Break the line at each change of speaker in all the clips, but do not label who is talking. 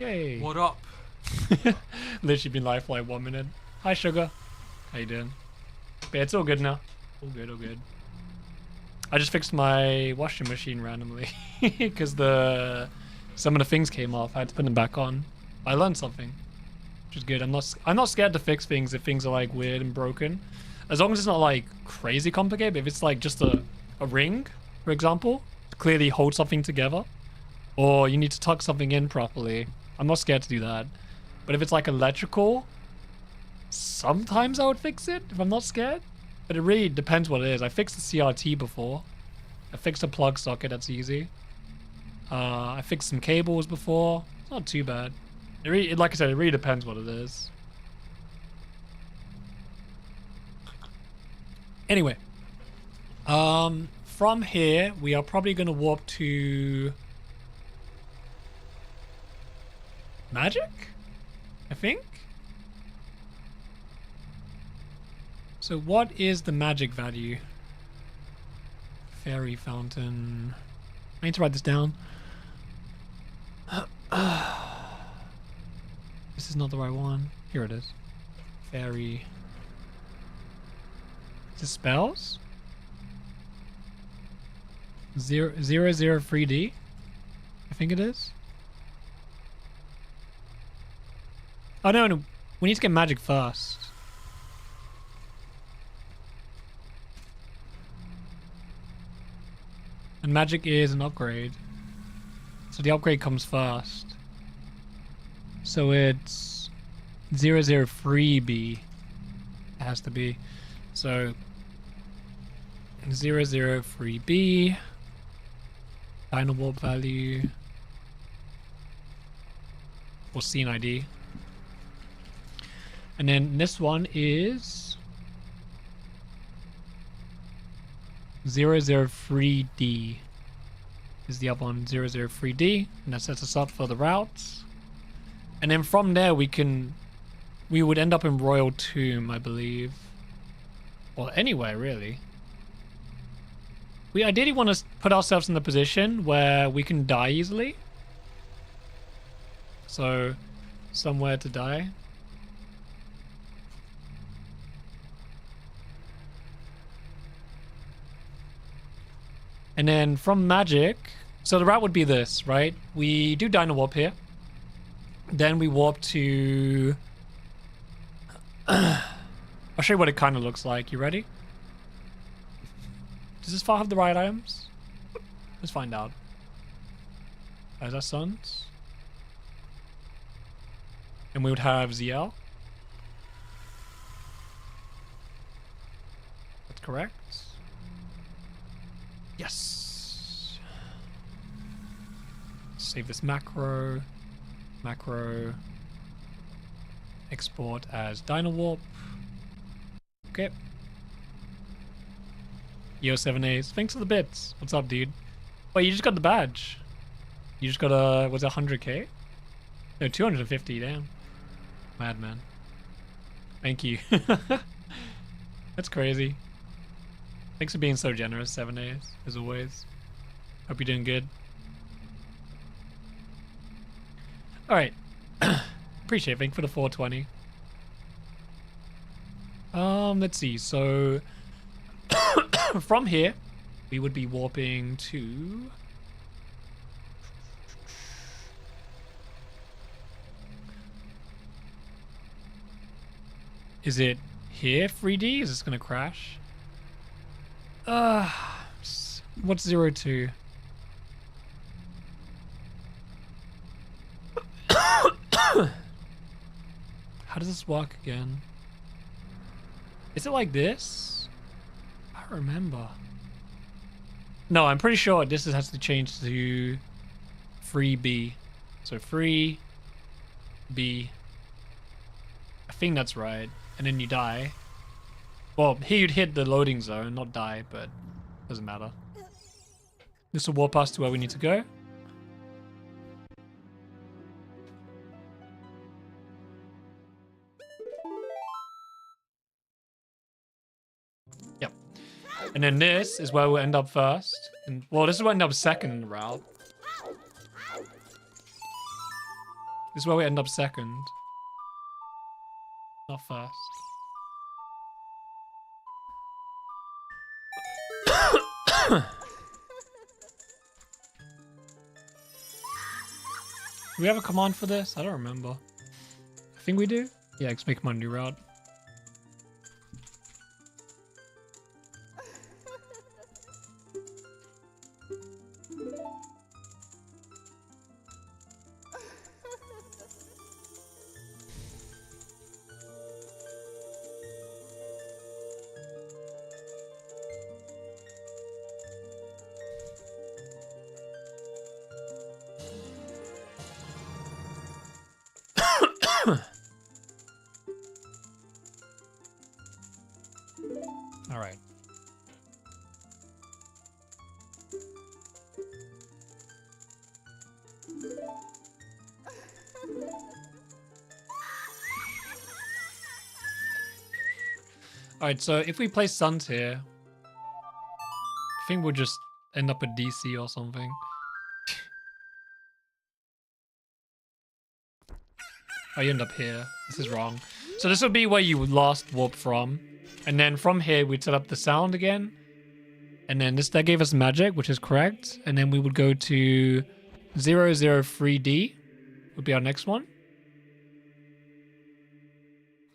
Yay.
What up?
Literally been live for like 1 minute. Hi, Sugar. How you doing? But yeah, it's all good now. All good, all good. I just fixed my washing machine randomly because some of the things came off. I had to put them back on. I learned something, which is good. I'm not scared to fix things if things are like weird and broken, as long as it's not like crazy complicated. But if it's like just a ring, for example, to clearly hold something together, or you need to tuck something in properly, I'm not scared to do that. But if it's like electrical, sometimes I would fix it if I'm not scared. But it really depends what it is. I fixed the CRT before. I fixed a plug socket, that's easy. I fixed some cables before. It's not too bad. Like I said, it really depends what it is. Anyway. From here, we are probably going to warp to Magic, I think. So what is the magic value? Fairy fountain. I need to write this down. This is not the right one. Here it is. Fairy. Is it spells? 003D? I think it is. Oh no, we need to get magic first. And magic is an upgrade. So the upgrade comes first. So it's 003B. It has to be. So 003B. Final warp value. Or scene ID. And then this one is 003D is the other one, 003D, and that sets us up for the routes. And then from there we would end up in Royal Tomb, I believe. Or anywhere really. We ideally want to put ourselves in the position where we can die easily. So somewhere to die. And then from magic, so the route would be this, right? We do Dino Warp here. Then we warp to... I'll show you what it kind of looks like. You ready? Does this file have the right items? Let's find out. Is that Suns? And we would have ZL. That's correct. Yes. Save this macro. Macro. Export as Dino Warp. Okay. Yo, 7As. Thanks for the bits. What's up, dude? Wait, you just got the badge. You just got a, was it 100k? No, 250, damn. Madman. Thank you. That's crazy. Thanks for being so generous, 7As, as always. Hope you're doing good. Alright. Appreciate it. Thank you for the 420. Let's see. So, from here, we would be warping to... Is it here, 3D? Is this gonna crash? What's 02? How does this work again? Is it like this? I don't remember. No, I'm pretty sure this has to change to 3B. So 3B. I think that's right. And then you die. Well, here you'd hit the loading zone, not die, but doesn't matter. This will warp us to where we need to go. Yep. And then this is where we'll end up first. And, well, this is where we'll end up second in the route. This is where we end up second. Not first. Do we have a command for this? I don't remember. I think we do. Yeah, let's make my new route. All right. All right, so if we place suns here, I think we'll just end up at DC or something. Oh, you end up here. This is wrong. So this would be where you last warp from. And then from here, we'd set up the sound again. And then that gave us magic, which is correct. And then we would go to 003D would be our next one.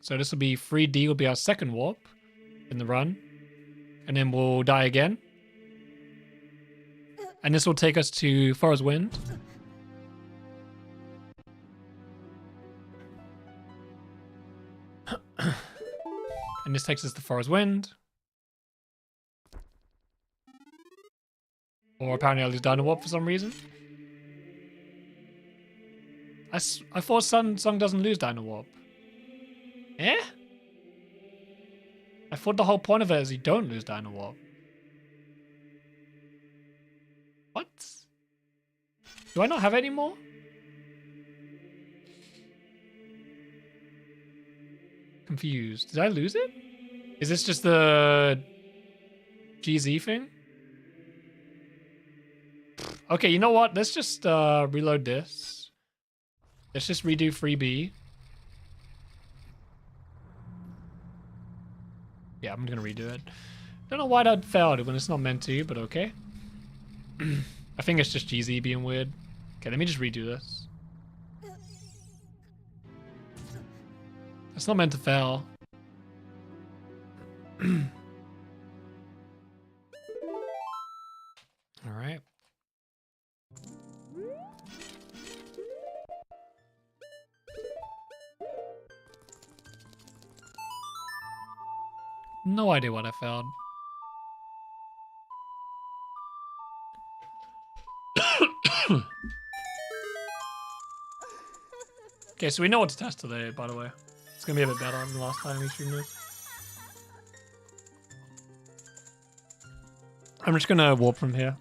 So this will be 3D will be our second warp in the run. And then we'll die again. And this will take us to Forest Wind. And this takes us to Forest Wind. Or apparently I lose Dino Warp for some reason. I thought Sun doesn't lose Dino Warp. Eh? I thought the whole point of it is you don't lose Dino Warp. What? Do I not have any more? Confused. Did I lose it? Is this just the GZ thing? Okay, you know what? Let's just reload this. Let's just redo 3B. Yeah, I'm gonna redo it. Don't know why that failed when it's not meant to, but okay. I think it's just GZ being weird. Okay, let me just redo this. It's not meant to fail. All right. No idea what I failed. Okay, so we know what to test today, by the way. It's gonna be a bit better than the last time we streamed this. I'm just gonna warp from here.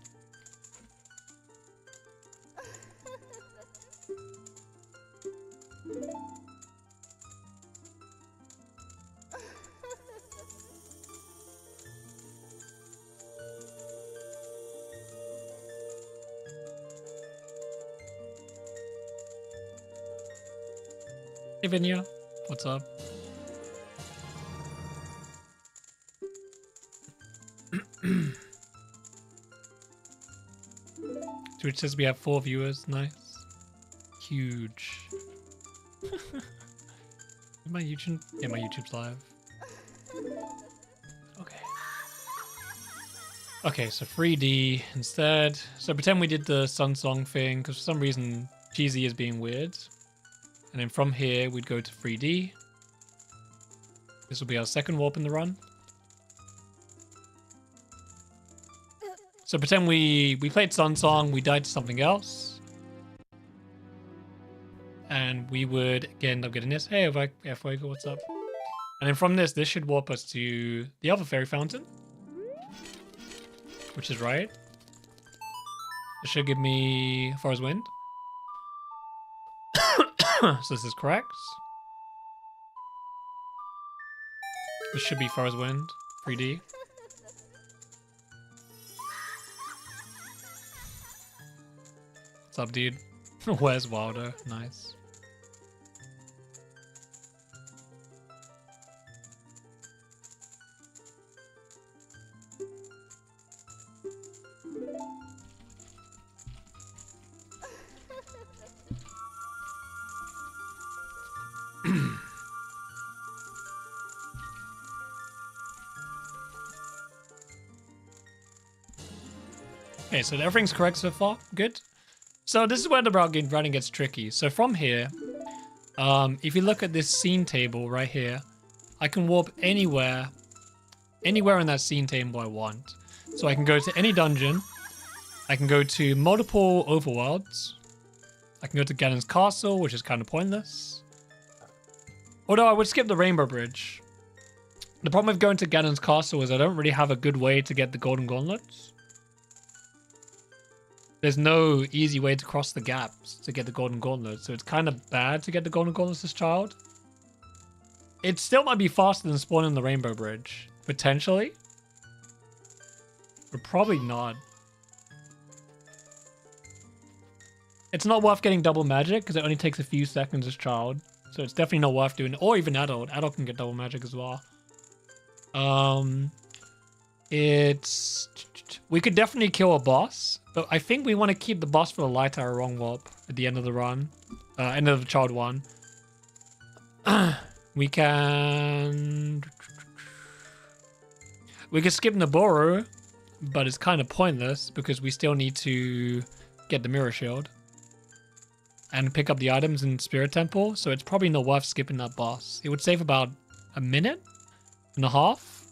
Hey Vinya, what's up? Twitch says we have 4 viewers. Nice. Huge. My YouTube? Yeah, my YouTube's live. Okay. Okay, so 3D instead. So pretend we did the Sun Song thing, because for some reason GZ is being weird. And then from here, we'd go to 3D. This will be our second warp in the run. So pretend we played Sun Song, we died to something else. And we would end up getting this. Hey, Fuego, what's up? And then from this should warp us to the other fairy fountain. Which is right. This should give me Forest Wind. So this is correct. This should be Forest Wind, 3D. What's up, dude? Where's Wilder? Nice. Okay, so everything's correct so far. Good. So this is where the routing gets tricky. So from here, if you look at this scene table right here, I can warp anywhere in that scene table I want. So I can go to any dungeon. I can go to multiple overworlds. I can go to Ganon's castle, which is kind of pointless. Although I would skip the Rainbow Bridge. The problem with going to Ganon's castle is I don't really have a good way to get the Golden Gauntlets. There's no easy way to cross the gaps to get the Golden Gauntlets, so it's kind of bad to get the Golden Gauntlets as child. It still might be faster than spawning the Rainbow Bridge, potentially. But probably not. It's not worth getting double magic because it only takes a few seconds as child. So it's definitely not worth doing it. Or even adult. Adult can get double magic as well. We could definitely kill a boss. But I think we want to keep the boss for the Light Tower wrong warp at the end of the run. End of the child one. We can skip Naboru. But it's kind of pointless because we still need to get the Mirror Shield. And pick up the items in Spirit Temple, so it's probably not worth skipping that boss. It would save about a minute and a half,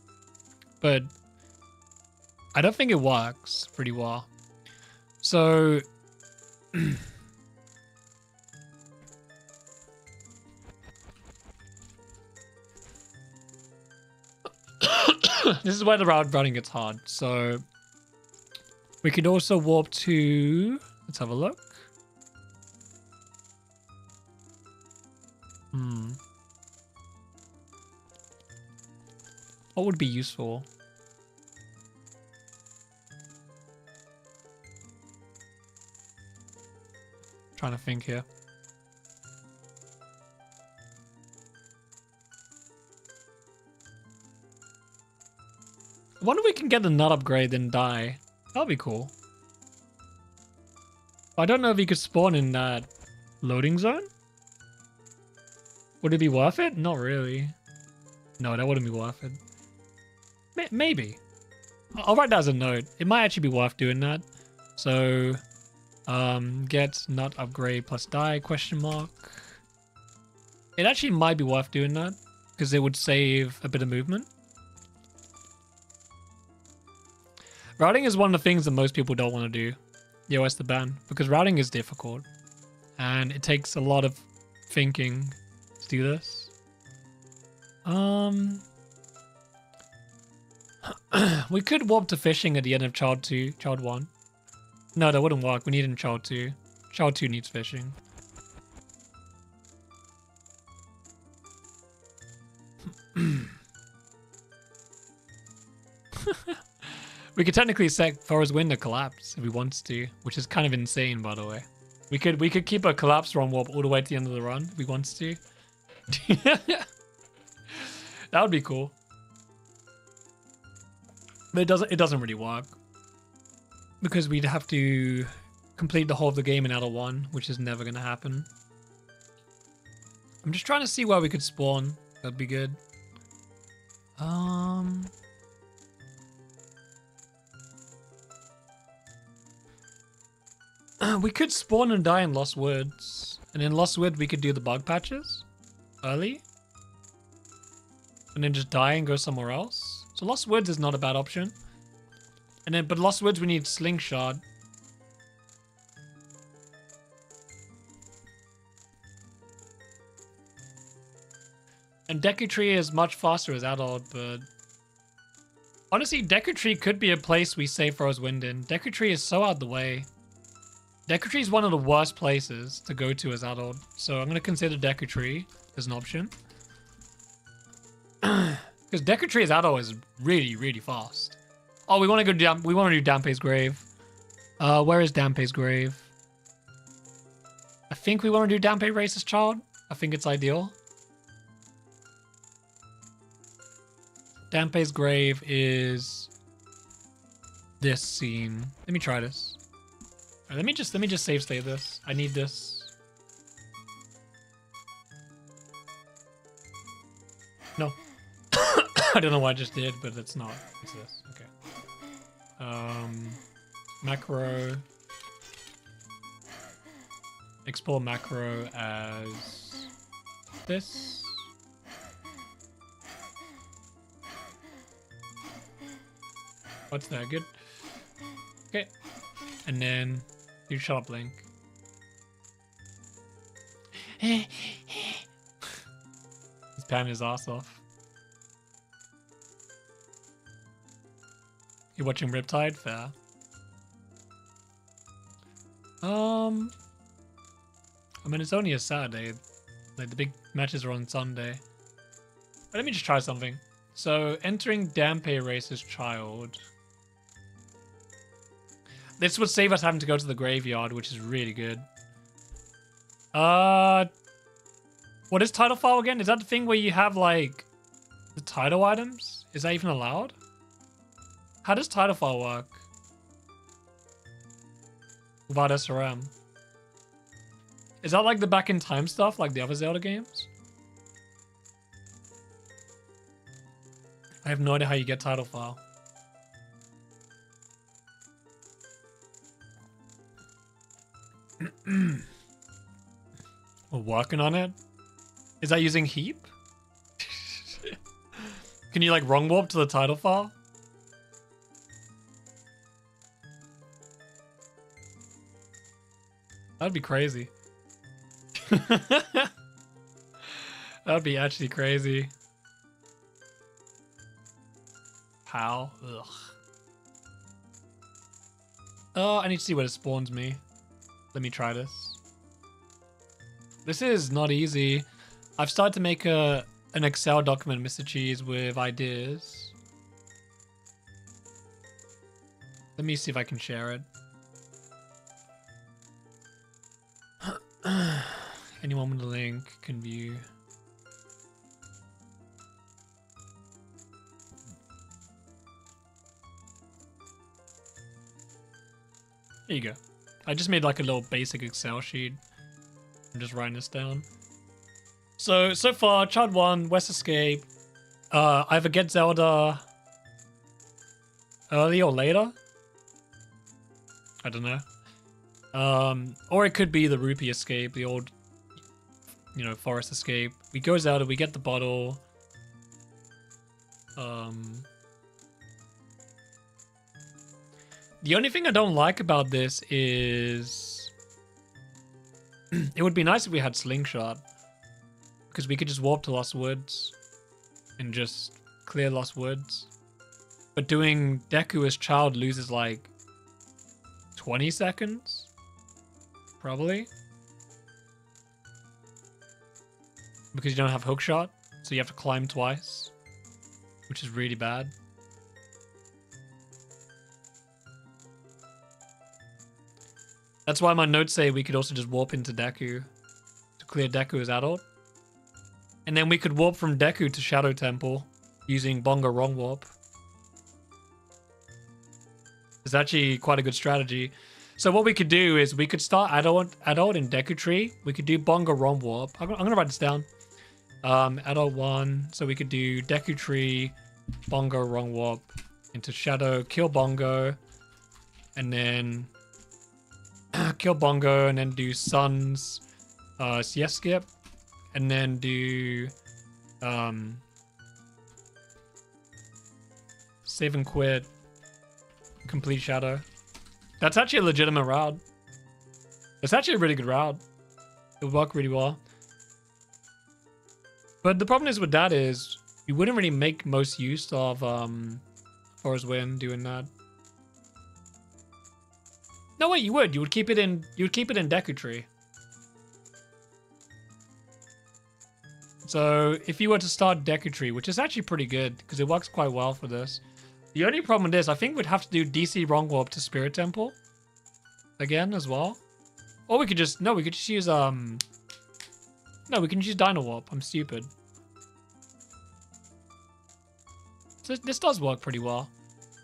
but I don't think it works pretty well. So this is where the routing gets hard. So we could also warp to, let's have a look. What would be useful? Trying to think here. I wonder if we can get the nut upgrade and die. That'll be cool. I don't know if you could spawn in that loading zone. Would it be worth it? Not really. No, that wouldn't be worth it. Maybe. I'll write that as a note. It might actually be worth doing that. So, get nut upgrade plus die, question mark. It actually might be worth doing that because it would save a bit of movement. Routing is one of the things that most people don't want to do. Yo, the ban, because routing is difficult and it takes a lot of thinking to do this. We could warp to fishing at the end of Child 1. No, that wouldn't work. We need it in Child 2. Child 2 needs fishing. We could technically set Forest Wind to collapse if we wanted to, which is kind of insane, by the way. We could keep a collapse run warp all the way to the end of the run if we wanted to. That would be cool. But it doesn't really work. Because we'd have to complete the whole of the game in Adult 1, which is never going to happen. I'm just trying to see where we could spawn. That'd be good. We could spawn and die in Lost Woods. And in Lost Woods, we could do the bug patches early. And then just die and go somewhere else. So Lost Woods is not a bad option. But Lost Woods, we need Slingshot. And Deku Tree is much faster as adult, but honestly, Deku Tree could be a place we save Forest Wind in. Deku Tree is so out of the way. Deku Tree is one of the worst places to go to as adult, so I'm going to consider Deku Tree as an option. Because Deku Tree as adult is really, really fast. Oh, we want to go we want to do Dampé's Grave. Where is Dampé's Grave? I think we want to do Dampé Race as child. I think it's ideal. Dampé's Grave is this scene. Let me try this. Right, let me just save state this. I need this. No. I don't know what I just did, but it's not. It's this. Okay. Macro. Export macro as this. What's that? Good. Okay. And then do sharp link. He's panning his ass off. You're watching Riptide? Fair. I mean, it's only a Saturday. Like, the big matches are on Sunday. But let me just try something. So, entering Dampe Race's child. This would save us having to go to the graveyard, which is really good. What is title file again? Is that the thing where you have, like, the title items? Is that even allowed? How does title file work? Without SRM. Is that like the back in time stuff, like the other Zelda games? I have no idea how you get title file. We're working on it. Is that using heap? Can you like wrong warp to the title file? That'd be crazy. That'd be actually crazy. How? Ugh. Oh, I need to see what it spawns me. Let me try this. This is not easy. I've started to make an Excel document, Mr. Cheese, with ideas. Let me see if I can share it. Anyone with a link can view. There you go. I just made like a little basic Excel sheet. I'm just writing this down. So far, Child 1, West Escape. Either get Zelda early or later. I don't know. Or it could be the Rupee Escape, the old, you know, Forest Escape. We go Zelda, we get the bottle. The only thing I don't like about this is it would be nice if we had Slingshot, because we could just warp to Lost Woods and just clear Lost Woods. But doing Deku as Child loses like 20 seconds? Probably. Because you don't have Hookshot, so you have to climb twice, which is really bad. That's why my notes say we could also just warp into Deku to clear Deku as adult. And then we could warp from Deku to Shadow Temple using Bongo Wrong Warp. It's actually quite a good strategy. So what we could do is we could start adult in Deku Tree. We could do Bongo Wrong Warp. I'm gonna write this down. Adult 1. So we could do Deku Tree, Bongo Wrong Warp into Shadow, kill Bongo, and then kill Bongo, and then do Sun's CS skip, and then do save and quit, complete Shadow. That's actually a legitimate route. It's actually a really good route. It would work really well. But the problem is with that is you wouldn't really make most use of Forest Wind doing that. No, wait, you would. You would keep it in Deku Tree. So if you were to start Deku Tree, which is actually pretty good because it works quite well for this. The only problem with this, I think we'd have to do DC Wrong Warp to Spirit Temple again as well. Or we could just we could just use no, we can use Dino Warp. I'm stupid. So this does work pretty well.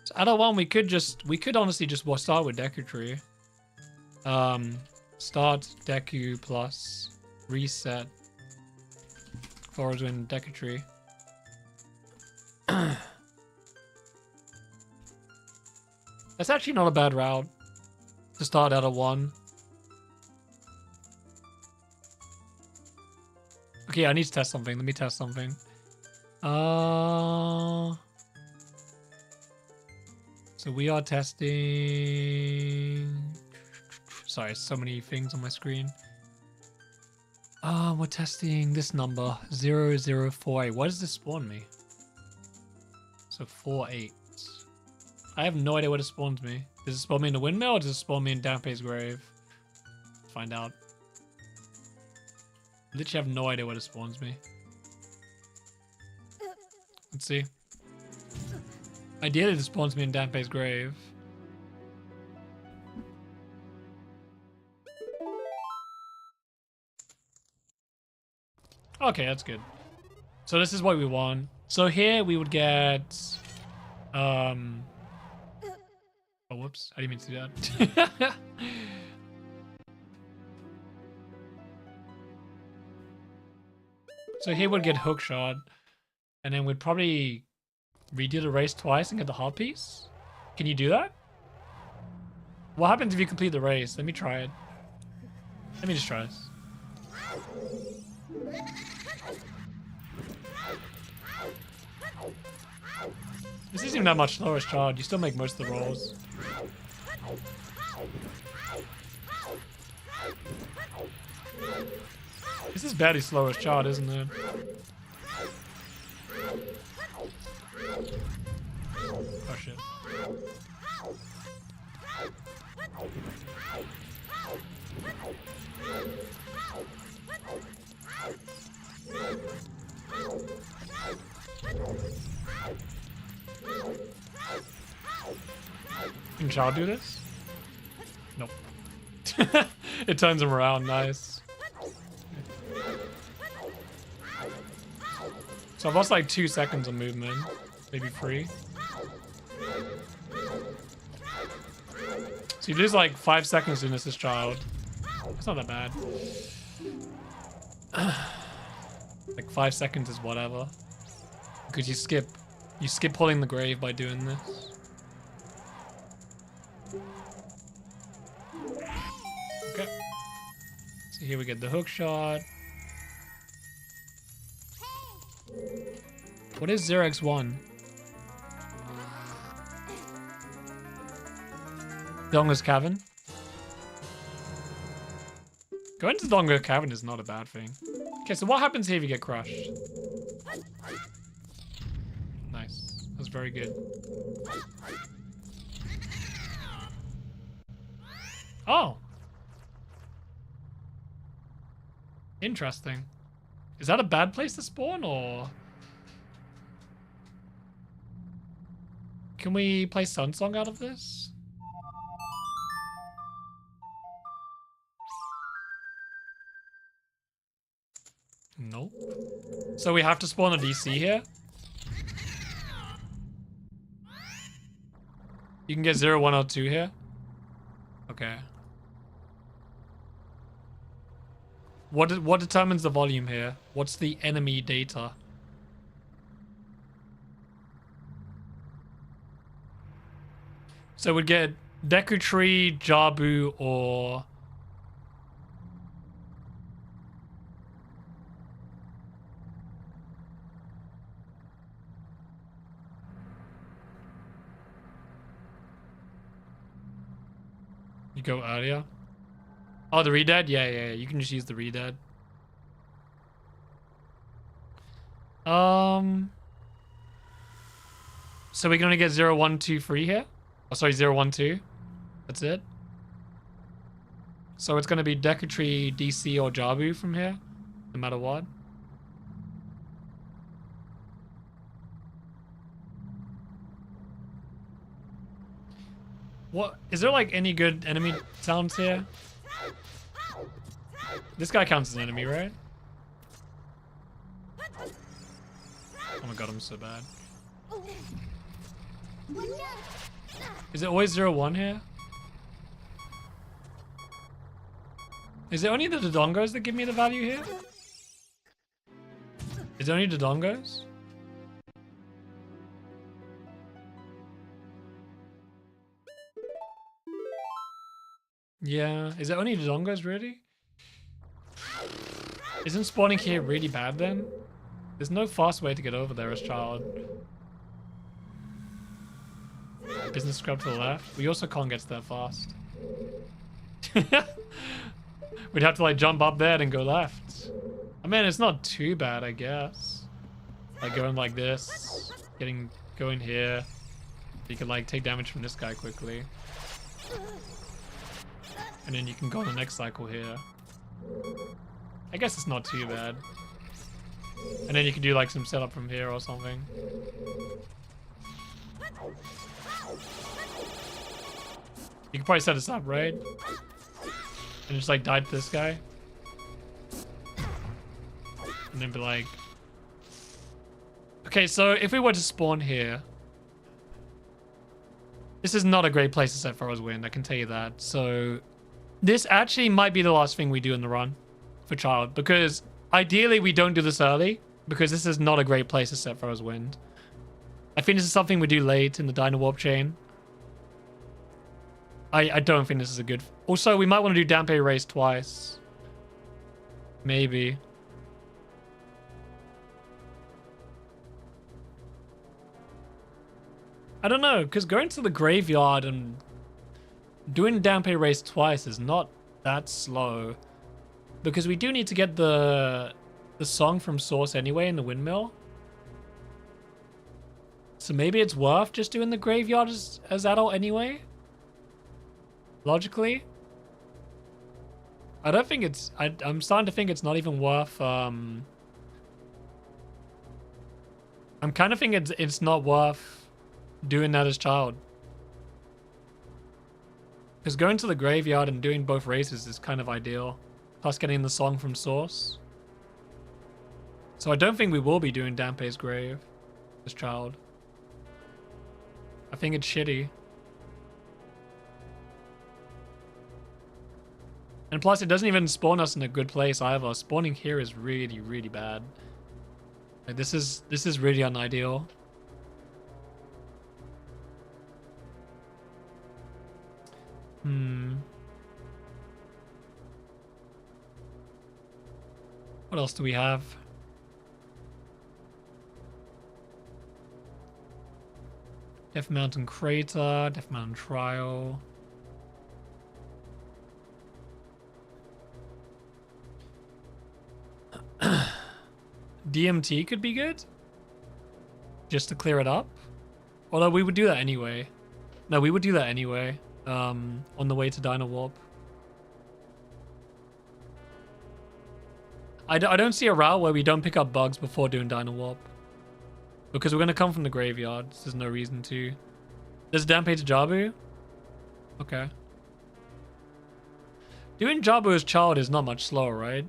So Adult 1, we could honestly just start with Deku Tree. Start Deku plus reset Forest Wind Deku Tree. That's actually not a bad route to start out at 1. Okay, I need to test something. Let me test something. So we are testing... Sorry, so many things on my screen. We're testing this number, 0048. What does this spawn me? So 48. I have no idea what it spawns me. Does it spawn me in the windmill or does it spawn me in Dampé's grave? Let's find out. Literally have no idea what it spawns me. Let's see. Ideally, it spawns me in Dampé's grave. Okay, that's good. So this is what we want. So here we would get... Oh, whoops. I didn't mean to do that. So here we'd get hookshot. And then we'd probably redo the race twice and get the heart piece. Can you do that? What happens if you complete the race? Let me try it. Let me just try this. This isn't even that much slower as Chard. You still make most of the rolls. This is barely slow as Chard, isn't it? Oh shit. Can Chard do this? Nope. It turns him around, nice. So I've lost like 2 seconds of movement, maybe 3. So you lose like 5 seconds doing this as Child. It's not that bad. Like 5 seconds is whatever. Because you skip pulling the grave by doing this. Okay. So here we get the hook shot. What is 0x1? Donga's Cavern? Going to Donga Cavern is not a bad thing. Okay, so what happens here if you get crushed? Nice. That's very good. Oh! Interesting. Is that a bad place to spawn, or...? Can we play Sunsong out of this? Nope. So we have to spawn a DC here? You can get 0, 1, or 2 here? Okay. What determines the volume here? What's the enemy data? So we'd get Deku Tree, Jabu, or... You go earlier? Oh, the Redead? Yeah, you can just use the Redead. So we're gonna get 0, 1, 2, 3 here? Oh, sorry, 0, 1, 2. That's it. So it's gonna be Deku Tree, DC, or Jabu from here, no matter what. What is there like any good enemy sounds here? This guy counts as an enemy, right? Oh my god, I'm so bad. Is it always 0, 1 here? Is it only the Dodongos that give me the value here? Is it only Dodongos? Yeah, is it only Zongos really? Isn't spawning here really bad then? There's no fast way to get over there as child. Business scrub to the left. We also can't get to that fast. We'd have to like jump up there and go left. I mean, it's not too bad, I guess. Like going like this, going here. You can like take damage from this guy quickly. And then you can go on the next cycle here. I guess it's not too bad. And then you can do like some setup from here or something. You can probably set this up, right? And just like die to this guy. And then be like... Okay, so if we were to spawn here... This is not a great place to set Pharaoh's Wind, I can tell you that. So this actually might be the last thing we do in the run for child. Because ideally we don't do this early. Because this is not a great place to set Pharaoh's Wind. I think this is something we do late in the Dino Warp chain. I don't think this is a good... Also, we might want to do Dampe Race twice. Maybe. I don't know, because going to the graveyard and doing Dampe Race twice is not that slow. Because we do need to get the song from Source anyway in the windmill. So maybe it's worth just doing the graveyard as adult anyway. Logically. I don't think it's... I'm starting to think it's not even worth... I'm kind of thinking it's not worth doing that as child. Because going to the graveyard and doing both races is kind of ideal. Plus getting the song from Source. So I don't think we will be doing Dampe's Grave as child. I think it's shitty. And plus, it doesn't even spawn us in a good place either. Spawning here is really, really bad. Like, this is really unideal. What else do we have? Death Mountain Crater, Death Mountain Trial. DMT could be good. Just to clear it up. Although we would do that anyway. No, we would do that anyway. On the way to Dino Warp. I don't see a route where we don't pick up bugs before doing Dino Warp. Because we're going to come from the graveyard. So there's no reason to. There's Dampe to Jabu? Okay. Doing Jabu as child is not much slower, right?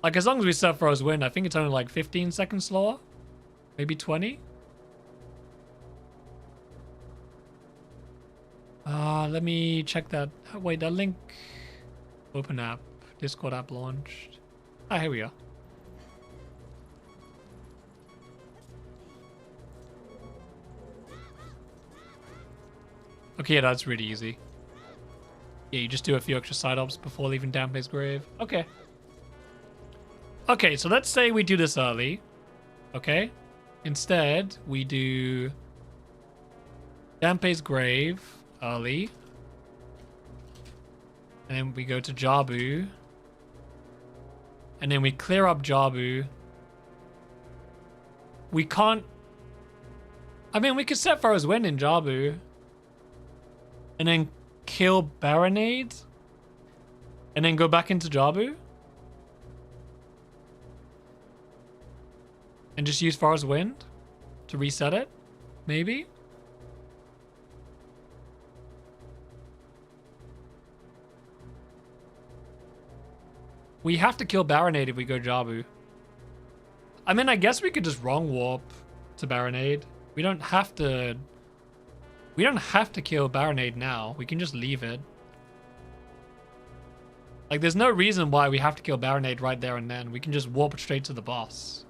Like, as long as we set Pharaoh's Wind, I think it's only like 15 seconds slower. Maybe 20. Let me check that. Wait, that link. Open app. Discord app launched. Ah, here we are. Okay, yeah, that's really easy. Yeah, you just do a few extra side ops before leaving Dampe's Grave. Okay. Okay, so let's say we do this early. Okay? Instead, we do Dampe's Grave early. And then we go to Jabu. And then we clear up Jabu. We can't... I mean, we could set Pharaoh's Wind in Jabu. And then kill Baronade. And then go back into Jabu. And just use Pharaoh's Wind to reset it, maybe? We have to kill Baronade if we go Jabu. I mean, I guess we could just wrong warp to Baronade. We don't have to kill Baronade now. We can just leave it. Like, there's no reason why we have to kill Baronade right there and then. We can just warp straight to the boss.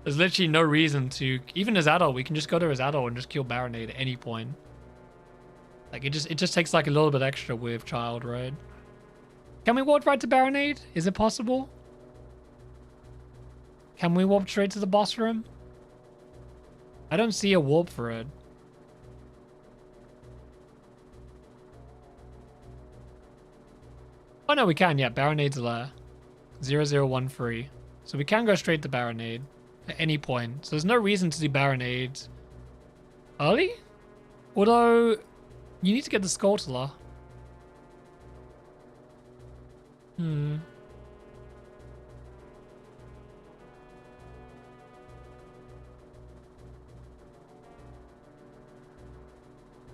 There's literally no reason to, even as adult, we can just go to his adult and just kill Baronade at any point. Like it just takes like a little bit extra with child, right? Can we warp right to Baronade? Is it possible? Can we warp straight to the boss room? I don't see a warp for it. Oh no, we can, yeah, Baronade's lair. 0013. So we can go straight to Baronade at any point. So there's no reason to do Baronade early? Although, you need to get the Skulltula.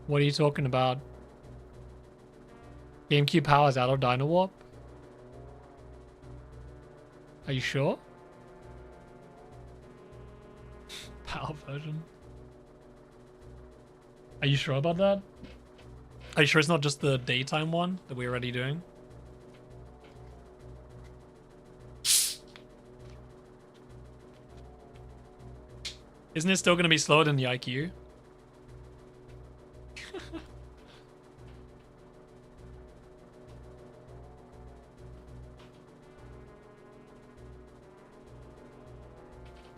What are you talking about? GameCube powers out of Dino Warp? Are you sure? PAL version. Are you sure about that? Are you sure it's not just the daytime one that we're already doing? Isn't it still going to be slower than the IQue?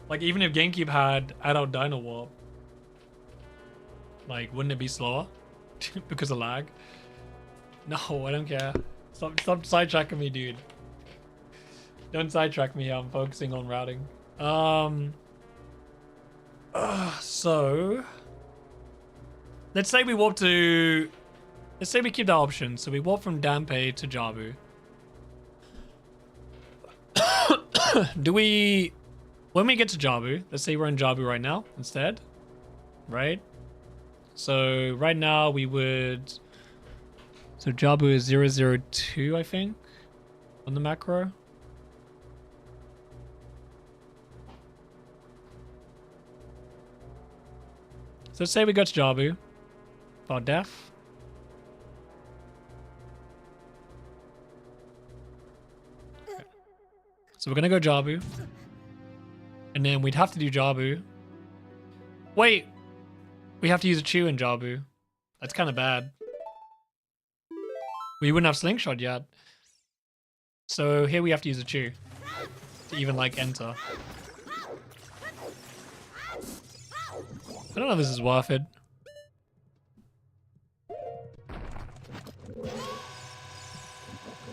Like, even if GameCube had adult Dino Warp, like, wouldn't it be slower? Because of lag? No, I don't care. Stop sidetracking me, dude. Don't sidetrack me, I'm focusing on routing. So... Let's say we warp to... Let's say we keep that option. So we warp from Dampe to Jabu. Do we... When we get to Jabu, let's say we're in Jabu right now instead, right? So right now we would... So Jabu is 002, I think, on the macro. So let's say we go to Jabu, about death. Okay. So we're gonna go Jabu. And then we'd have to do Jabu. Wait! We have to use a Chew in Jabu. That's kind of bad. We wouldn't have Slingshot yet. So here we have to use a Chew. To even, like, enter. I don't know if this is worth it.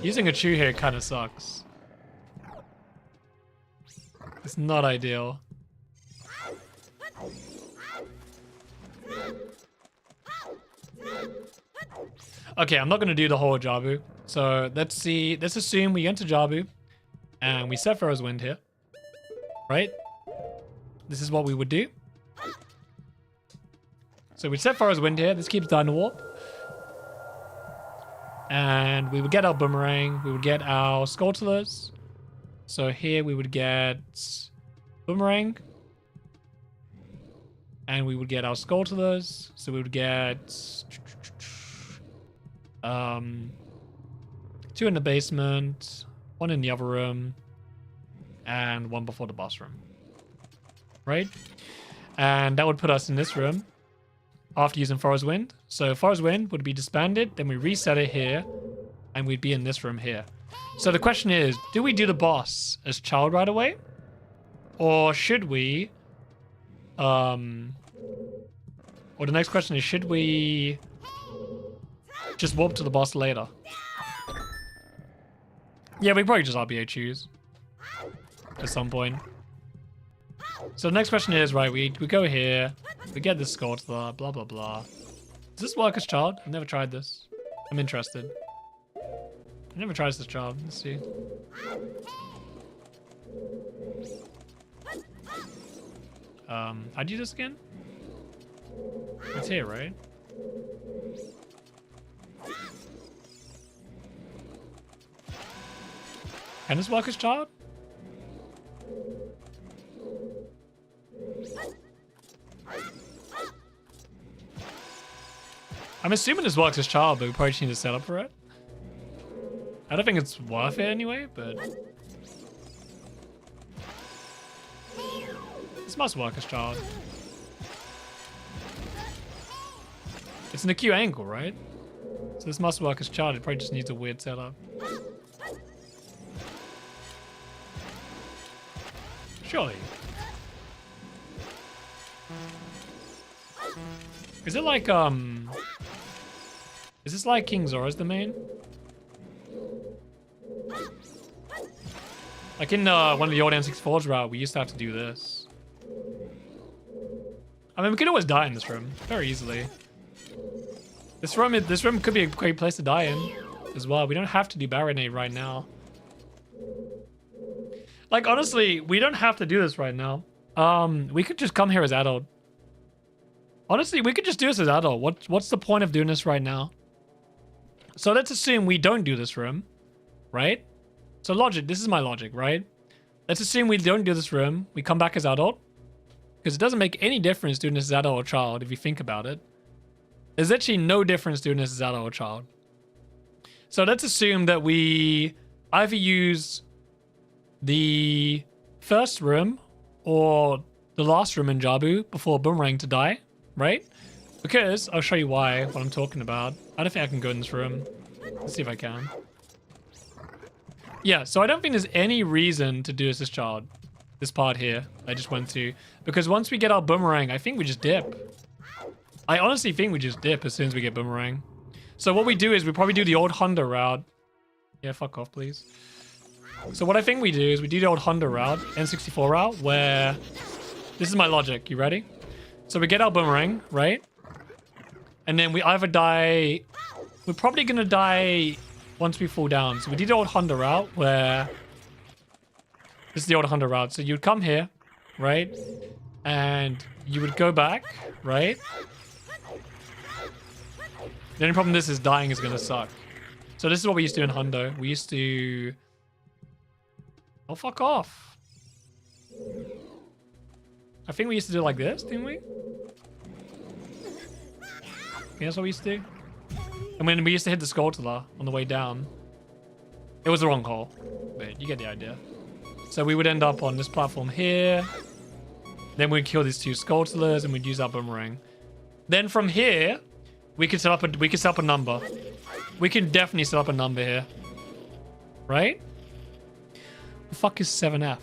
Using a Chew here kind of sucks. It's not ideal. Okay, I'm not going to do the whole Jabu. So let's see. Let's assume we enter Jabu and we set Pharaoh's Wind here. Right? This is what we would do. So we set Pharaoh's Wind here. This keeps Dino Warp. And we would get our Boomerang. We would get our Skulltulas. So here we would get Boomerang. And we would get our Skulltulas. So we would get 2 in the basement, 1 in the other room, and 1 before the boss room. Right? And that would put us in this room after using Forest Wind. So Forest Wind would be disbanded, then we reset it here, and we'd be in this room here. So the question is, do we do the boss as child right away? Or should we... Or the next question is, should we just warp to the boss later? Yeah, we probably just RBA choose at some point. So the next question is, right, we go here, we get this score to the blah blah blah. Does this work as child? I've never tried this. I'm interested. I've never tried this as child. Let's see. How'd you do this again? It's here, right? Can this work as child? I'm assuming this works as child, but we probably just need to set up for it. I don't think it's worth it anyway, but... This must work as child. It's an acute angle, right? So this must work as child. It probably just needs a weird setup. Surely. Is it like, is this like King Zora's the main? Like in one of the old N64's route, we used to have to do this. I mean, we could always die in this room very easily. This room could be a great place to die in as well. We don't have to do Baronade right now. Like, honestly, we don't have to do this right now. We could just come here as adult. Honestly, we could just do this as adult. What's the point of doing this right now? So let's assume we don't do this room, right? So logic, this is my logic, right? Let's assume we don't do this room. We come back as adult. Because it doesn't make any difference doing this as adult or child if you think about it. There's actually no difference doing this as adult or child. So let's assume that we either use the first room or the last room in Jabu before Boomerang to die, right? Because I'll show you why, what I'm talking about. I don't think I can go in this room. Let's see if I can. Yeah, so I don't think there's any reason to do this as child. This part here, I just went to. Because once we get our Boomerang, I think we just dip. I honestly think we just dip as soon as we get Boomerang. So what we do is we probably do the old Honda route. Yeah, fuck off, please. So what I think we do is we do the old Honda route, N64 route, where... This is my logic. You ready? So we get our Boomerang, right? And then we either die... We're probably going to die once we fall down. So we did the old Honda route where... This is the old Honda route. So you'd come here, right? And you would go back, right? The only problem with this is dying is going to suck. So this is what we used to do in Hondo. We used to... Oh, fuck off. I think we used to do it like this, didn't we? Yeah, that's what we used to do. And when we used to hit the Skulltula on the way down, it was the wrong hole. But you get the idea. So we would end up on this platform here. Then we'd kill these two Skulltulas and we'd use our Boomerang. Then from here, we could set up a number. We can definitely set up a number here. Right? The fuck is 7F?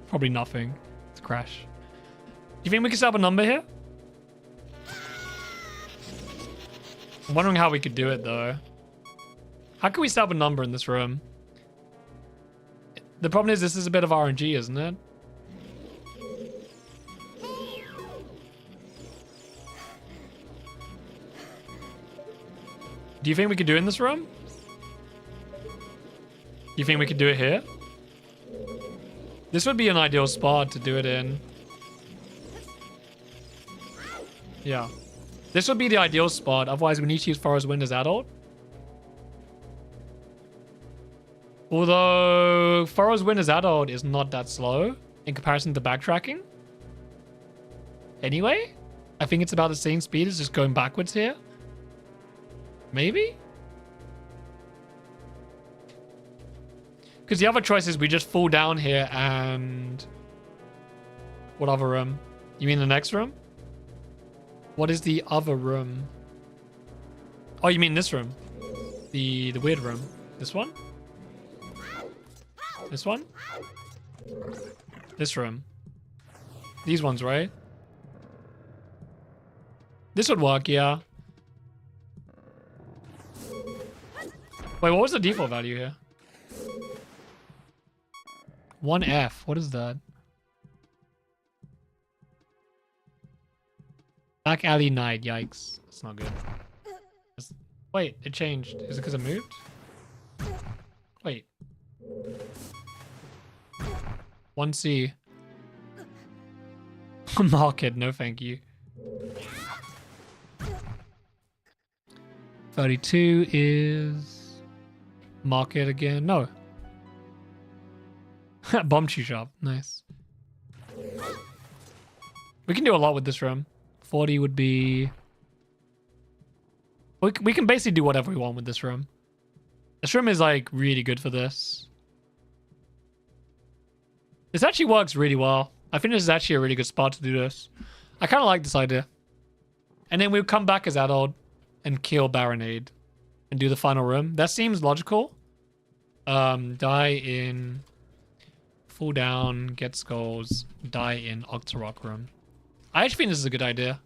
Probably nothing. It's a crash. Do you think we can set up a number here? I'm wondering how we could do it though. How can we set up a number in this room? The problem is this is a bit of RNG, isn't it? Do you think we could do it in this room? Do you think we could do it here? This would be an ideal spot to do it in. Yeah. This would be the ideal spot. Otherwise, we need to use Forest Wind as adult. Although, Forest Wind as adult is not that slow in comparison to backtracking. Anyway, I think it's about the same speed as just going backwards here. Maybe? Because the other choice is we just fall down here and... What other room? You mean the next room? What is the other room? Oh, you mean this room? The weird room. This one? This one? This room. These ones, right? This would work, yeah. Wait, what was the default value here? 1F. What is that? Back alley night. Yikes. That's not good. Wait, it changed. Is it because it moved? Wait. 1C. Market. No, thank you. 32 is... Market again. No. Bomb chew shop. Nice. We can do a lot with this room. 40 would be... We can basically do whatever we want with this room. This room is like really good for this. This actually works really well. I think this is actually a really good spot to do this. I kind of like this idea. And then we'll come back as adult and kill Baronade and do the final room. That seems logical. Die in fall down, get skulls, die in Octorok room. I actually think this is a good idea.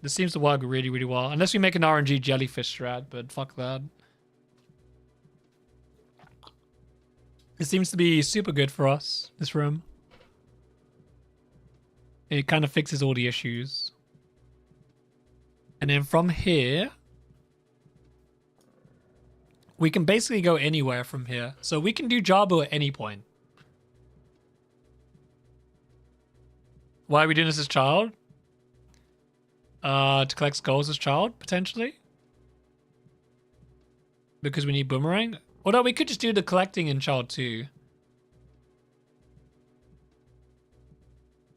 This seems to work really, really well. Unless we make an RNG jellyfish strat, but fuck that. It seems to be super good for us, this room. It kind of fixes all the issues. And then from here, we can basically go anywhere from here. So we can do Jabu at any point. Why are we doing this as child? To collect skulls as child, potentially. Because we need boomerang. Although we could just do the collecting in child too.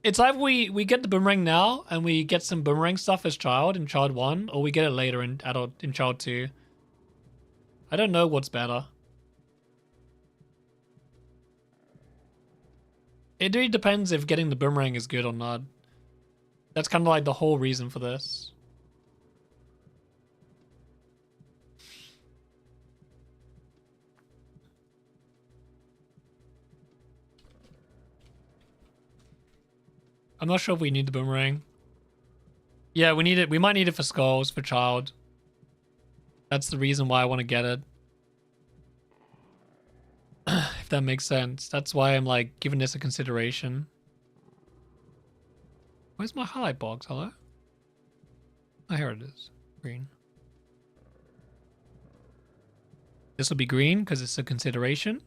It's either we get the boomerang now and we get some boomerang stuff as child in child 1, or we get it later in adult in child 2. I don't know what's better. It really depends if getting the boomerang is good or not. That's kind of like the whole reason for this. I'm not sure if we need the boomerang. Yeah, we need it. We might need it for skulls, for child. That's the reason why I want to get it. If that makes sense. That's why I'm like giving this a consideration. Where's my highlight box? Hello? Oh, here it is. Green. This will be green because it's a consideration.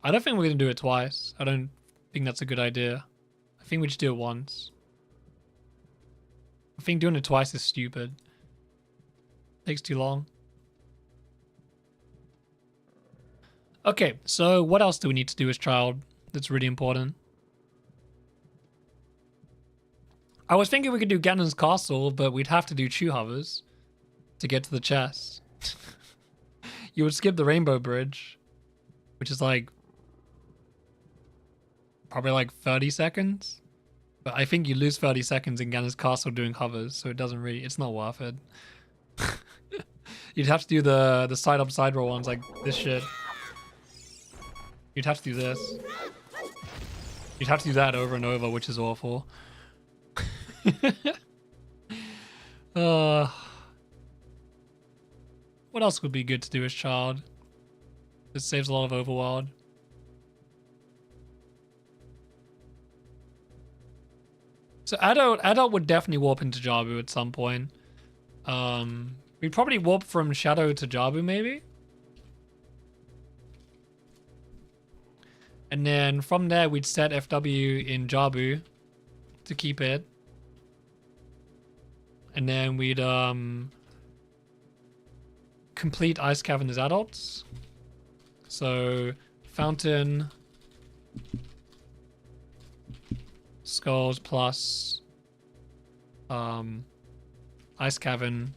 I don't think we're going to do it twice. I don't think that's a good idea. I think we just do it once. I think doing it twice is stupid. Takes too long. Okay, so what else do we need to do as child that's really important? I was thinking we could do Ganon's castle, but we'd have to do Chew hovers to get to the chest. You would skip the Rainbow Bridge, which is like probably like 30 seconds. But I think you lose 30 seconds in Ganon's castle doing hovers, so it doesn't really, it's not worth it. You'd have to do the side up side roll ones like this shit. You'd have to do this. You'd have to do that over and over, which is awful. What else would be good to do as child? This saves a lot of overworld. So adult would definitely warp into Jabu at some point. We'd probably warp from Shadow to Jabu maybe. And then from there we'd set FW in Jabu to keep it. And then we'd complete Ice Cavern as adults. So Fountain, Skulls plus Ice Cavern.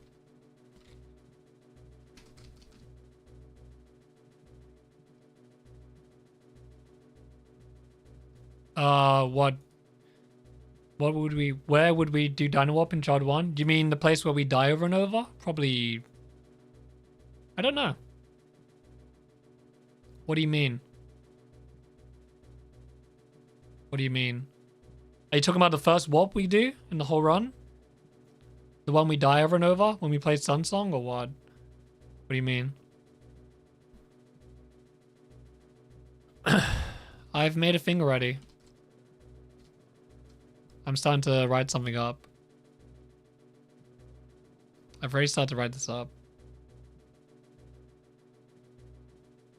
What would we, where would we do Dino Warp in Child 1? Do you mean the place where we die over and over? Probably, I don't know. What do you mean? What do you mean? Are you talking about the first warp we do in the whole run? The one we die over and over when we play Sun Song, or what? What do you mean? I've made a thing already. I'm starting to write something up. I've already started to write this up.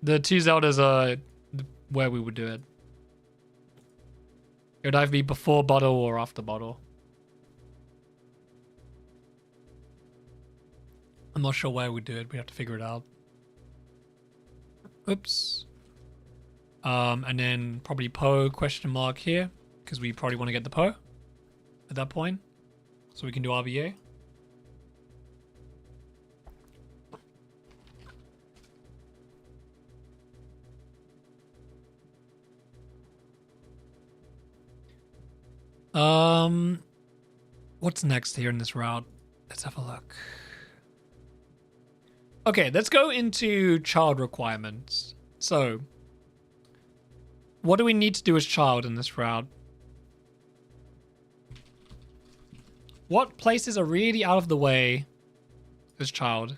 The two Zeldas are where we would do it. It would either be before bottle or after bottle. I'm not sure where we do it. We have to figure it out. Oops. And then probably Poe question mark here, because we probably want to get the Poe at that point. So we can do RBA. What's next here in this route? Let's have a look. Okay, let's go into child requirements. So, what do we need to do as child in this route? What places are really out of the way as child?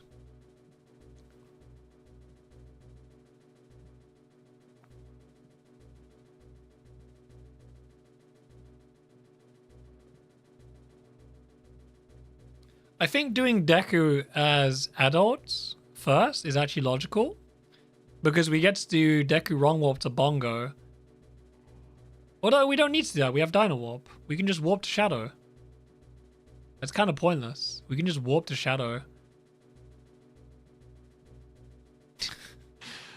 I think doing Deku as adults first is actually logical, because we get to do Deku wrong warp to Bongo. Although we don't need to do that, we have Dino Warp. We can just warp to Shadow. That's kind of pointless. We can just warp to Shadow.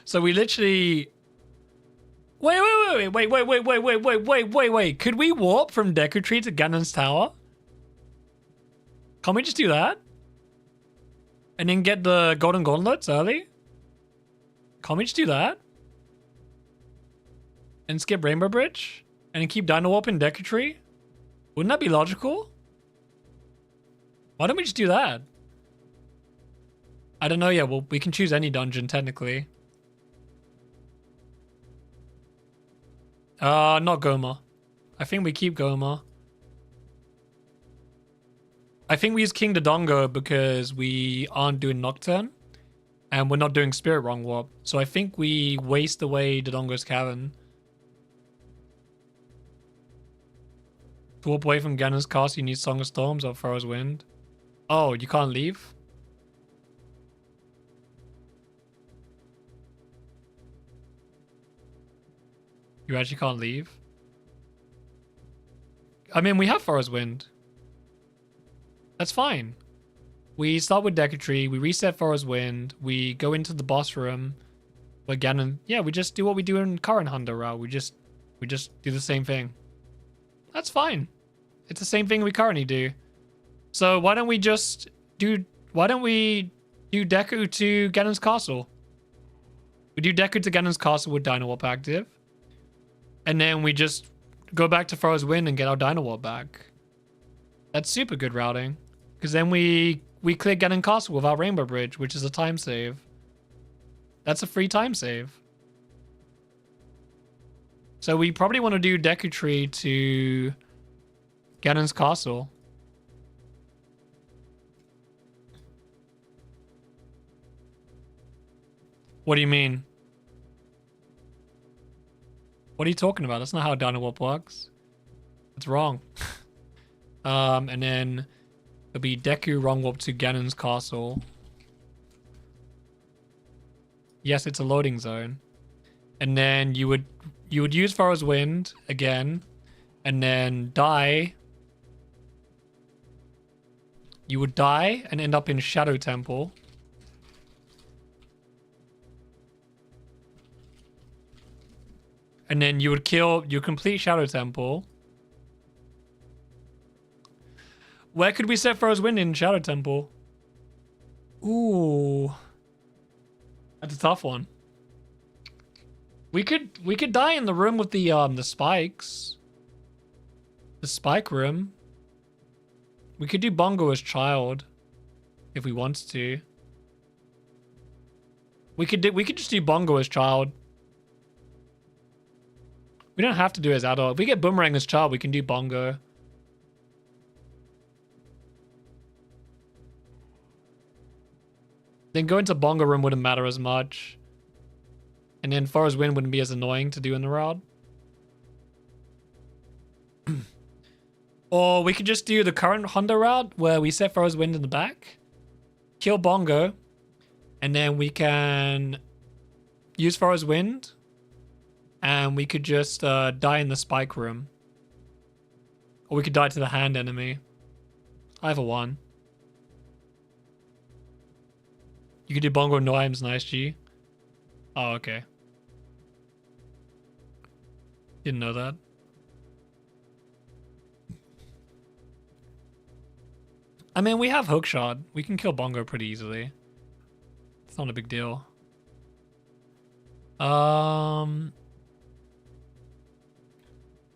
So we literally... Wait. Could we warp from Deku Tree to Ganon's Tower? Can't we just do that? And then get the Golden Gauntlets early? Can't we just do that? And skip Rainbow Bridge? And then keep Dino Warp in Deku Tree? Wouldn't that be logical? Why don't we just do that? I don't know yet. Well, we can choose any dungeon, technically. Not Goma. I think we keep Goma. I think we use King Dodongo because we aren't doing Nocturne. And we're not doing Spirit Wrong Warp. So I think we waste away Dodongo's Cavern. To warp away from Ganon's Castle, you need Song of Storms or Pharaoh's Wind. Oh, you can't leave? You actually can't leave? I mean, we have Pharaoh's Wind. That's fine. We start with Deku Tree, we reset Pharaoh's Wind, we go into the boss room where Ganon... Yeah, we just do what we do in current Hunter route. We just do the same thing. That's fine. It's the same thing we currently do. So why don't we just do... Why don't we do Deku to Ganon's Castle? We do Deku to Ganon's Castle with Dino Warp active. And then we just go back to Pharaoh's Wind and get our Dino Warp back. That's super good routing. Because then we clear Ganon Castle without Rainbow Bridge, which is a time save. That's a free time save. So we probably want to do Deku Tree to Ganon's Castle. What do you mean? What are you talking about? That's not how Dino Warp works. It's wrong. And then it'll be Deku Wrong Warp to Ganon's Castle. Yes, it's a loading zone. And then you would use Pharaoh's Wind again, and then die. You would die and end up in Shadow Temple. And then you would kill your complete Shadow Temple. Where could we set Pharaoh's Wind in Shadow Temple? Ooh. That's a tough one. We could die in the room with the spikes. The spike room. We could do Bongo as child if we wanted to. We could just do Bongo as child. We don't have to do it as adult. If we get Boomerang as child, we can do Bongo. Then going to Bongo room wouldn't matter as much. And then Pharaoh's Wind wouldn't be as annoying to do in the route. Or we could just do the current Honda route where we set Pharaoh's Wind in the back, kill Bongo, and then we can use Pharaoh's Wind, and we could just die in the spike room. Or we could die to the hand enemy. Either one. You could do Bongo Noims, nice G. Oh, okay. Didn't know that. I mean, we have Hookshot. We can kill Bongo pretty easily. It's not a big deal.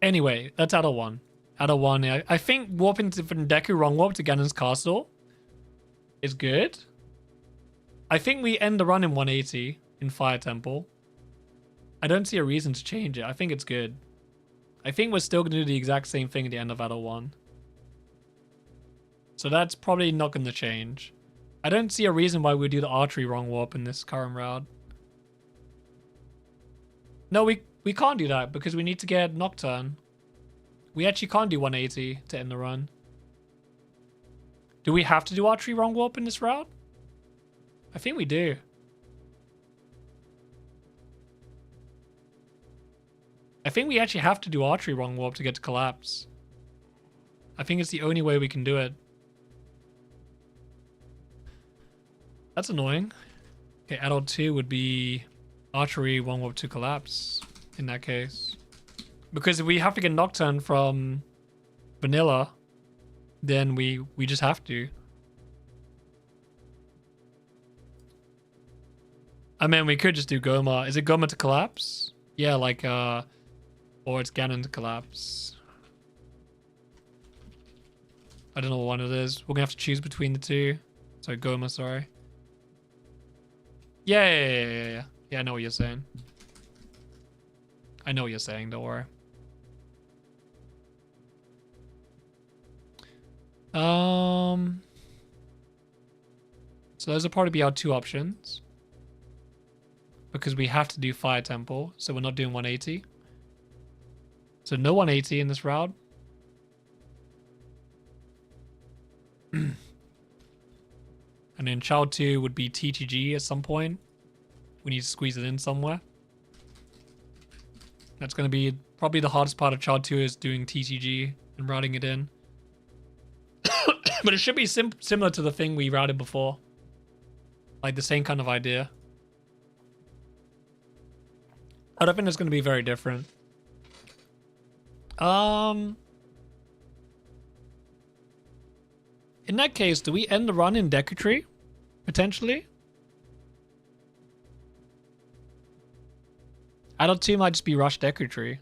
Anyway, that's adult 1. Adult 1, I think warping to from Deku wrong warp to Ganon's castle is good. I think we end the run in 180 in Fire Temple. I don't see a reason to change it. I think it's good. I think we're still going to do the exact same thing at the end of Adult 1. So that's probably not going to change. I don't see a reason why we do the archery wrong warp in this current route. No, we can't do that because we need to get Nocturne. We actually can't do 180 to end the run. Do we have to do archery wrong warp in this route? I think we do. I think we actually have to do archery wrong warp to get to collapse. I think it's the only way we can do it. That's annoying. Okay, adult 2 would be archery wrong warp to collapse in that case. Because if we have to get Nocturne from vanilla, then we just have to. I mean, we could just do Goma. Is it Goma to collapse? Yeah, like, or it's Ganon to collapse. I don't know what one it is. We're gonna have to choose between the two. Sorry, Goma, sorry. Yeah. Yeah, I know what you're saying. I know what you're saying, don't worry. So those will probably be our two options. Because we have to do Fire Temple, so we're not doing 180. So no 180 in this route. And then Child 2 would be TTG at some point. We need to squeeze it in somewhere. That's going to be probably the hardest part of Child 2 is doing TTG and routing it in. But it should be similar to the thing we routed before. Like the same kind of idea. I don't think it's going to be very different. In that case, do we end the run in Deku Tree? Potentially? Adult 2 might just be Rush Deku Tree.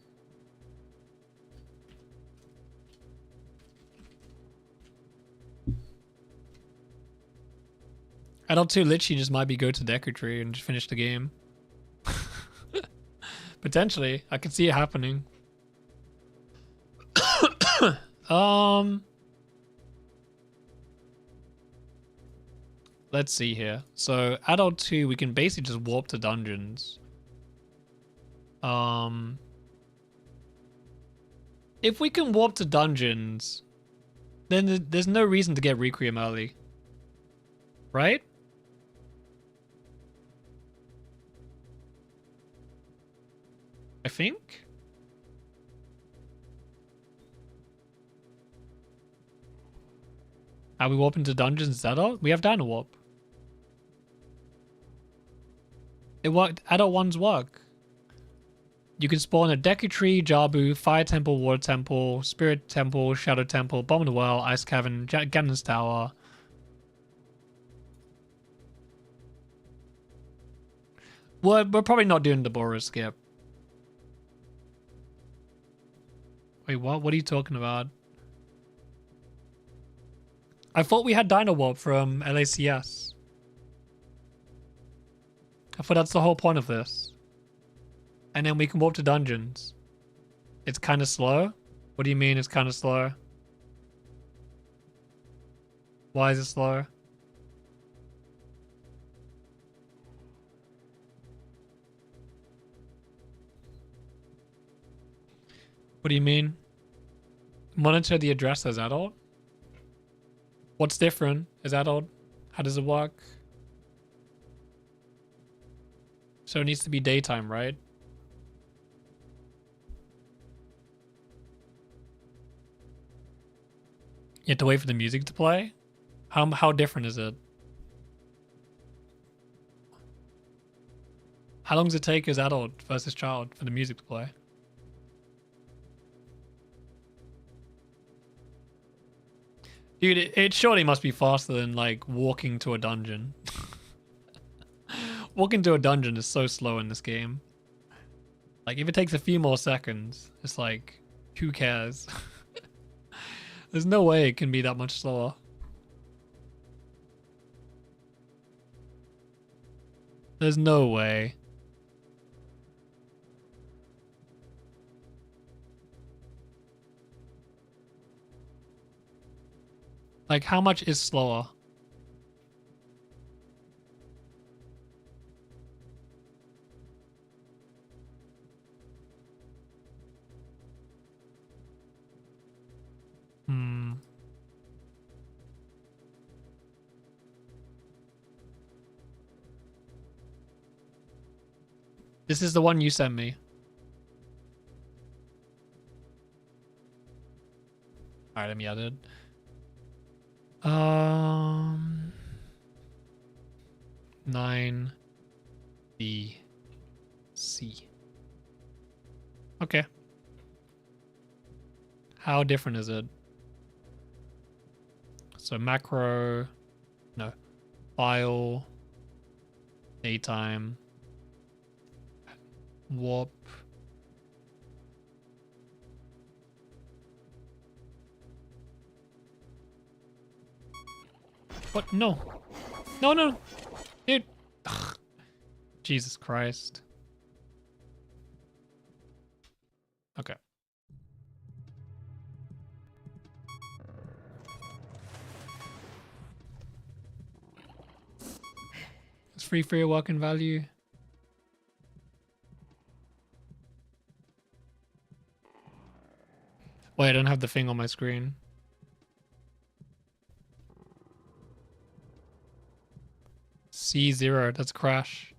Adult 2 literally just might be go to Deku Tree and just finish the game. Potentially. I can see it happening. Let's see here. So, Adult 2, we can basically just warp to dungeons. If we can warp to dungeons, then there's no reason to get Requiem early. Right? I think. Are we warping to dungeons instead of? We have Dino Warp. It worked. Adult ones work. You can spawn a Deku Tree, Jabu, Fire Temple, Water Temple, Spirit Temple, Shadow Temple, Bomb in the Well, Ice Cavern, Ganon's Tower. We're probably not doing the Boros skip. Wait, what? What are you talking about? I thought we had Dino Warp from LACS. I thought that's the whole point of this. And then we can warp to dungeons. It's kind of slow? What do you mean it's kind of slow? Why is it slow? What do you mean? Monitor the address as adult? What's different as adult? How does it work? So it needs to be daytime, right? You have to wait for the music to play? How different is it? How long does it take as adult versus child for the music to play? Dude, it surely must be faster than, like, walking to a dungeon. Walking to a dungeon is so slow in this game. Like, if it takes a few more seconds, it's like, who cares? There's no way it can be that much slower. There's no way. Like, how much is slower? This is the one you sent me. Alright, let me add it. 9 B C. Okay. How different is it? So macro, no, file, daytime, warp. What? No. No, no. Dude. Ugh. Jesus Christ. Okay. It's free for your work and value. Wait, I don't have the thing on my screen. C0, that's crash.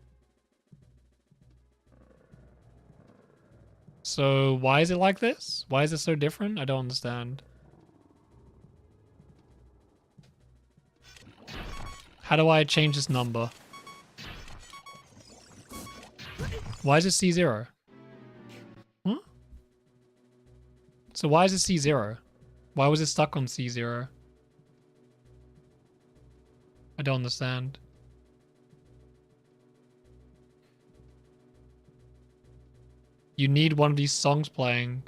So why is it like this? Why is it so different? I don't understand. How do I change this number? Why is it C0? Huh? So why is it C0? Why was it stuck on C0? I don't understand. You need one of these songs playing.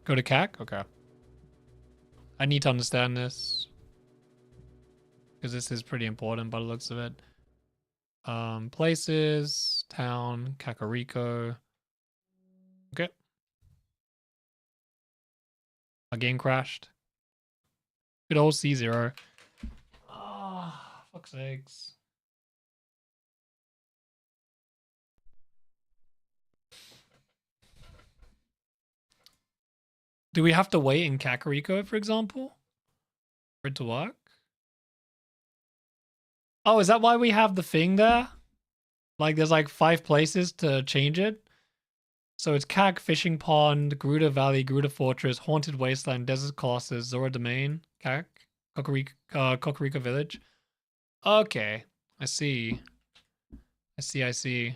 Go to CAC? Okay. I need to understand this. Because this is pretty important by the looks of it. Places, town, Kakariko. Okay. My game crashed. Good old C0. Ah, fuck's sakes. Do we have to wait in Kakariko, for example, for it to work? Oh, is that why we have the thing there? Like, there's like 5 places to change it. So it's CAC, Fishing Pond, Garuda Valley, Garuda Fortress, Haunted Wasteland, Desert Colossus, Zora Domain, CAC, Kakariko Village. Okay, I see. I see.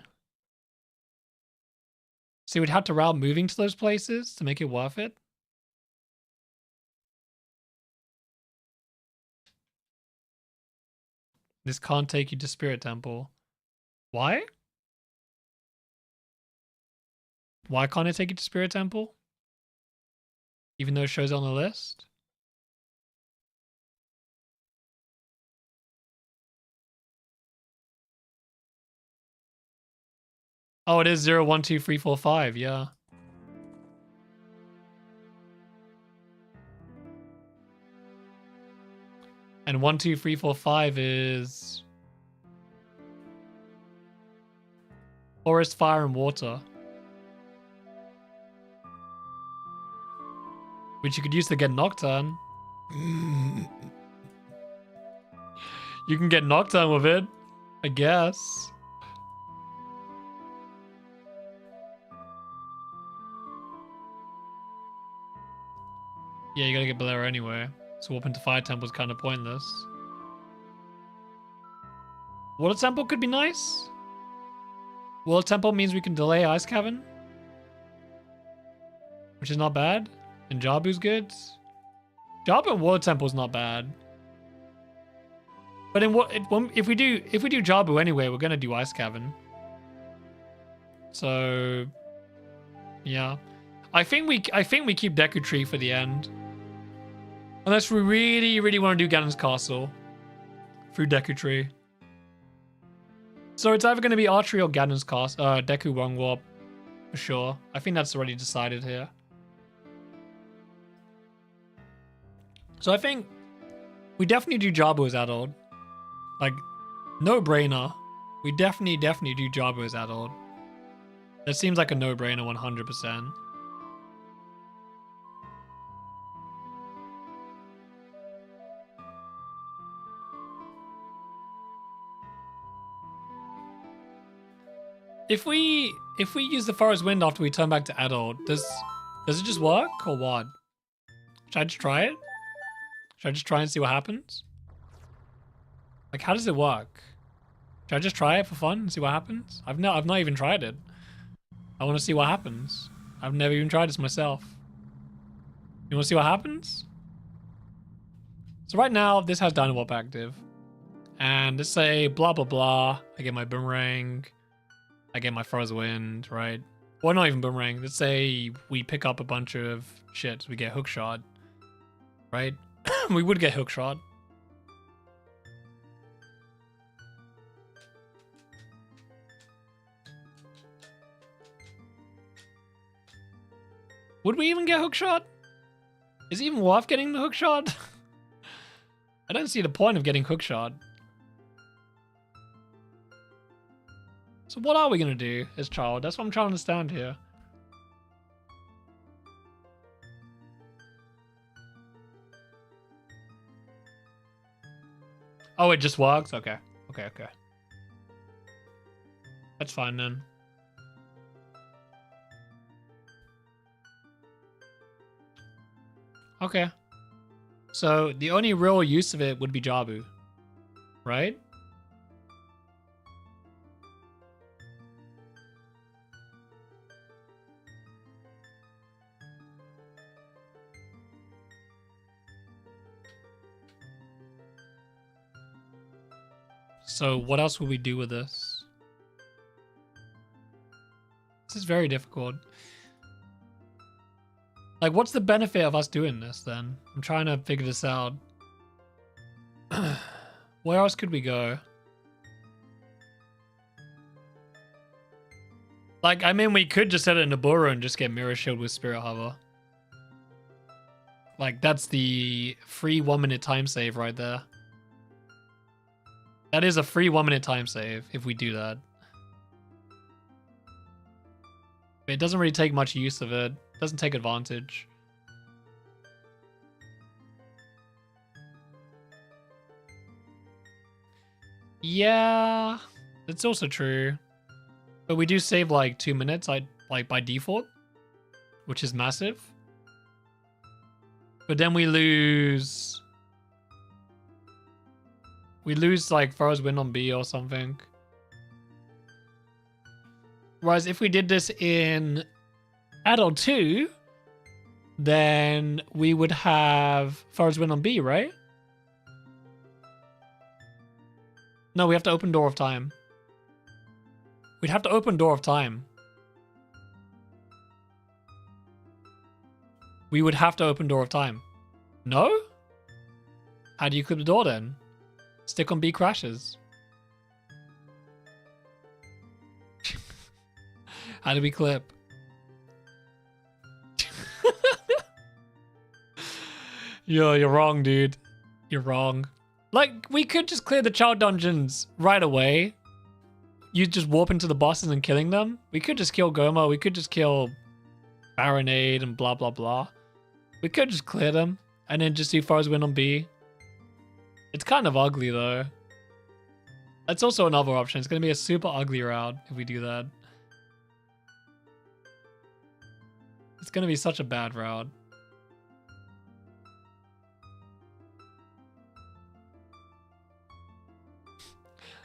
So we'd have to route moving to those places to make it worth it? This can't take you to Spirit Temple. Why? Why can't it take you to Spirit Temple? Even though it shows on the list? Oh, it is 0, 1, 2, 3, 4, 5, yeah. And 1, 2, 3, 4, 5 is Forest, Fire, and Water. Which you could use to get Nocturne. You can get Nocturne with it, I guess. Yeah, you gotta get Bolero anyway. So warp into Fire Temple is kind of pointless. Water Temple could be nice. Water Temple means we can delay Ice Cavern, which is not bad. And Jabu's good. Jabu and Water Temple's not bad. But if we do Jabu anyway, we're gonna do Ice Cavern. So yeah. I think we keep Deku Tree for the end. Unless we really, really want to do Ganon's Castle through Deku Tree. So it's either going to be Archery or Ganon's Castle, Deku One Warp, for sure. I think that's already decided here. So I think we definitely do Jabu as adult. Like, no brainer. We definitely do Jabu as adult. That seems like a no-brainer 100%. If we use the Forest Wind after we turn back to adult, does it just work or what? Should I just try it? Should I just try and see what happens? Like, how does it work? Should I just try it for fun and see what happens? I've not even tried it. I want to see what happens. I've never even tried this myself. You want to see what happens? So right now, this has Dino Warp active. And let's say blah blah blah. I get my Boomerang. I get my Forest Wind, right? Well, not even Boomerang. Let's say we pick up a bunch of shit. So we get Hookshot, right? We would get Hookshot. Would we even get Hookshot? Is it even worth getting the Hookshot? I don't see the point of getting Hookshot. So what are we going to do as child? That's what I'm trying to understand here. Oh, it just works? Okay. Okay. That's fine then. Okay. So the only real use of it would be Jabu, right? So what else would we do with this? This is very difficult. Like, what's the benefit of us doing this then? I'm trying to figure this out. Where else could we go? Like, I mean, we could just set it in Naburu and just get Mirror Shield with Spirit Hover. Like, that's the free 1 minute time save right there. That is a free 1 minute time save if we do that. But it doesn't really take much use of it. It doesn't take advantage. Yeah, that's also true. But we do save like 2 minutes, like by default, which is massive. But then we lose like Forest Wind on B or something. Whereas if we did this in Adult 2, then we would have Forest Wind on B, right? No, we have to open Door of Time. We'd have to open Door of Time. We would have to open Door of Time. No? How do you clip the door then? Stick on B crashes. How do we clip? You're wrong, dude. You're wrong. Like, we could just clear the child dungeons right away. You just warp into the bosses and killing them. We could just kill Goma. We could just kill Baronade and blah, blah, blah. We could just clear them and then just do Forest Wind on B. It's kind of ugly, though. That's also another option. It's going to be a super ugly route if we do that. It's going to be such a bad route.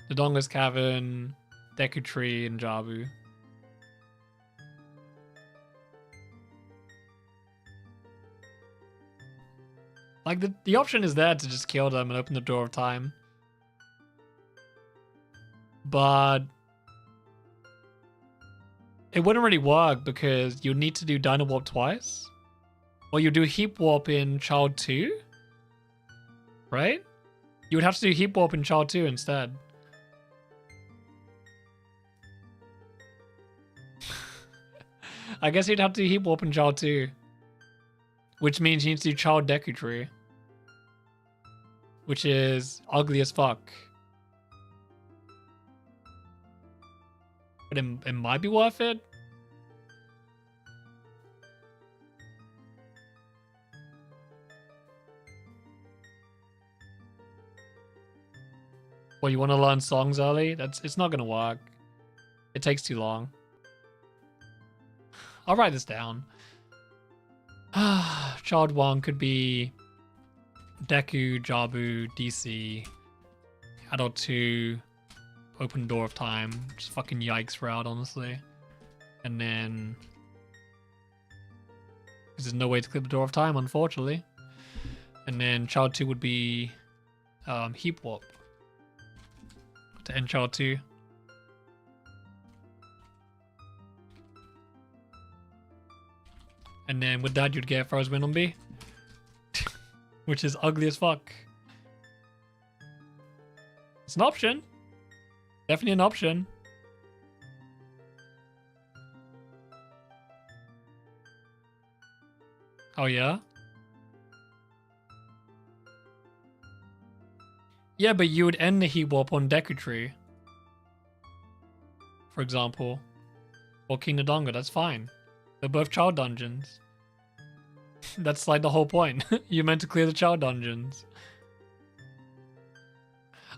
The Donga's Cavern, Deku Tree, and Jabu. Like, the option is there to just kill them and open the Door of Time. But It wouldn't really work because you need to do Dino Warp twice. Or you do Heap Warp in Child 2? Right? You would have to do Heap Warp in Child 2 instead. I guess you'd have to do Heap Warp in Child 2. Which means you need to do Child Deku Tree. Which is ugly as fuck. But it might be worth it. Well, you want to learn songs early? It's not gonna work. It takes too long. I'll write this down. Child 1 could be Deku, Jabu, DC. Adult 2, Open Door of Time. Just fucking yikes route, honestly. And then... because there's no way to clear the Door of Time, unfortunately. And then Child 2 would be Heap Warp. To end Child 2. And then with that, you'd get Froze Wind on B. Which is ugly as fuck. It's an option. Definitely an option. Oh, yeah? Yeah, but you would end the Heat Warp on Deku Tree. For example. Or King Nadonga, that's fine. They're both child dungeons. That's like the whole point. You're meant to clear the child dungeons.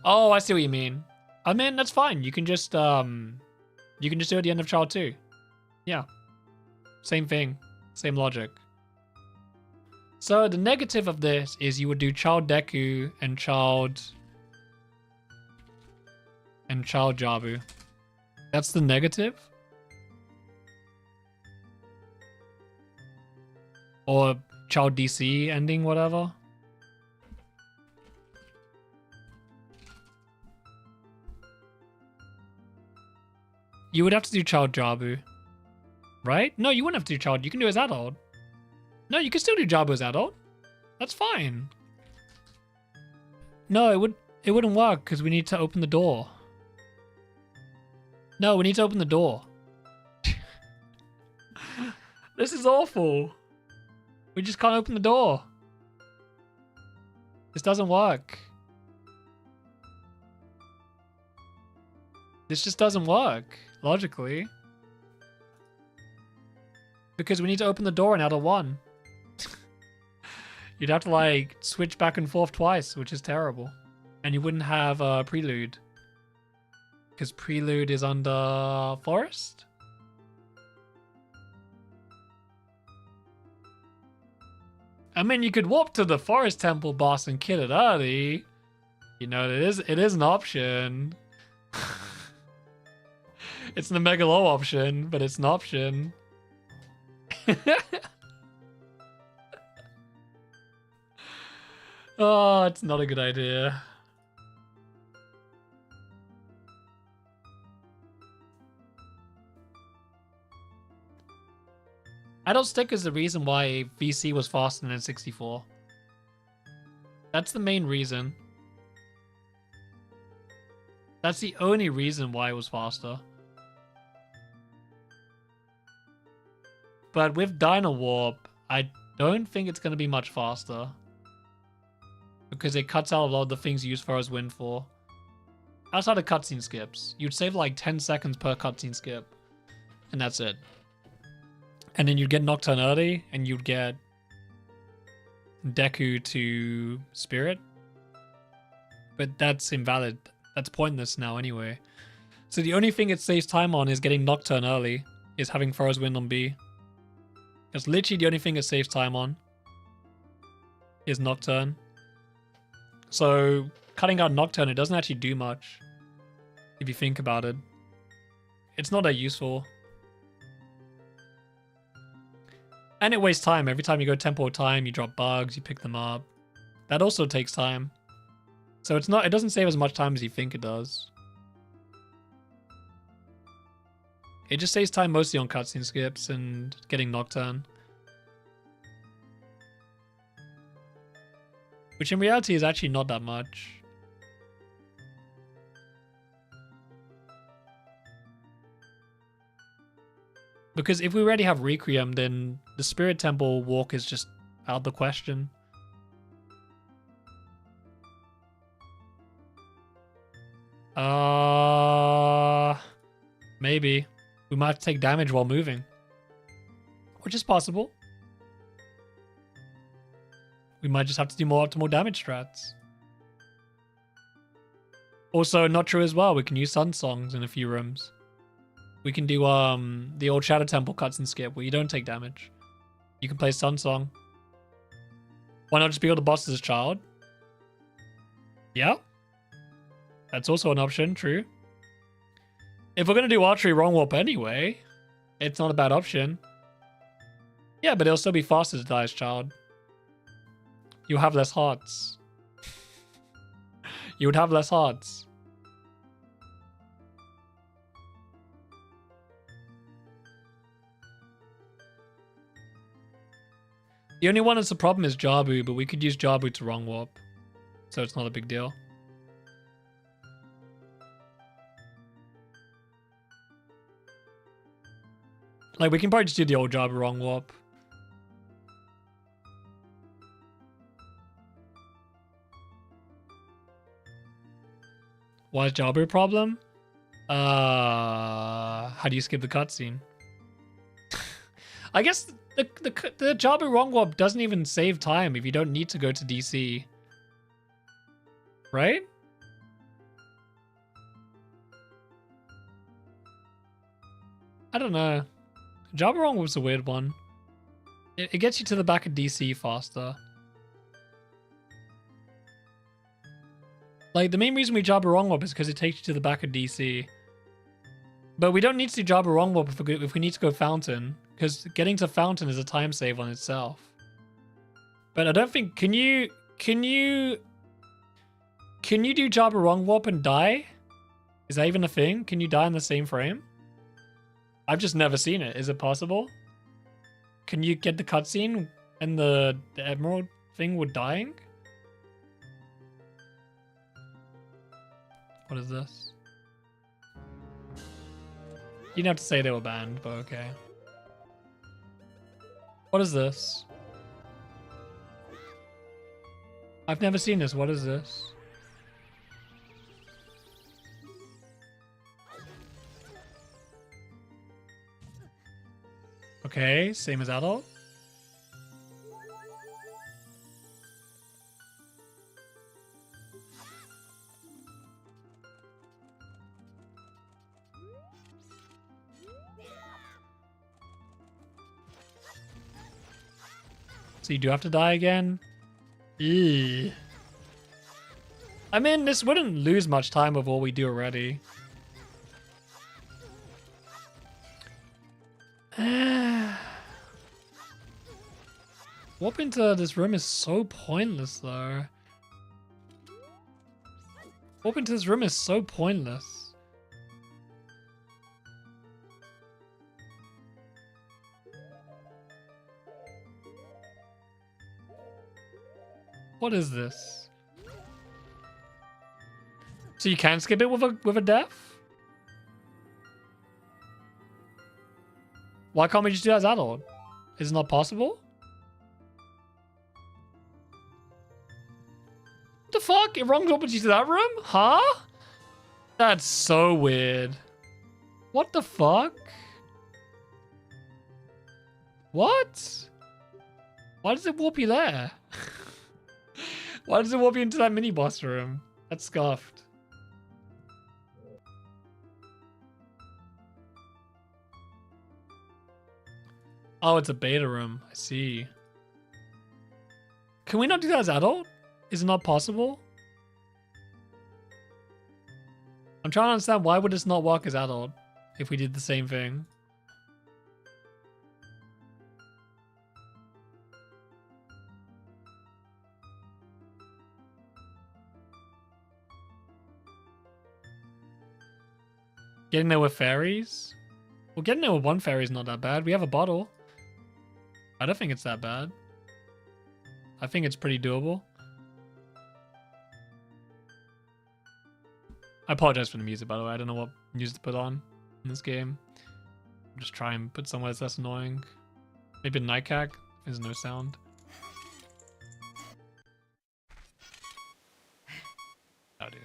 Oh, I see what you mean. I mean, that's fine. You can just do it at the end of Child 2. Yeah. Same thing. Same logic. So the negative of this is you would do Child Deku and Child Jabu. That's the negative? Or Child DC ending, whatever. You would have to do Child Jabu. Right? No, you wouldn't have to do Child. You can do as adult. No, you can still do Jabu as adult. That's fine. No, it wouldn't work because we need to open the door. No, we need to open the door. This is awful. We just can't open the door. This doesn't work. This just doesn't work, logically. Because we need to open the door in Adult 1. You'd have to, like, switch back and forth twice, which is terrible. And you wouldn't have Prelude. Because Prelude is under Forest? I mean, you could walk to the Forest Temple boss and kill it early. You know, it is an option. It's the Mega Low option, but it's an option. Oh, it's not a good idea. Adult Stick is the reason why VC was faster than 64. That's the main reason. That's the only reason why it was faster. But with Dino Warp, I don't think it's going to be much faster. Because it cuts out a lot of the things you use Froze Wind for. Outside of cutscene skips. You'd save like 10 seconds per cutscene skip. And that's it. And then you'd get Nocturne early, and you'd get Deku to Spirit. But that's invalid. That's pointless now anyway. So the only thing it saves time on is getting Nocturne early. Is having Froze Wind on B. That's literally the only thing it saves time on. Is Nocturne. So cutting out Nocturne, it doesn't actually do much. If you think about it. It's not that useful. And it wastes time. Every time you go Temple of Time, you drop bugs, you pick them up. That also takes time. So it doesn't save as much time as you think it does. It just saves time mostly on cutscene skips and getting Nocturne. Which in reality is actually not that much. Because if we already have Requiem, then the Spirit Temple walk is just out of the question. Maybe. We might have to take damage while moving. Which is possible. We might just have to do more optimal damage strats. Also, not true as well. We can use Sun Songs in a few rooms. We can do the old Shadow Temple cutscene skip where you don't take damage. You can play Sun Song. Why not just be all the bosses as child? Yeah. That's also an option, true. If we're going to do archery wrong warp anyway, it's not a bad option. Yeah, but it'll still be faster to die as child. You have less hearts. You would have less hearts. The only one that's a problem is Jabu, but we could use Jabu to wrong warp. So it's not a big deal. Like, we can probably just do the old Jabu wrong warp. Why is Jabu a problem? How do you skip the cutscene? I guess the Jabu wrong warp doesn't even save time if you don't need to go to DC. Right? I don't know. Jabu wrong warp's a weird one. It gets you to the back of DC faster. Like, the main reason we Jabu wrong warp is because it takes you to the back of DC. But we don't need to do Jabu wrong warp if we need to go Fountain, because getting to Fountain is a time save on itself. But I don't think... Can you do Jabu wrong warp and die? Is that even a thing? Can you die in the same frame? I've just never seen it. Is it possible? Can you get the cutscene and the Emerald thing with dying? What is this? You didn't have to say they were banned, but okay. What is this? I've never seen this. What is this? Okay, same as adult. So you do have to die again? Eee. I mean, this wouldn't lose much time with what we do already. Warp into this room is so pointless, though. Warp into this room is so pointless. What is this? So you can skip it with a death? Why can't we just do that as adult? Is it not possible? What the fuck? It wrong opens you to that room? Huh? That's so weird. What the fuck? What? Why does it warp you there? Why does it warp you into that mini boss room? That's scuffed. Oh, it's a beta room. I see. Can we not do that as adult? Is it not possible? I'm trying to understand why would this not work as adult if we did the same thing. Getting there with fairies? Well, getting there with one fairy is not that bad. We have a bottle. I don't think it's that bad. I think it's pretty doable. I apologize for the music, by the way. I don't know what music to put on in this game. Just try and put somewhere that's less annoying. Maybe a nightcack. There's no sound. Oh, dude.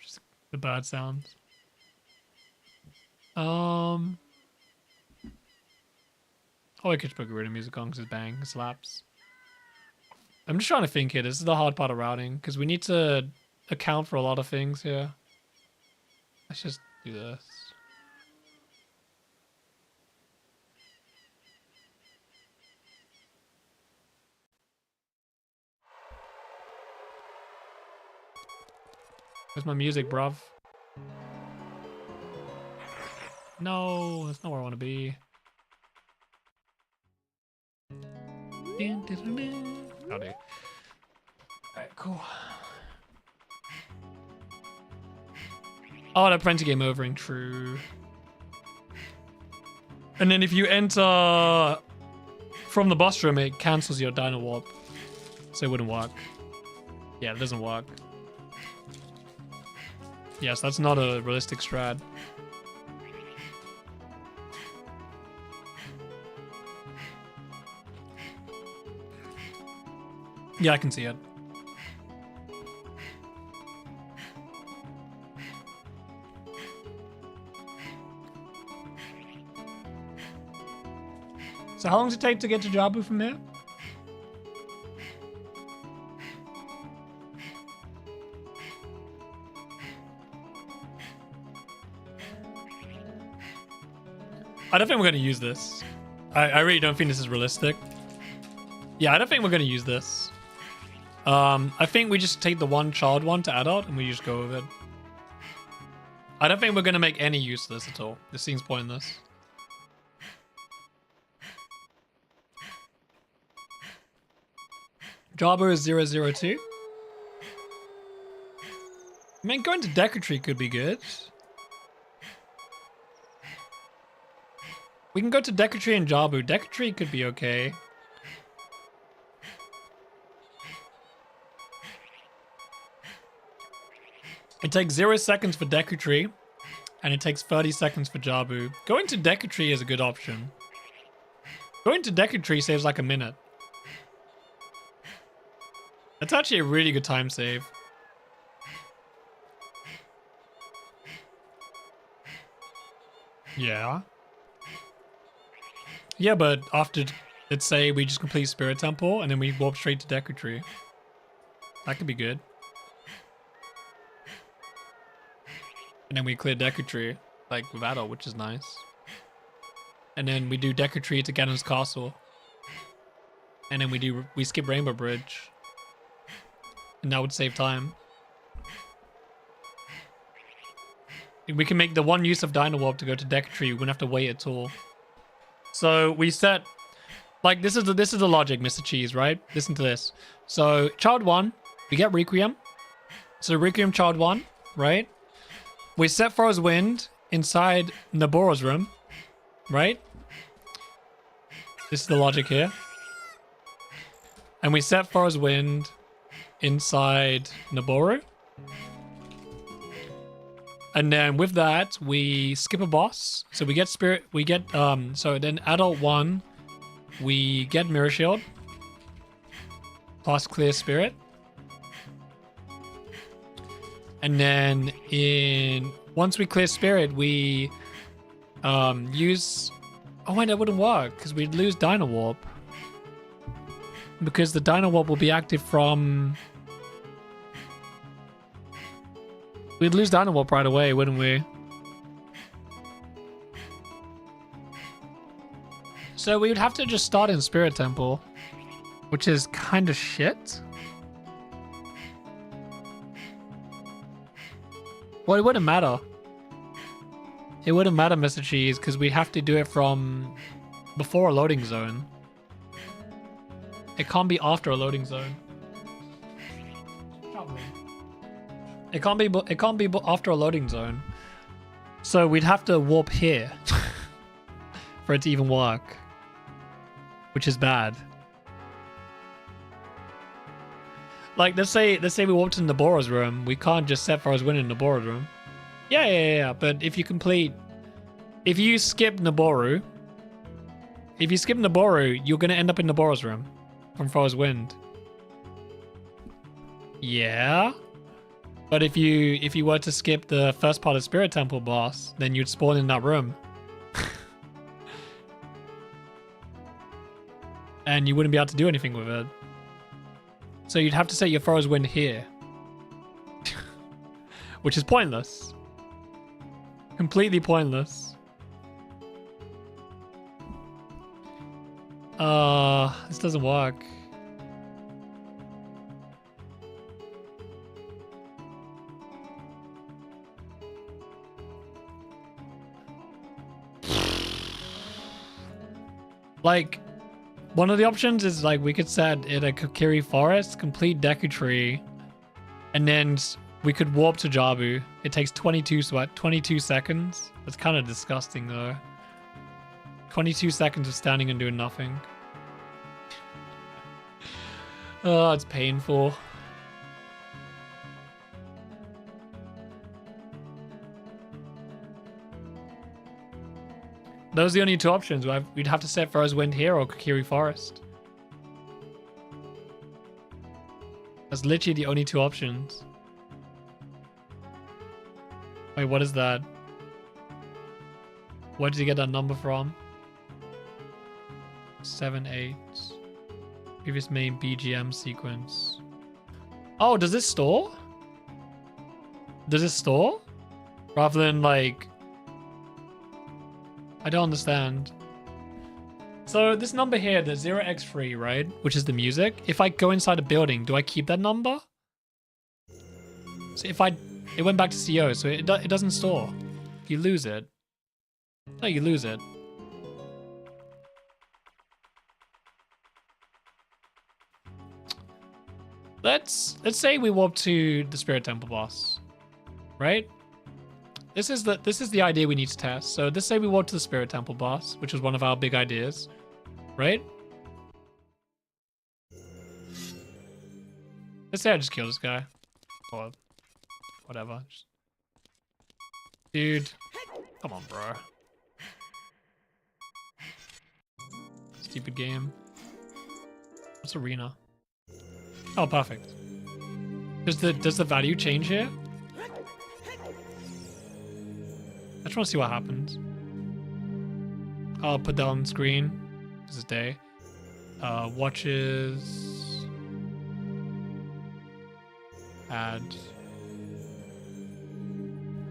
Just the bad sounds. Oh, I could put Gorilla music on because it's bang, it slaps. I'm just trying to think here. This is the hard part of routing because we need to account for a lot of things here. Let's just do this. Where's my music, bruv? No, that's not where I want to be. Howdy. Alright, cool. Oh, that prevents game overing, true. And then if you enter from the boss room, it cancels your Dino Warp. So it wouldn't work. Yeah, it doesn't work. Yes, that's not a realistic strat. Yeah, I can see it. So how long does it take to get to Jabu from here? I don't think we're going to use this. I really don't think this is realistic. Yeah, I don't think we're going to use this. I think we just take the one child one to adult and we just go with it. I don't think we're going to make any use of this at all. This seems pointless. Jabu is 002. I mean, going to Decretry could be good. We can go to Decretry and Jabu. Decretry could be okay. It takes 0 seconds for Decretry, and it takes 30 seconds for Jabu. Going to Decretry is a good option. Going to Decretry saves like a minute. That's actually a really good time save. Yeah. Yeah, but after, let's say we just complete Spirit Temple and then we warp straight to Decretry. That could be good. And then we clear Decretry, like with Adult, which is nice. And then we do Decretry to Ganon's Castle. And then we skip Rainbow Bridge. And that would save time. We can make the one use of Dino Warp to go to Decretry. We wouldn't have to wait at all. So we set, like this is the logic, Mr. Cheese, right? Listen to this. So Child 1, we get Requiem. So Requiem Child 1, right? We set Forest Wind inside Naboro's room, right? This is the logic here. And we set Forest Wind inside Naboro. And then with that, we skip a boss. So we get Spirit, we get, so then Adult 1, we get Mirror Shield. Plus Clear Spirit. And then once we clear Spirit, we use, oh wait, that wouldn't work because we'd lose Dino Warp. Because the Dino Warp will be active from, we'd lose Dino Warp right away, wouldn't we? So we would have to just start in Spirit Temple, which is kind of shit. Well, it wouldn't matter. It wouldn't matter, Mr. Cheese, because we have to do it from before a loading zone. It can't be after a loading zone. It can't be. It can't be after a loading zone. So we'd have to warp here for it to even work, which is bad. Like, let's say we warped in Noboro's room. We can't just set Forest Wind in Noboro's room. Yeah. But if you skip Noboru, you're gonna end up in Noboro's room from Forest Wind. Yeah. But if you were to skip the first part of Spirit Temple boss, then you'd spawn in that room. And you wouldn't be able to do anything with it. So you'd have to set your Forest Wind here. Which is pointless. Completely pointless. This doesn't work. Like, one of the options is like we could set it a Kokiri Forest, complete Deku Tree, and then we could warp to Jabu. It takes 22 seconds. That's kind of disgusting though. 22 seconds of standing and doing nothing. Oh, it's painful. Those are the only two options. We'd have to set Forest Wind here or Kokiri Forest. That's literally the only two options. Wait, what is that? Where did you get that number from? 7-8. Previous main BGM sequence. Oh, does this store? Does it store? Rather than like... I don't understand. So this number here, the 0x3, right? Which is the music. If I go inside a building, do I keep that number? So if it went back to CO, so it doesn't store. You lose it. No, you lose it. Let's say we warp to the Spirit Temple boss, right? This is the idea we need to test. So let's say we warp to the Spirit Temple boss, which was one of our big ideas, right? Let's say I just kill this guy, or whatever. Dude, come on, bro. Stupid game. What's arena? Oh, perfect. Does the value change here? I just want to see what happens. I'll put that on screen. This is day. Watches. Add.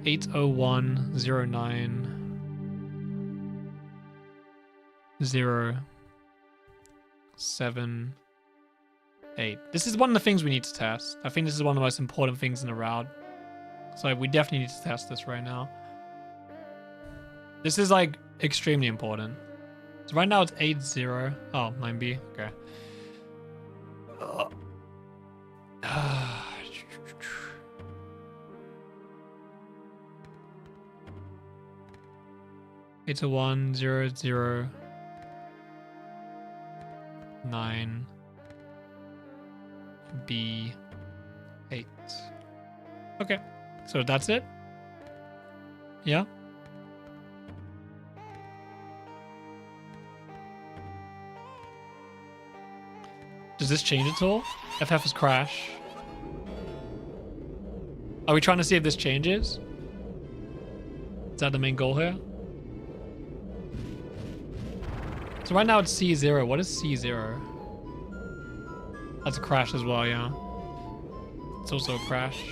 80109 078. This is one of the things we need to test. I think this is one of the most important things in the route. So we definitely need to test this right now. This is like extremely important. So right now it's 8-0. Oh, 9B. Okay. 801-009 B8. Okay, so that's it. Yeah. Does this change at all? FF is crash. Are we trying to see if this changes? Is that the main goal here? So right now it's C0. What is C0? That's a crash as well, yeah. It's also a crash.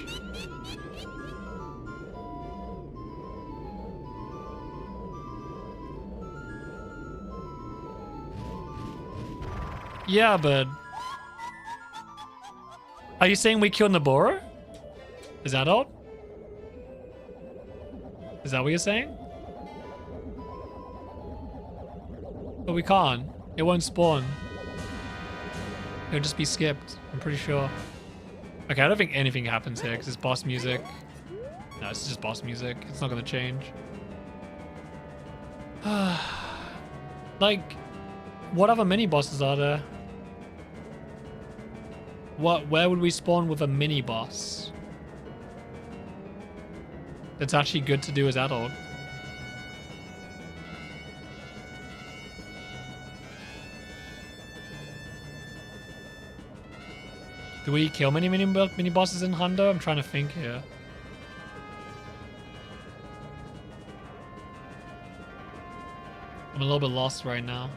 Yeah, but... Are you saying we killed Noboro? Is that all? Is that what you're saying? But we can't. It won't spawn. It'll just be skipped, I'm pretty sure. Okay, I don't think anything happens here because it's boss music. No, it's just boss music. It's not going to change. Like, what other mini bosses are there? Where would we spawn with a mini boss? That's actually good to do as adult. Do we kill many mini bosses in Hundo? I'm trying to think here. I'm a little bit lost right now.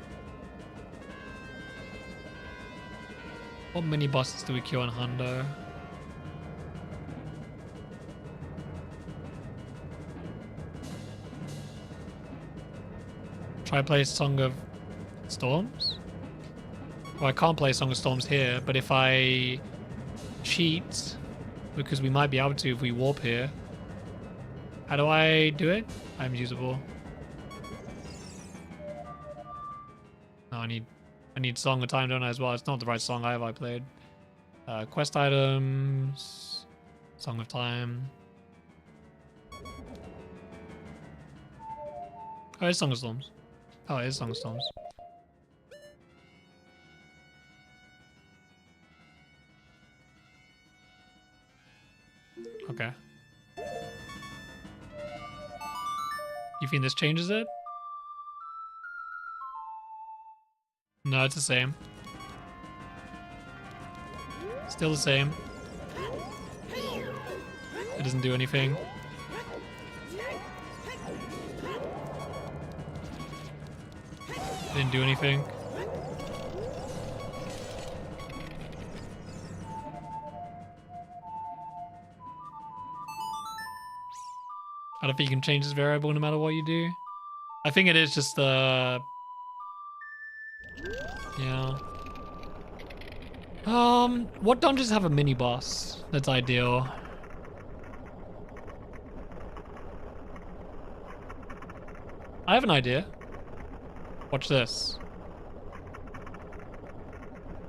What mini bosses do we kill in Hundo? Try play Song of Storms? Well, I can't play Song of Storms here, but if I cheat, because we might be able to if we warp here. How do I do it? I'm usable. No, I need Song of Time, don't I, as well? It's not the right song I played. Quest items, Song of Time. Oh, it's Song of Storms. Oh, it is Song of Storms. Okay. You think this changes it? No, it's the same. Still the same. It doesn't do anything. It didn't do anything. I don't think you can change this variable no matter what you do. I think it is just the... yeah. What dungeons have a mini boss that's ideal? I have an idea. Watch this.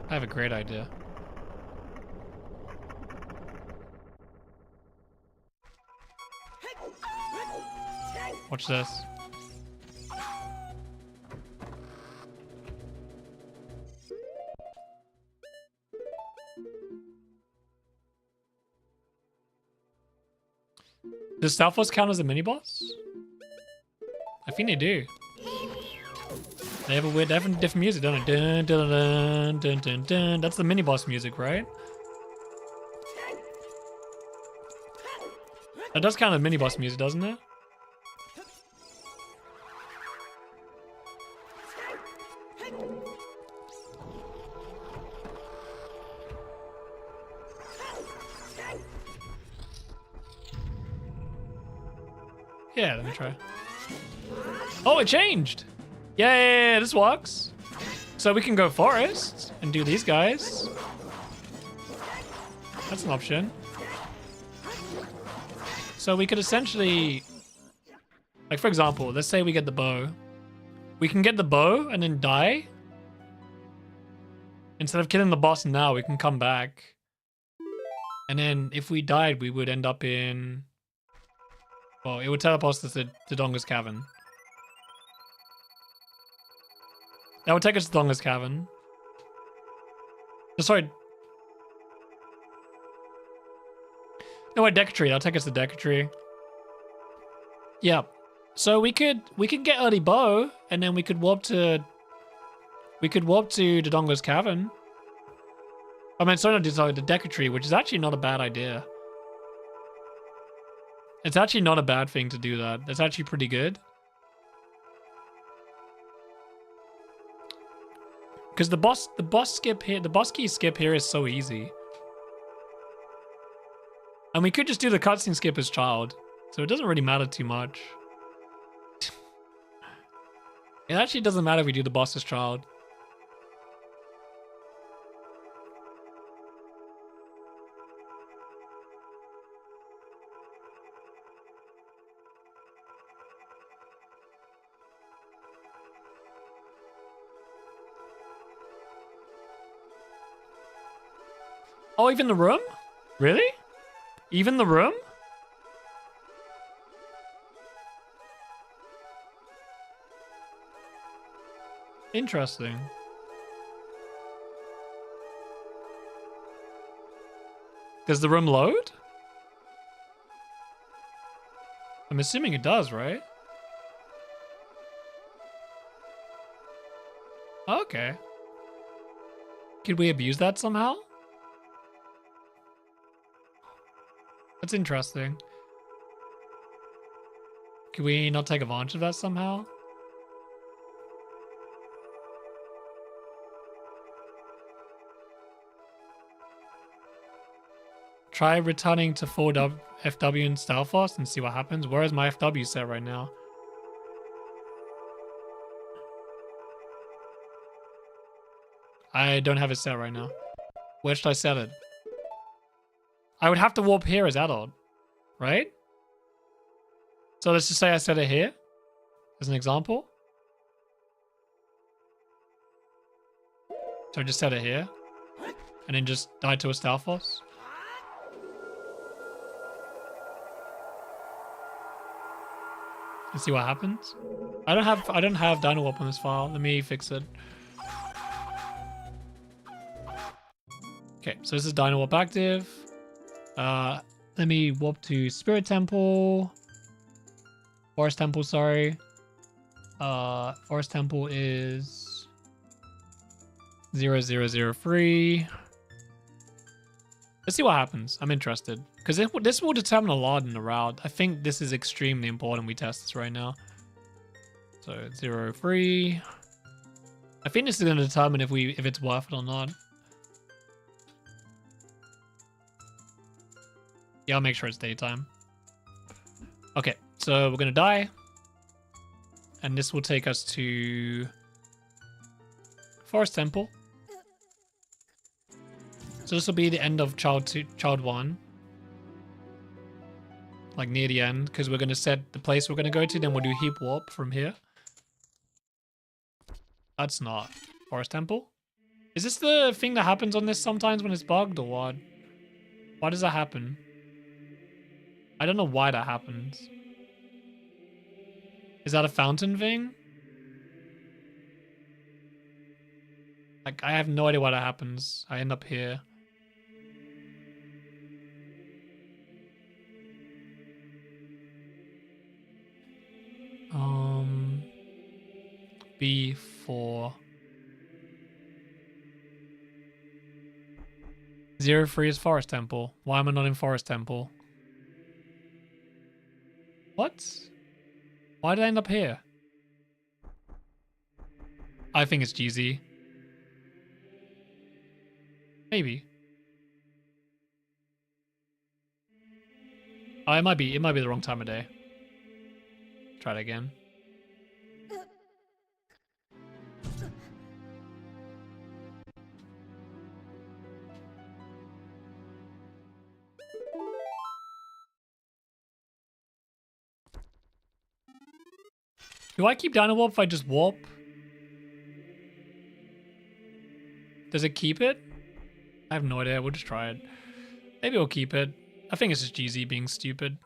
I have a great idea. Watch this. Does Southwest count as a mini boss? I think they do. They have different music, don't they? Dun, dun, dun, dun, dun, dun. That's the mini boss music, right? That does count as mini boss music, doesn't it? Yeah, let me try. Oh, it changed! Yeah, this works. So we can go forest and do these guys. That's an option. So we could essentially... like, for example, let's say we get the bow. We can get the bow and then die. Instead of killing the boss now, we can come back. And then if we died, we would end up in... well, it would teleport us to Donga's Cavern. That would take us to Donga's Cavern. Oh, sorry. No, wait, Decatry. That'll take us to Decatry. Yep. So we could get early bow, and then we could warp to Donga's Cavern. I mean, sorry, not to Decatry, which is actually not a bad idea. It's actually not a bad thing to do that. That's actually pretty good. Because the boss key skip here is so easy. And we could just do the cutscene skip as child. So it doesn't really matter too much. It actually doesn't matter if we do the boss as child. Oh, even the room? Really? Even the room? Interesting. Does the room load? I'm assuming it does, right? Okay. Could we abuse that somehow? That's interesting. Could we not take advantage of that somehow? Try returning to 4W FW in Stalfos and see what happens. Where is my FW set right now? I don't have it set right now. Where should I set it? I would have to warp here as adult, right? So let's just say I set it here as an example. So I just set it here and then just die to a Stalfos. And see what happens. I don't have Dino Warp on this file. Let me fix it. Okay, so this is Dino Warp active. Let me warp to Spirit Temple. Forest Temple, sorry. Forest Temple is 0003. Let's see what happens. I'm interested. Because this will determine a lot in the route. I think this is extremely important we test this right now. So 03. I think this is going to determine if it's worth it or not. Yeah, I'll make sure it's daytime. Okay, so we're going to die. And this will take us to Forest Temple. So this will be the end of child 1. Like near the end, because we're going to set the place we're going to go to, then we'll do heap warp from here. That's not Forest Temple. Is this the thing that happens on this sometimes when it's bugged or what? Why does that happen? I don't know why that happens. Is that a fountain thing? Like, I have no idea why that happens. I end up here. B4. 03 is Forest Temple. Why am I not in Forest Temple? What? Why did I end up here? I think it's GZ. Maybe. Oh, it might be the wrong time of day. Try it again. Do I keep Dino Warp if I just warp? Does it keep it? I have no idea. We'll just try it. Maybe we'll keep it. I think it's just GZ being stupid.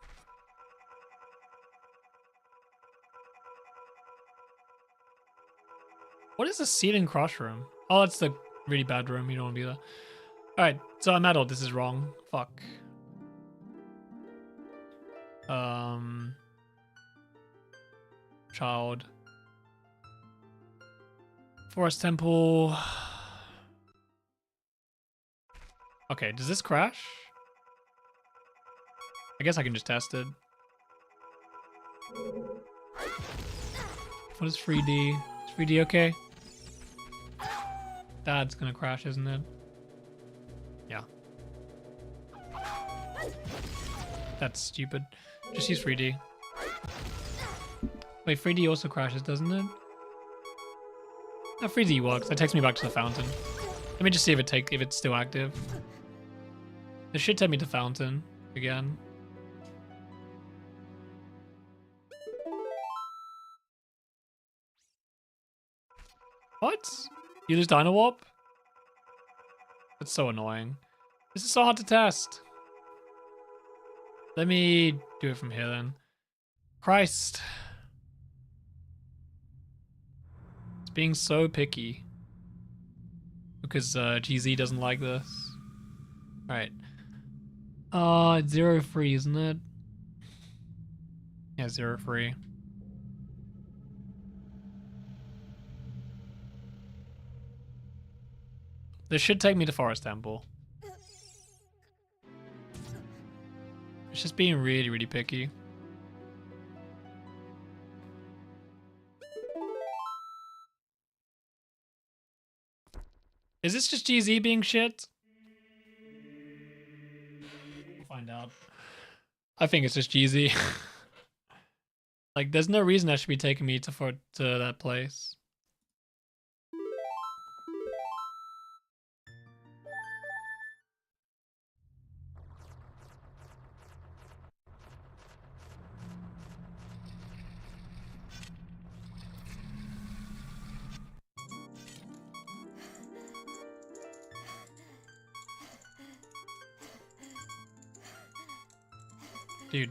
What is the ceiling crush room? Oh, that's the really bad room. You don't want to be there. Alright, so I'm adult. This is wrong. Fuck. Child. Forest Temple. Okay, does this crash? I guess I can just test it. What is 3D? Is 3D okay? That's gonna crash, isn't it? Yeah. That's stupid. Just use 3D. Wait, 3D also crashes, doesn't it? No, 3D works. That takes me back to the fountain. Let me just see if it's still active. It should take me to fountain again. What? You lose Dino Warp? That's so annoying. This is so hard to test. Let me do it from here then. Christ. It's being so picky. Because GZ doesn't like this. Alright. It's 0 free, isn't it? Yeah, 0 free. This should take me to Forest Temple. It's just being really, really picky. Is this just GZ being shit? We'll find out. I think it's just GZ. Like, there's no reason that should be taking me to that place. Dude.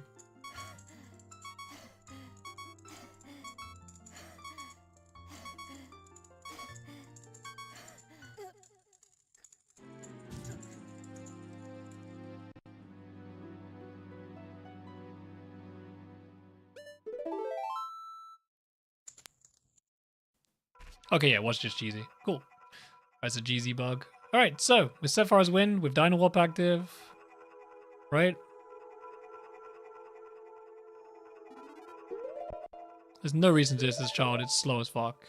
Okay, yeah, it was just GZ. Cool. That's a GZ bug. Alright, so, with Sephir's Wind, with Dino Warp active, right? There's no reason to do this child, it's slow as fuck.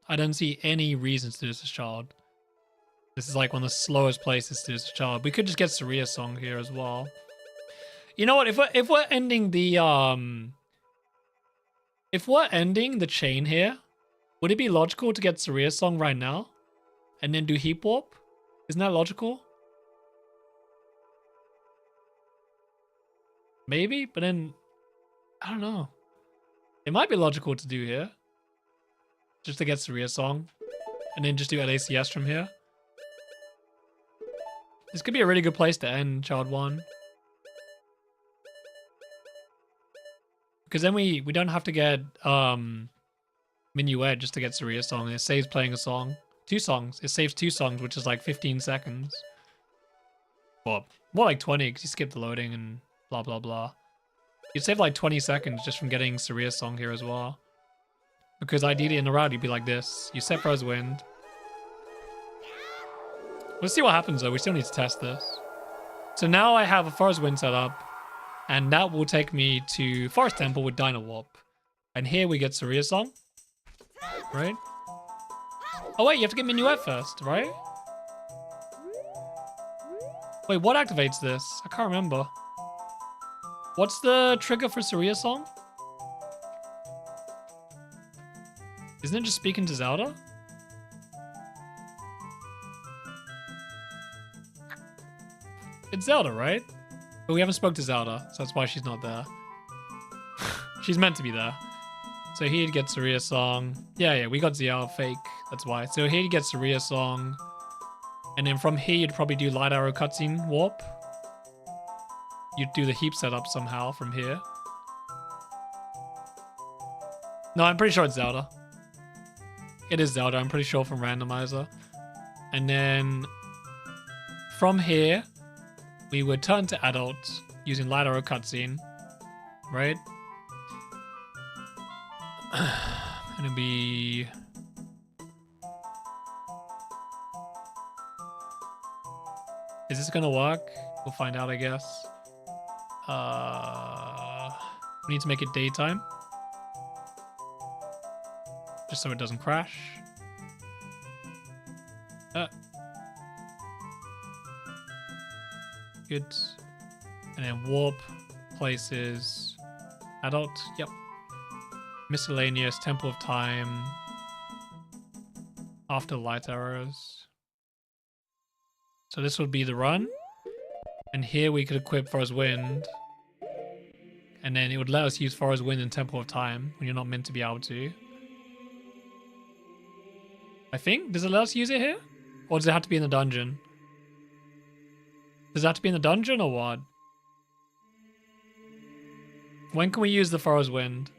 I don't see any reason to do this child. This is like one of the slowest places to do this child. We could just get Saria's song here as well. You know what, if we're ending the if we're ending the chain here, would it be logical to get Saria's song right now? And then do Heap Warp? Isn't that logical? Maybe, but then I don't know. It might be logical to do here. Just to get Saria's song. And then just do LACS from here. This could be a really good place to end Child 1. Because then we don't have to get Minuet just to get Saria's song. It saves playing a song. 2 songs. It saves 2 songs, which is like 15 seconds. Well, more like 20 because you skip the loading and blah blah blah. You'd save like 20 seconds just from getting Saria's song here as well. Because ideally in the route you'd be like this. You set Froze Wind. Let's see what happens though. We still need to test this. So now I have a Forest Wind set up. And that will take me to Forest Temple with Dino Warp. And here we get Saria's song. Right? Oh wait, you have to get Minuet first, right? Wait, what activates this? I can't remember. What's the trigger for Saria's song? Isn't it just speaking to Zelda? It's Zelda, right? But we haven't spoke to Zelda, so that's why she's not there. She's meant to be there. So he'd get Saria's song. Yeah, we got ZL fake. That's why. So he'd get Saria's song. And then from here, you'd probably do Light Arrow cutscene warp. You'd do the heap setup somehow from here. No, I'm pretty sure it's Zelda. It is Zelda, I'm pretty sure from randomizer. And then from here, we would turn to adult using Light Arrow cutscene, right? And it'd be... Is this gonna work? We'll find out, I guess. We need to make it daytime. Just so it doesn't crash. Good. And then warp places. Adult. Yep. Miscellaneous. Temple of Time. After Light Arrows. So this would be the run. And here we could equip Forest Wind. And then it would let us use Forest Wind in Temple of Time when you're not meant to be able to. I think. Does it let us use it here? Or does it have to be in the dungeon? Does it have to be in the dungeon or what? When can we use the Forest Wind?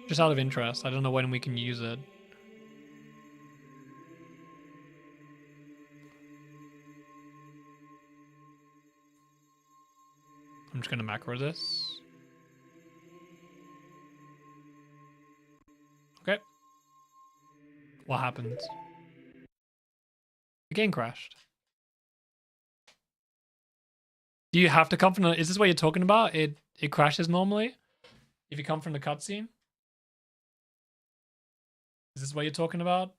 Just out of interest. I don't know when we can use it. I'm just going to macro this. Okay. What happens? The game crashed. Do you have to come from the... Is this what you're talking about? It crashes normally? If you come from the cutscene? Is this what you're talking about?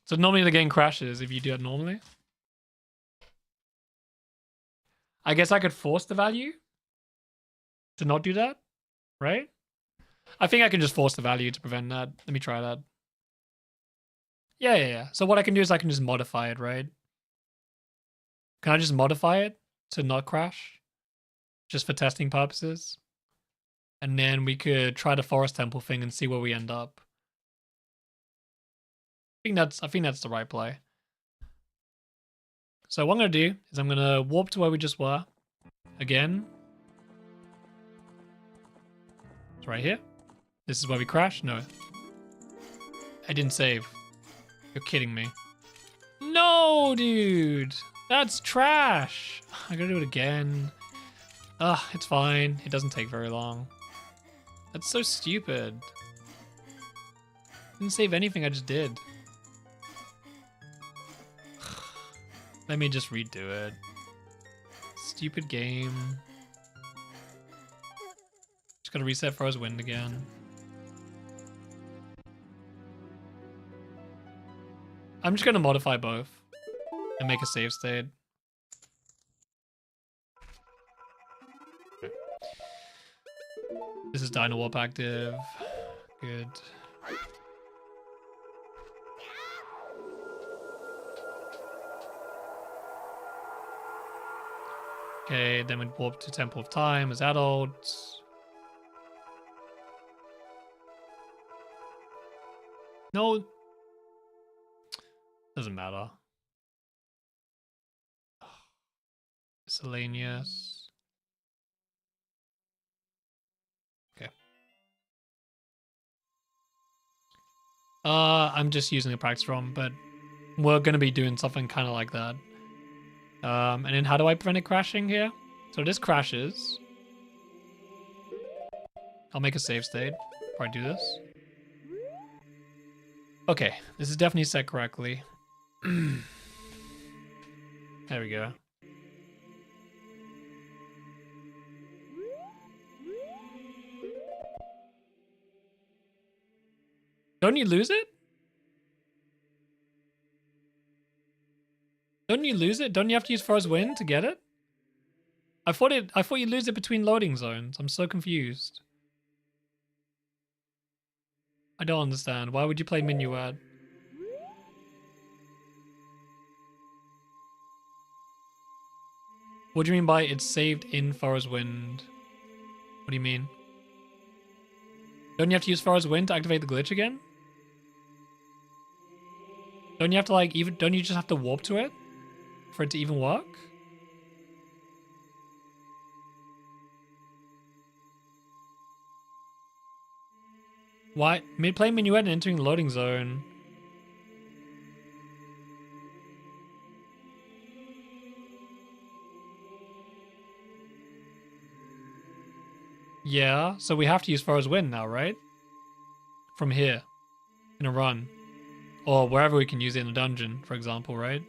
So normally the game crashes if you do it normally? I guess I could force the value to not do that, right? I think I can just force the value to prevent that. Let me try that. Yeah. So what I can do is I can just modify it, right? Can I just modify it to not crash? Just for testing purposes? And then we could try the forest temple thing and see where we end up. I think that's the right play. So what I'm gonna do is I'm gonna warp to where we just were. Again. It's right here. This is where we crashed? No. I didn't save. You're kidding me. No, dude! That's trash! I gotta do it again. Ugh, it's fine. It doesn't take very long. That's so stupid. Didn't save anything, I just did. Let me just redo it. Stupid game. Just gotta reset Forest Wind again. I'm just gonna modify both and make a save state. This is Dino Warp active. Good. Okay, then we warp to Temple of Time as adults. No. Doesn't matter. Miscellaneous. Okay. I'm just using a practice ROM, but we're gonna be doing something kind of like that. And then how do I prevent it crashing here? So this crashes. I'll make a save state before I do this. Okay, this is definitely set correctly. There we go. Don't you lose it? Don't you lose it? Don't you have to use Forest Wind to get it? I thought you lose it between loading zones. I'm so confused. I don't understand. Why would you play Minuet? What do you mean by it's saved in Forest Wind? What do you mean? Don't you have to use Forest Wind to activate the glitch again? Don't you have to don't you just have to warp to it for it to even work? Why? Play Minuet and entering the loading zone. Yeah, so we have to use Forest Wind now, right? From here. In a run. Or wherever we can use it in a dungeon, for example, right?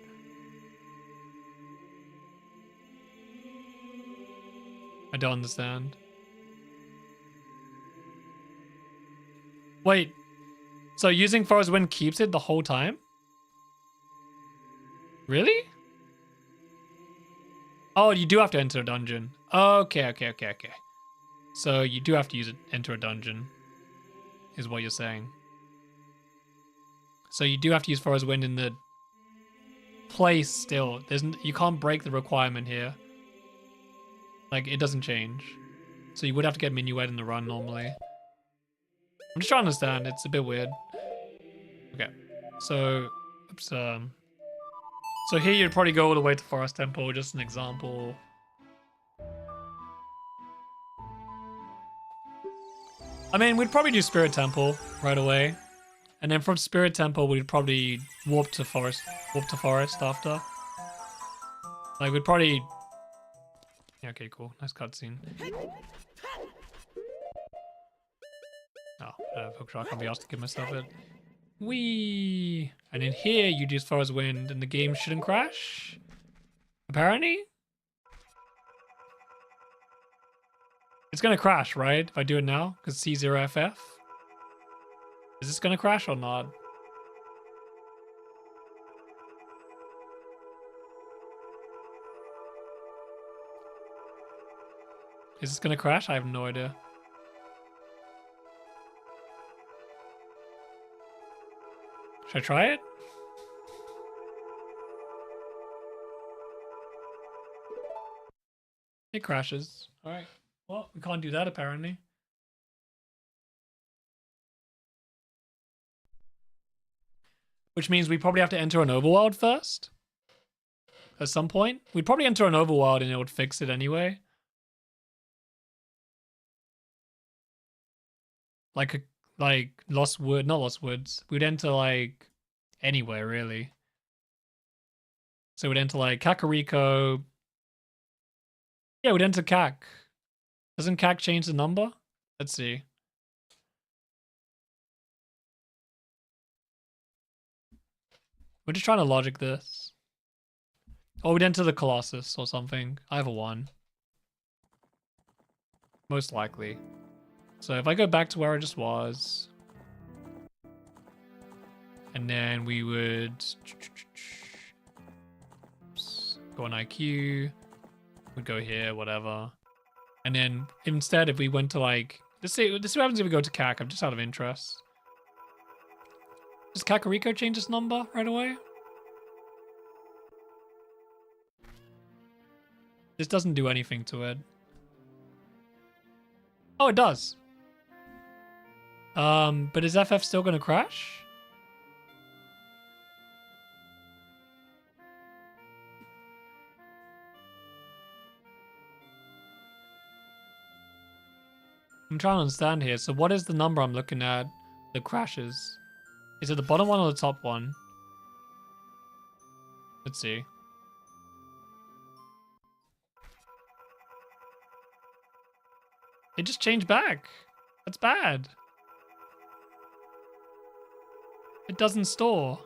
I don't understand. Wait. So using Forest Wind keeps it the whole time? Really? Oh, you do have to enter a dungeon. Okay. So you do have to use it, enter a dungeon, is what you're saying. So you do have to use Forest Wind in the place still. You can't break the requirement here. Like, it doesn't change. So you would have to get Minuet in the run normally. I'm just trying to understand. It's a bit weird. Okay. So, oops, so here you'd probably go all the way to Forest Temple, just an example. I mean, we'd probably do Spirit Temple right away. And then from Spirit Temple, we'd probably warp to Forest after. Like, we'd probably... Yeah, okay, cool. Nice cutscene. Oh, hook I can't be asked to give myself it. Whee! And in here, you do as far as wind, and the game shouldn't crash? Apparently? It's gonna crash, right? If I do it now? Because C0FF? Is this gonna crash or not? Is this gonna crash? I have no idea. Should I try it? It crashes. Alright. Well, we can't do that apparently. Which means we probably have to enter an overworld first. At some point. We'd probably enter an overworld and it would fix it anyway. Like Lost Wood, not Lost Woods. We'd enter like anywhere really. So we'd enter like Kakariko. Yeah, we'd enter Kak. Doesn't Kak change the number? Let's see. We're just trying to logic this. Oh, we'd enter the Colossus or something. I have a 1. Most likely. So if I go back to where I just was. And then we would go on IQue. We'd go here, whatever. And then instead, if we went to like, let's see what happens if we go to Kak. I'm just out of interest. Does Kakariko change its number right away? This doesn't do anything to it. Oh, it does. But is FF still gonna crash? I'm trying to understand here. So what is the number I'm looking at that crashes? Is it the bottom one or the top one? Let's see. It just changed back. That's bad. It doesn't store.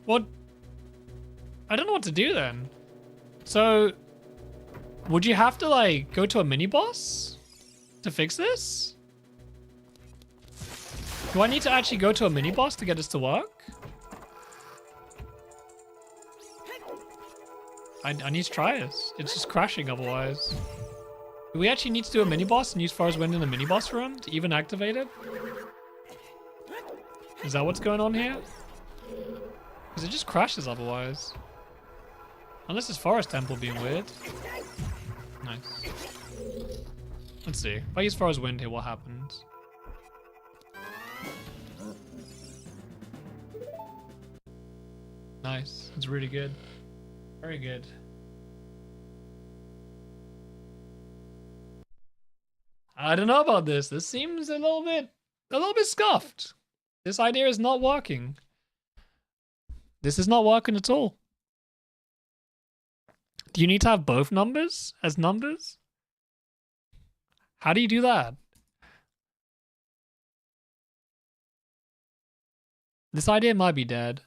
What? I don't know what to do then. So, would you have to like go to a mini boss to fix this? Do I need to actually go to a mini boss to get this to work? I need to try this. It's just crashing otherwise. Do we actually need to do a mini boss and use Forest Wind in the mini boss room to even activate it? Is that what's going on here? Because it just crashes otherwise. Unless it's Forest Temple being weird. Nice. Let's see. If I use Forest Wind here, what happens? Nice. It's really good. Very good. I don't know about this. This seems a little bit scuffed. This idea is not working. This is not working at all. Do you need to have both numbers as numbers? How do you do that? This idea might be dead.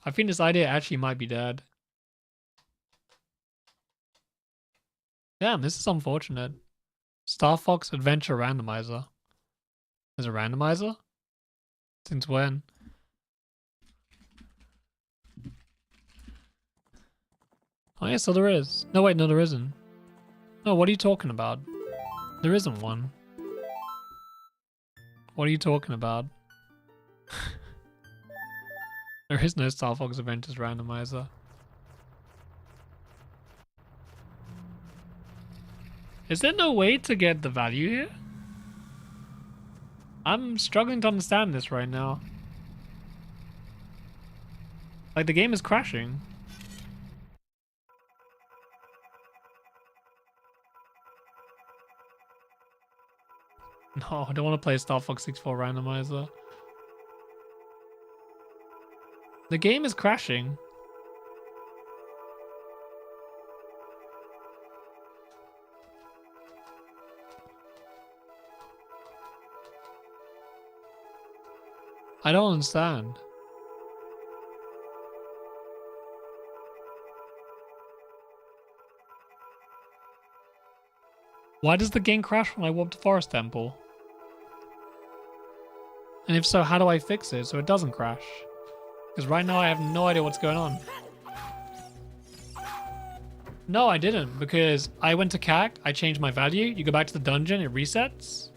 I think this idea actually might be dead. Damn, this is unfortunate. Star Fox Adventure Randomizer. There's a randomizer? Since when? Oh yeah, so there is. No wait, no there isn't. No, what are you talking about? There isn't one. What are you talking about? There is no Star Fox Adventures randomizer. Is there no way to get the value here? I'm struggling to understand this right now. Like, the game is crashing. No, I don't want to play Star Fox 64 randomizer. The game is crashing. I don't understand. Why does the game crash when I warp to Forest Temple? And if so, how do I fix it so it doesn't crash? Because right now I have no idea what's going on. No, I didn't, because I went to CAC, I changed my value, you go back to the dungeon, it resets.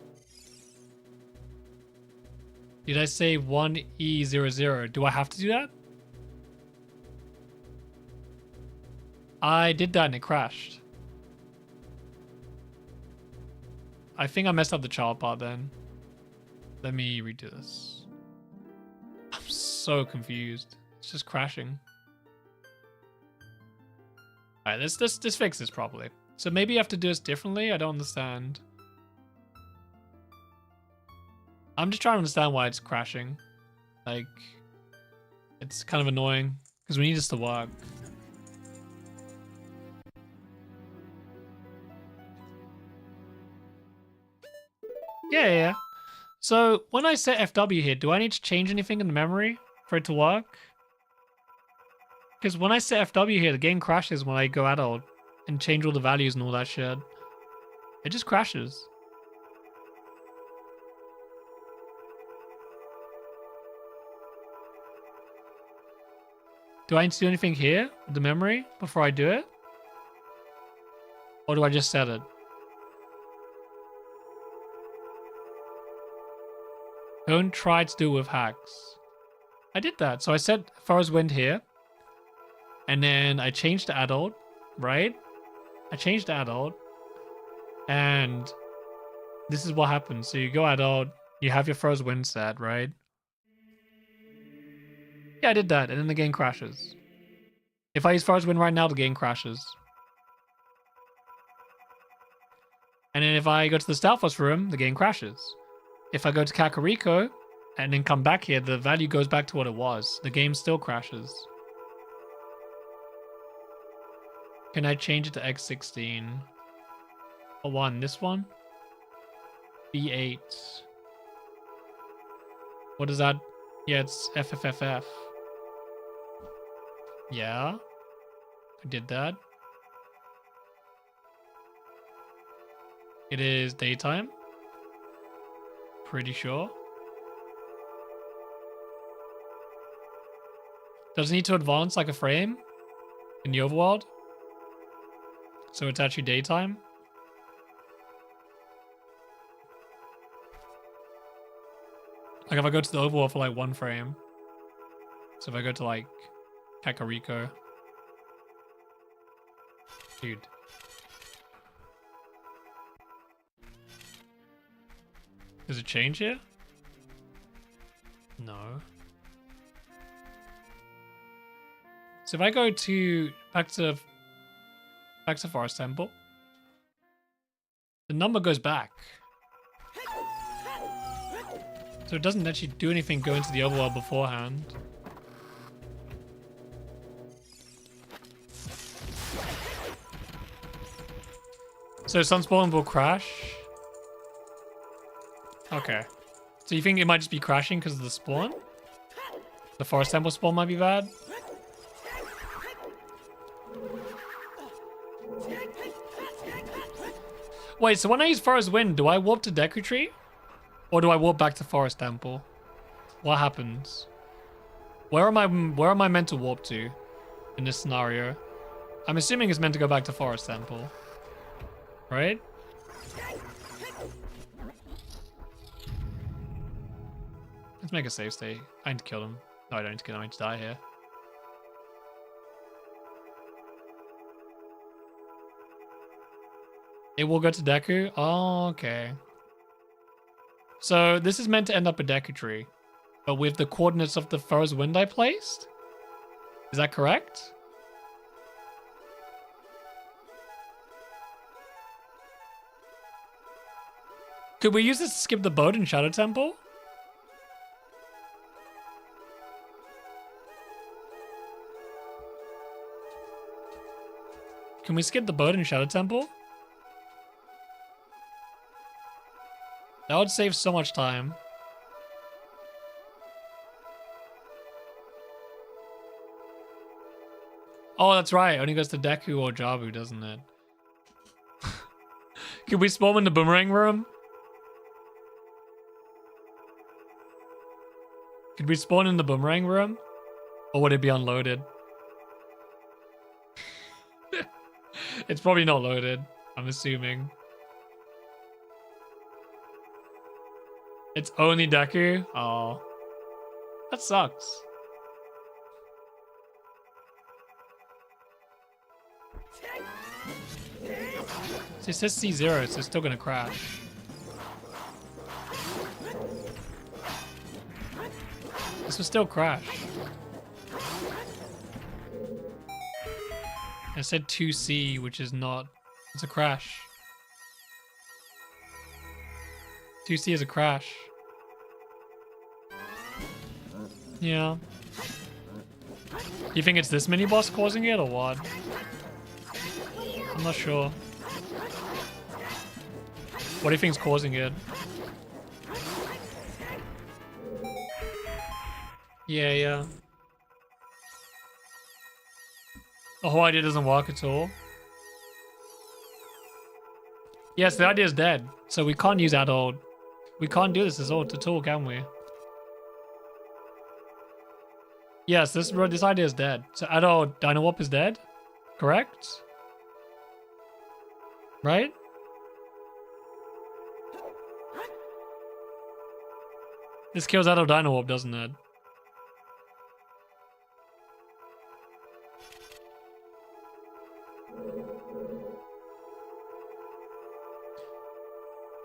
Did I say 1E00? Do I have to do that? I did that and it crashed. I think I messed up the child part then. Let me redo this. I'm so confused. It's just crashing. Alright, let's fix this properly. So maybe you have to do this differently? I don't understand. I'm just trying to understand why it's crashing. Like, it's kind of annoying because we need this to work. Yeah. So when I set FW here, do I need to change anything in the memory for it to work? Because when I set FW here, the game crashes when I go adult and change all the values and all that shit. It just crashes. Do I need to do anything here with the memory before I do it? Or do I just set it? Don't try to do it with hacks. I did that. So I set Forest Wind here. And then I changed to adult, right? I changed to adult. And this is what happens. So you go adult, you have your Forest Wind set, right? Yeah, I did that. And then the game crashes. If I use Forest Wind right now, the game crashes. And then if I go to the Stalfos room, the game crashes. If I go to Kakariko and then come back here, the value goes back to what it was. The game still crashes. Can I change it to X16? What one? This one? B8. What is that? Yeah, it's FFFF. Yeah. I did that. It is daytime. Pretty sure. Does it need to advance like a frame in the overworld? So it's actually daytime? Like if I go to the overworld for like one frame. So if I go to like Kakariko. Dude. Does it change here? No. So if I go to back to Forest Temple, the number goes back. So it doesn't actually do anything go into the overworld beforehand. So Sunspawn will crash. Okay. So you think it might just be crashing because of the spawn? The Forest Temple spawn might be bad? Wait, so when I use Forest Wind, do I warp to Deku Tree? Or do I warp back to Forest Temple? What happens? Where am I meant to warp to in this scenario? I'm assuming it's meant to go back to Forest Temple. Right? Let's make a save state. I need to kill him. Oh, I don't need to die here. It will go to Deku? Oh, okay. So this is meant to end up a Deku tree, but with the coordinates of the forest wind I placed? Is that correct? Could we use this to skip the boat in Shadow Temple? Can we skip the boat in Shadow Temple? That would save so much time. Oh, that's right. Only goes to Deku or Jabu, doesn't it? Could we spawn in the boomerang room? Could we spawn in the boomerang room? Or would it be unloaded? It's probably not loaded, I'm assuming. It's only Deku? Oh. That sucks. So it says C0, so it's still gonna crash. This will still crash. I said 2C, which is not. It's a crash. 2C is a crash. Yeah. You think it's this mini boss causing it or what? I'm not sure. What do you think's causing it? Yeah. The whole idea doesn't work at all. Yes, the idea is dead. So we can't use adult. We can't do this as OOT at all, can we? Yes, this idea is dead. So adult Dino Warp is dead? Correct? Right? This kills adult Dino Warp, doesn't it?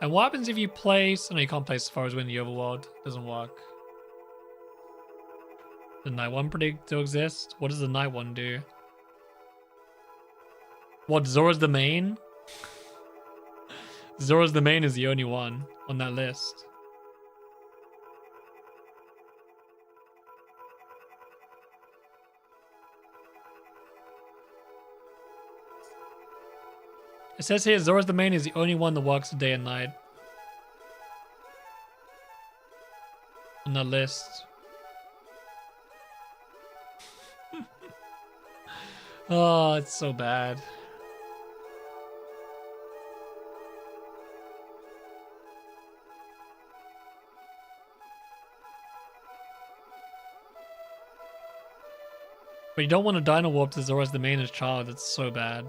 And what happens if you place... Oh, no, you can't place as far as when the overworld doesn't work. The night one predict to exist? What does the night one do? What, Zora's the main? Zora's the main is the only one on that list. It says here Zora's the main is the only one that works day and night. On that list. Oh, it's so bad. But you don't want to Dino Warp to Zora's the main as child, it's so bad.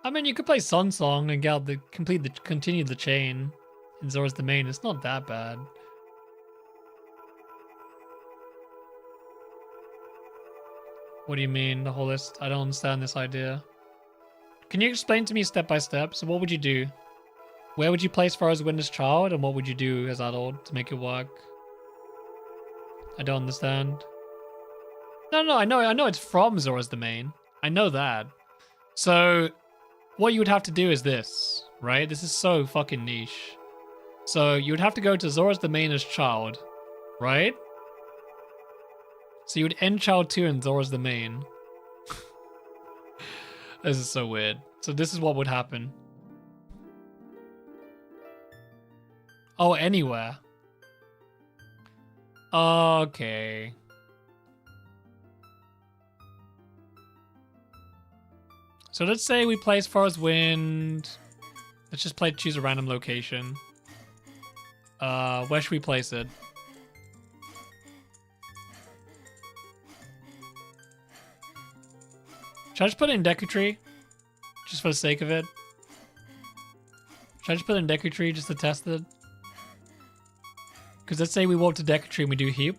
I mean, you could play Sun Song and get the continue the chain in Zora's the main. It's not that bad. What do you mean, the whole list? I don't understand this idea. Can you explain to me step by step? So what would you do? Where would you place Forest Wind as child, and what would you do as adult to make it work? I don't understand. No, I know it's from Zora's the main. I know that. So what you would have to do is this, right? This is so fucking niche. So you would have to go to Zora's the main as child, right? So you would end child 2 in Zora's the main. This is so weird. So this is what would happen. Oh, anywhere. Okay. So let's say we place Forest Wind. Let's just choose a random location. Where should we place it? Should I just put it in Deku Tree? Just for the sake of it? Should I just put it in Deku Tree just to test it? Because let's say we walk to Decatry and we do heap.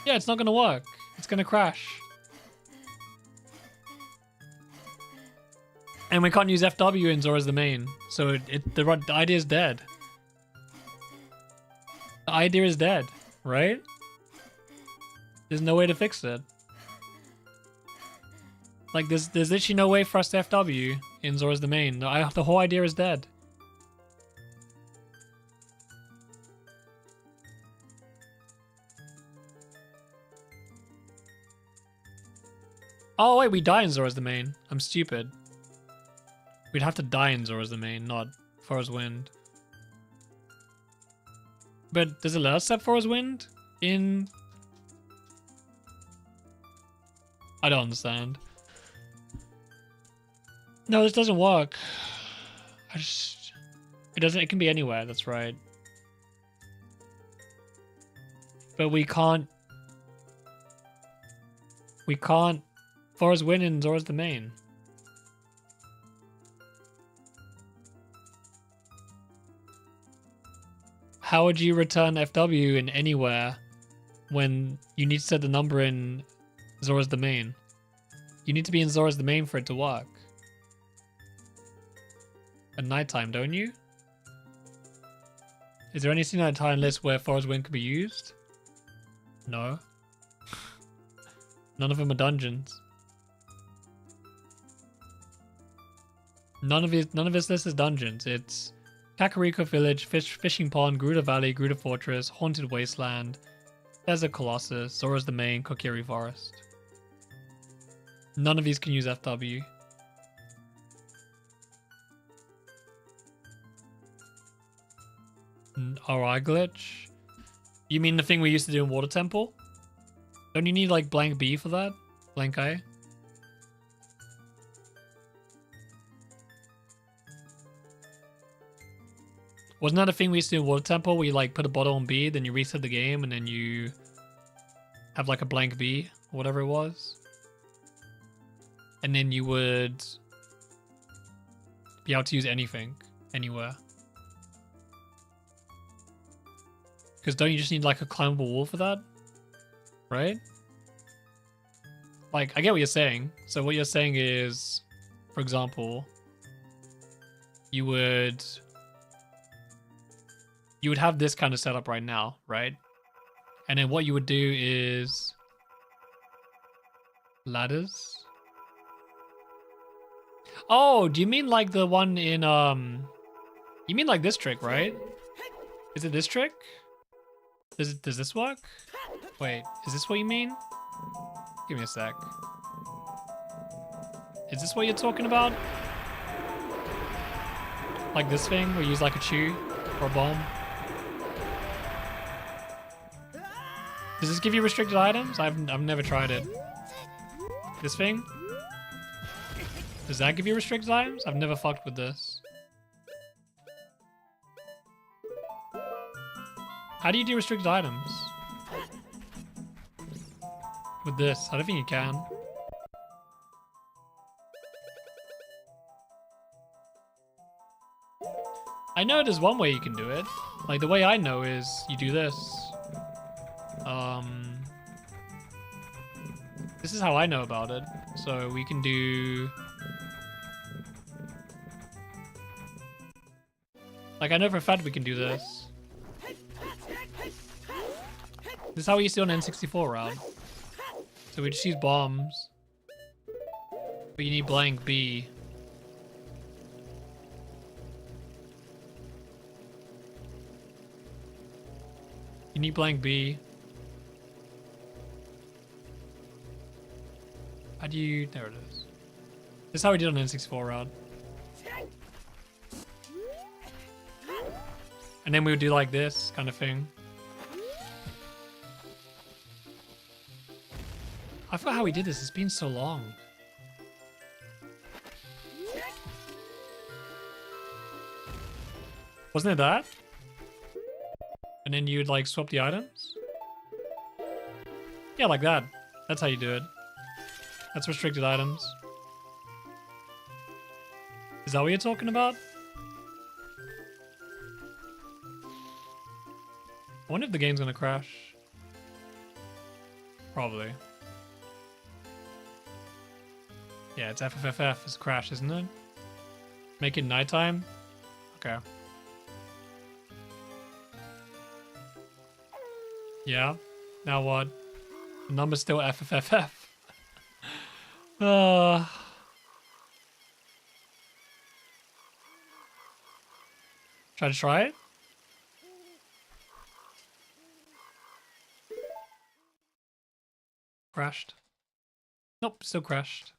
Yeah, it's not going to work. It's going to crash. And we can't use FW in Zora's the main. So the idea is dead. The idea is dead, right? There's no way to fix it. Like, there's literally no way for us to FW in Zora's the main. The whole idea is dead. Oh wait, we die in Zora's the main. I'm stupid. We'd have to die in Zora's the main, not Forest Wind. But does it let us set Forest Wind in... I don't understand. No, this doesn't work. It can be anywhere, that's right. But we can't Forest Wind in Zora's the main. How would you return FW in anywhere when you need to set the number in Zora's the main? You need to be in Zora's the main for it to work. At nighttime, don't you? Is there anything on the time list where Forest Wind could be used? No. None of them are dungeons. None of this list is dungeons. It's Kakariko Village, Fishing Pond, Gerudo Valley, Gerudo Fortress, Haunted Wasteland, Desert Colossus, Zora's the main, Kokiri Forest. None of these can use FW. RI glitch? You mean the thing we used to do in Water Temple? Don't you need like blank B for that? Blank A? Wasn't that a thing we used to do in Water Temple where you like put a bottle on B, then you reset the game and then you have like a blank B or whatever it was? And then you would be able to use anything, anywhere. Because don't you just need like a climbable wall for that? Right? Like, I get what you're saying. So what you're saying is, for example, you would have this kind of setup right now, right? And then what you would do is ladders. Oh, do you mean like the one in you mean like this trick, right? Is it this trick? Does this work? Wait, is this what you mean? Give me a sec. Is this what you're talking about? Like this thing where you use like a chew or a bomb? Does this give you restricted items? I've never tried it. This thing? Does that give you restricted items? I've never fucked with this. How do you do restricted items? With this? I don't think you can. I know there's one way you can do it. Like, the way I know is you do this. This is how I know about it. So we can do... Like, I know for a fact we can do this. This is how we used to do on N64 route. So we just use bombs. But you need blank B. You need blank B. How do you... There it is. This is how we did on N64 route. And then we would do like this kind of thing. I forgot how we did this. It's been so long. Wasn't it that? And then you'd like swap the items? Yeah, like that. That's how you do it. That's restricted items. Is that what you're talking about? wonder if the game's gonna crash. Probably. Yeah, it's FFFF. It's a crash, isn't it? Make it nighttime? Okay. Yeah. Now what? The number's still FFFF. Try it? Crashed. Nope, still crashed.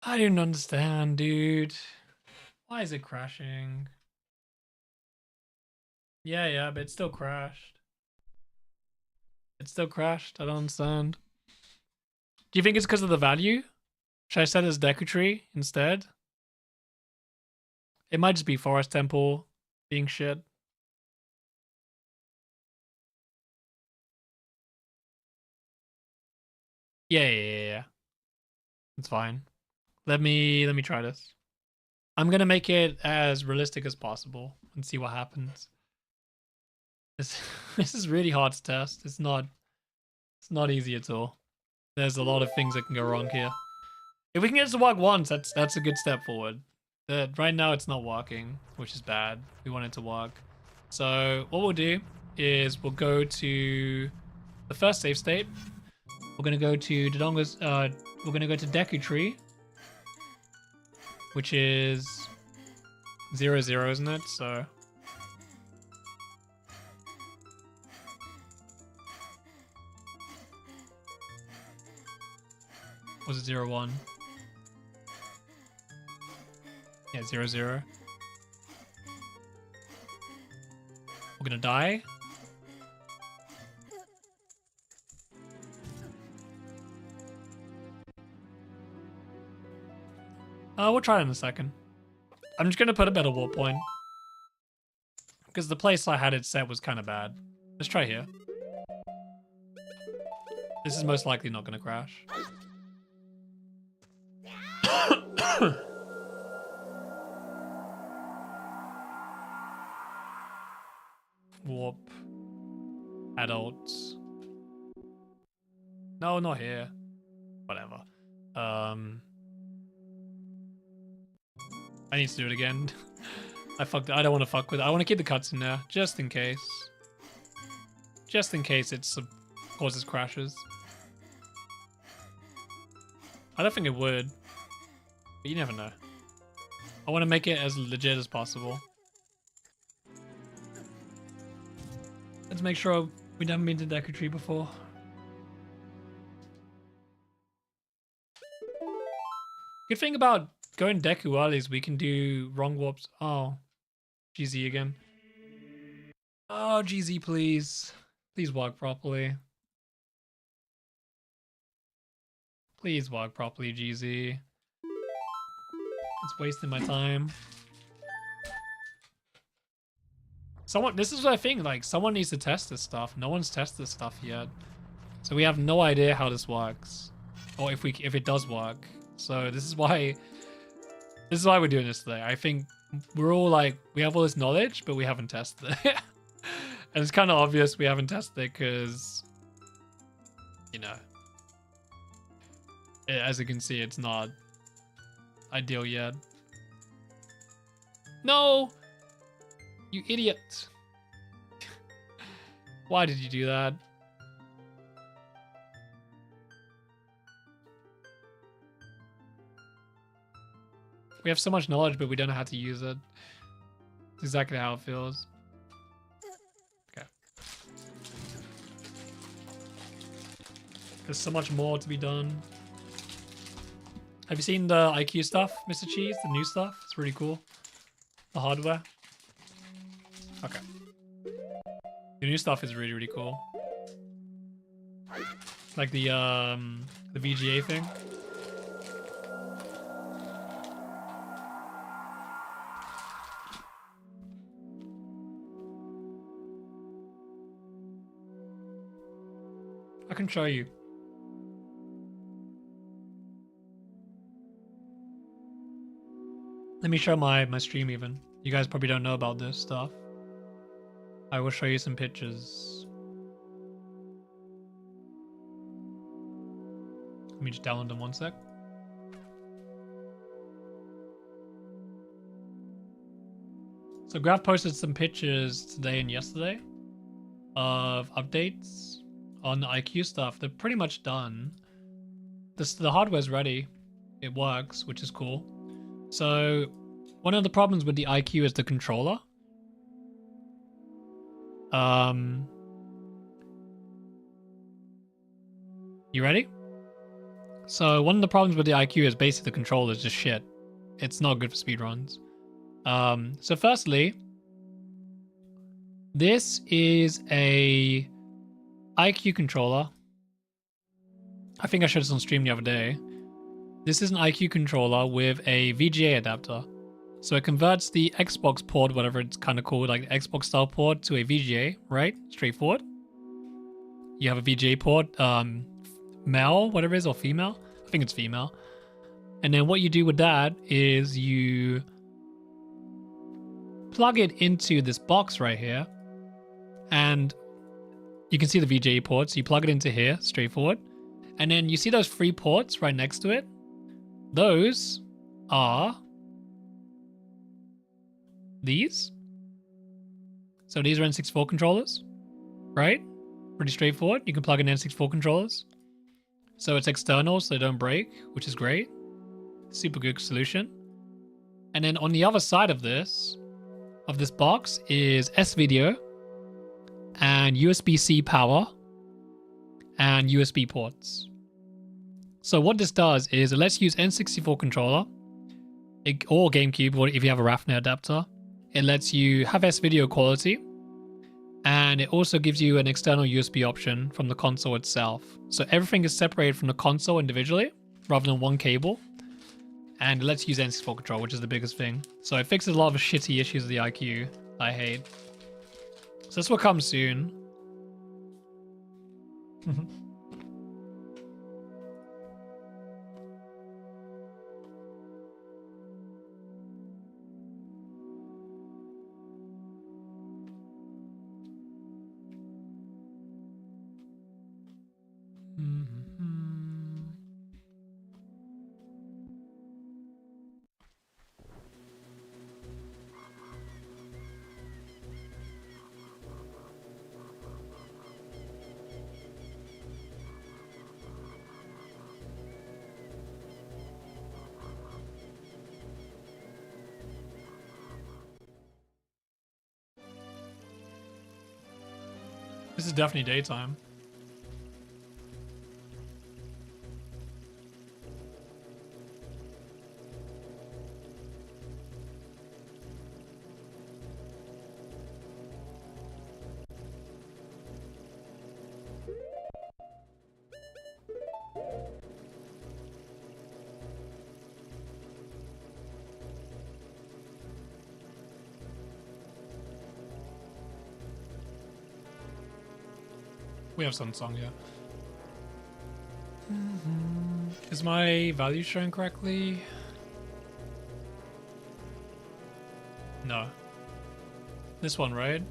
I didn't understand, dude. Why is it crashing? Yeah, but it still crashed. It still crashed. I don't understand. Do you think it's because of the value? Should I set it as Deku Tree instead? It might just be Forest Temple being shit. Yeah. It's fine. Let me try this. I'm gonna make it as realistic as possible and see what happens. This is really hard to test. It's not easy at all. There's a lot of things that can go wrong here. If we can get it to work once, that's a good step forward. Right now it's not working, which is bad. We want it to work. So what we'll do is we'll go to the first save state. We're gonna go to Dodonga's. We're gonna go to Deku Tree, which is 0, 0, isn't it? So was it 0, 1? Yeah, 0, 0. We're gonna die. We'll try it in a second. I'm just gonna put a better warp point, because the place I had it set was kind of bad. Let's try here. This is most likely not gonna crash. Warp. Adults. No, not here. Whatever. I need to do it again. I don't want to fuck with it. I want to keep the cuts in there, just in case. Just in case it causes crashes. I don't think it would. But you never know. I want to make it as legit as possible. Let's make sure we haven't been to Deku Tree before. Good thing about going Deku early is we can do wrong warps. Oh, GZ again. Oh, GZ, please. Please walk properly. Please walk properly, GZ. It's wasting my time. This is what I think, like, someone needs to test this stuff. No one's tested this stuff yet. So we have no idea how this works. Or if it does work. So this is why we're doing this today. I think we're all like, we have all this knowledge, but we haven't tested it. And it's kind of obvious we haven't tested it because, you know, as you can see, it's not ideal yet. No! You idiot. Why did you do that? We have so much knowledge, but we don't know how to use it. It's exactly how it feels. Okay. There's so much more to be done. Have you seen the IQue stuff, Mr. Cheese? The new stuff? It's really cool. The hardware. Okay. The new stuff is really, really cool. Like the VGA thing. I can show you. Let me show my stream even. You guys probably don't know about this stuff. I will show you some pictures. Let me just download them 1 sec. So Graph posted some pictures today and yesterday of updates on the IQue stuff. They're pretty much done. The hardware's ready. It works, which is cool. So one of the problems with the IQue is the controller. You ready? So one of the problems with the IQue is basically the controller is just shit. It's not good for speedruns. So firstly, this is a IQue controller. I think I showed this on stream the other day. This is an IQue controller with a VGA adapter. So it converts the Xbox port, whatever it's kind of called, like the Xbox style port, to a VGA, right? Straightforward. You have a VGA port, male, whatever it is, or female. I think it's female. And then what you do with that is you plug it into this box right here. And you can see the VGA ports. You plug it into here, straightforward. And then you see those 3 ports right next to it. Those are these. So these are N64 controllers, right? Pretty straightforward. You can plug in N64 controllers. So it's external, so they don't break, which is great. Super good solution. And then on the other side of this box is S-Video and USB-C power and USB ports. So what this does is it lets you use N64 controller or GameCube, or if you have a RAFNet adapter. It lets you have S-Video quality, and it also gives you an external USB option from the console itself. So everything is separated from the console individually rather than one cable, and it lets you use N64 control, which is the biggest thing. So it fixes a lot of shitty issues of the IQue I hate. So this will come soon. This is definitely daytime. We have some song, yeah. Is my value showing correctly? No. This one, right?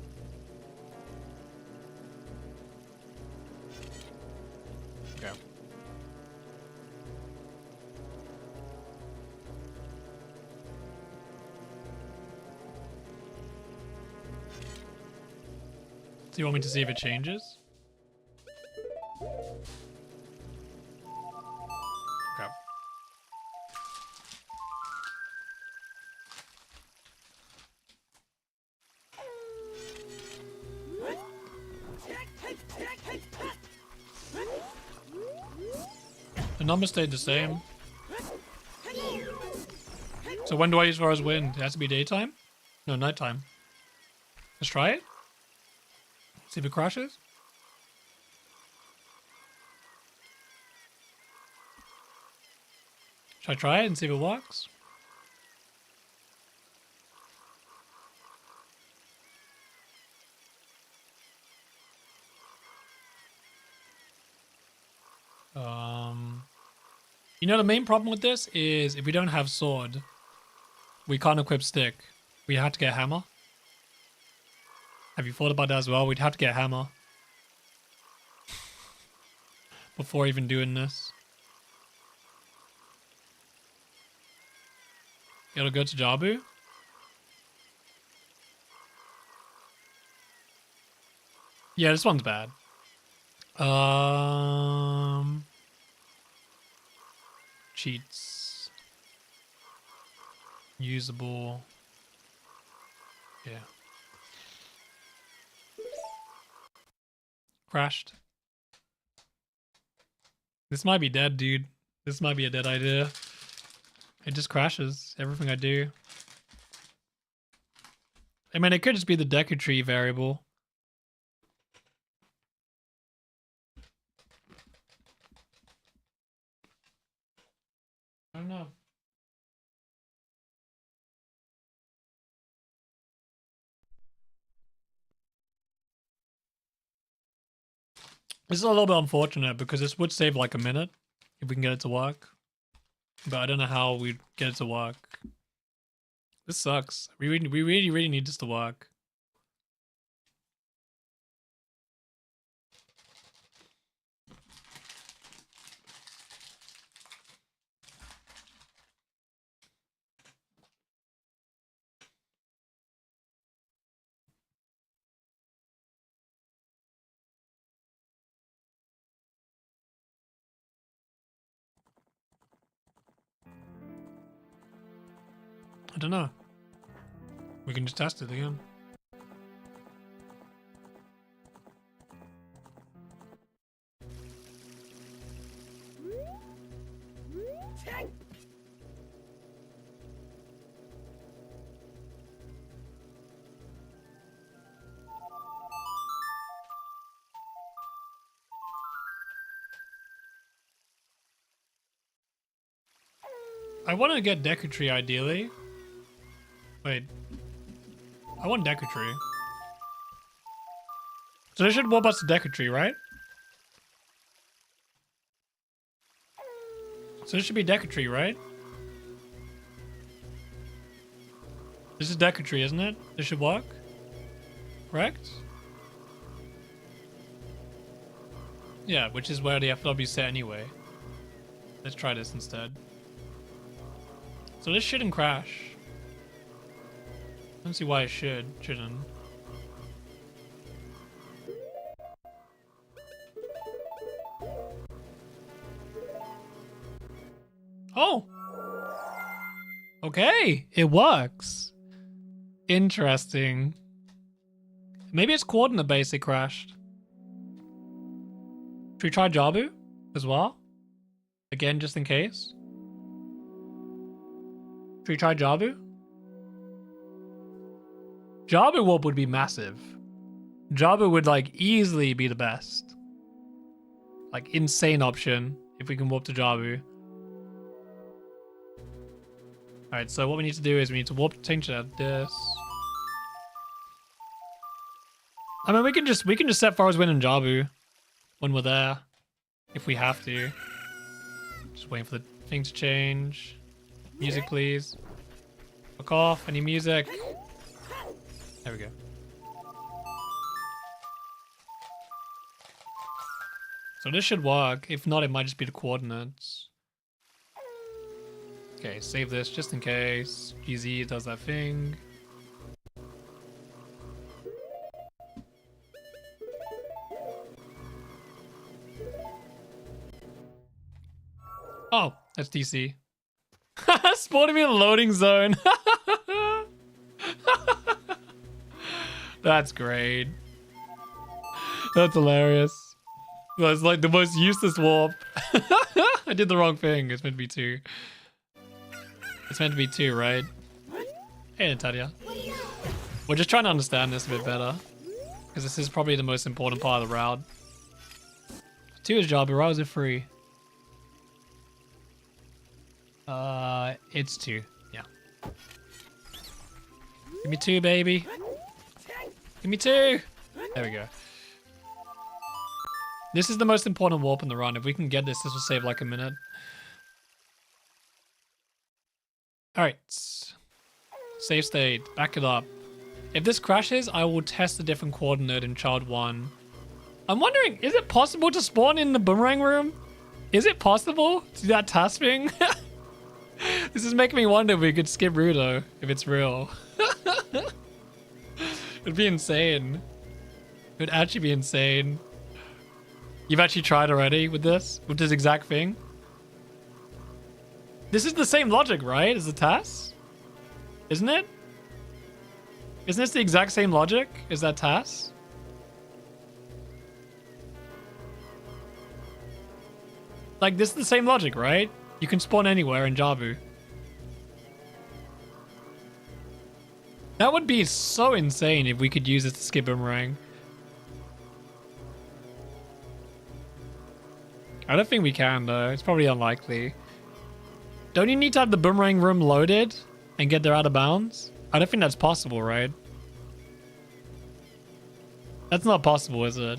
Okay. Do you want me to see if it changes? Okay. The number stayed the same. So when do I use for as wind? It has to be daytime? No, nighttime. Let's try it. See if it crashes. Should I try it and see if it works? You know, the main problem with this is if we don't have sword, we can't equip stick. We have to get hammer. Have you thought about that as well? We'd have to get a hammer before even doing this. It'll go to Jabu. Yeah, this one's bad. Cheats. Usable. Yeah. Crashed. This might be dead, dude. This might be a dead idea. It just crashes everything I do. I mean, it could just be the Deku tree variable. I don't know. This is a little bit unfortunate because this would save like a minute if we can get it to work. But I don't know how we'd get it to work. This sucks. We really need this to work. I don't know. We can just test it again. I want to get Deku Tree ideally. Wait. I want Deku Tree. So this should warp us to Deku Tree, right? So this should be Deku Tree, right? This is Deku Tree, isn't it? This should work? Correct? Yeah, which is where the FW set anyway. Let's try this instead. So this shouldn't crash. I don't see why it shouldn't. Oh! Okay, it works. Interesting. Maybe it's coordinate based it crashed. Should we try Jabu as well? Again, just in case. Should we try Jabu? Jabu warp would be massive. Jabu would like easily be the best. Like insane option if we can warp to Jabu. Alright, so what we need to do is we need to warp attention at this. I mean we can just set Forest Wind and Jabu when we're there. If we have to. Just waiting for the thing to change. Music please. Fuck off, any music. There we go. So this should work. If not, it might just be the coordinates. Okay, save this just in case. GZ does that thing. Oh, that's DC. Spawning me in a loading zone. That's great. That's hilarious. That's like the most useless warp. I did the wrong thing. It's meant to be 2. It's meant to be 2, right? Hey, Natalia. We're just trying to understand this a bit better. Because this is probably the most important part of the route. 2 is Jabu, right? Was it 3? It's 2. Yeah. Give me 2, baby. Give me 2! There we go. This is the most important warp in the run. If we can get this, this will save like a minute. Alright. Save state. Back it up. If this crashes, I will test a different coordinate in child 1. I'm wondering, is it possible to spawn in the boomerang room? Is it possible to do that task thing? This is making me wonder if we could skip Rudo, if it's real. It'd be insane. It would actually be insane. You've actually tried already with this exact thing? This is the same logic, right, as the task? Isn't it? Isn't this the exact same logic as that task? Like, this is the same logic, right? You can spawn anywhere in Jabu. That would be so insane if we could use it to skip boomerang. I don't think we can, though. It's probably unlikely. Don't you need to have the boomerang room loaded and get there out of bounds? I don't think that's possible, right? That's not possible, is it?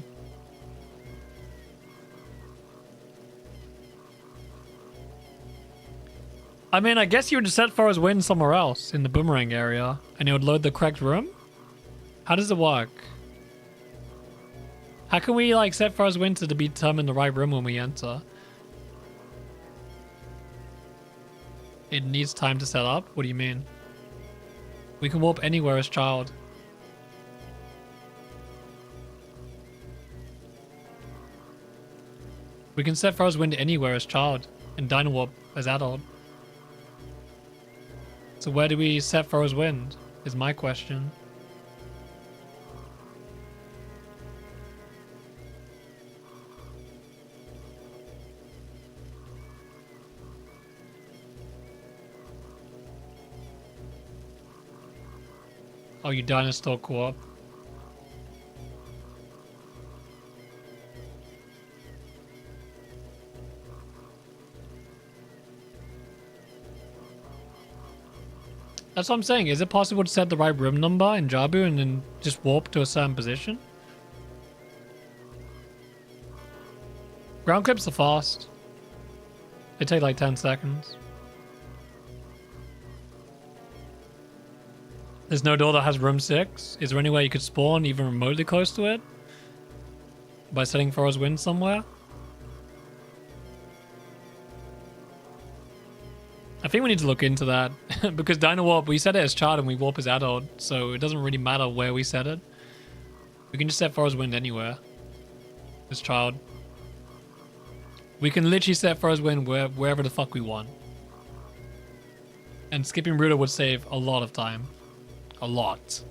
I mean, I guess you would set Forest Wind somewhere else in the boomerang area and it would load the correct room? How does it work? How can we like set Forest Wind to be determine the right room when we enter? It needs time to set up? What do you mean? We can warp anywhere as child. We can set Forest Wind anywhere as child and Dino Warp as adult. So where do we set Forest Wind is my question. Oh, you dinosaur co-op. That's what I'm saying. Is it possible to set the right room number in Jabu and then just warp to a certain position? Ground clips are fast. They take like 10 seconds. There's no door that has room 6. Is there any way you could spawn even remotely close to it? By setting Forest Wind somewhere? I think we need to look into that. Because Dino Warp, we set it as child and we warp as adult. So it doesn't really matter where we set it. We can just set Forest Wind anywhere. As child. We can literally set Forest Wind wherever the fuck we want. And skipping Ruta would save a lot of time. A lot.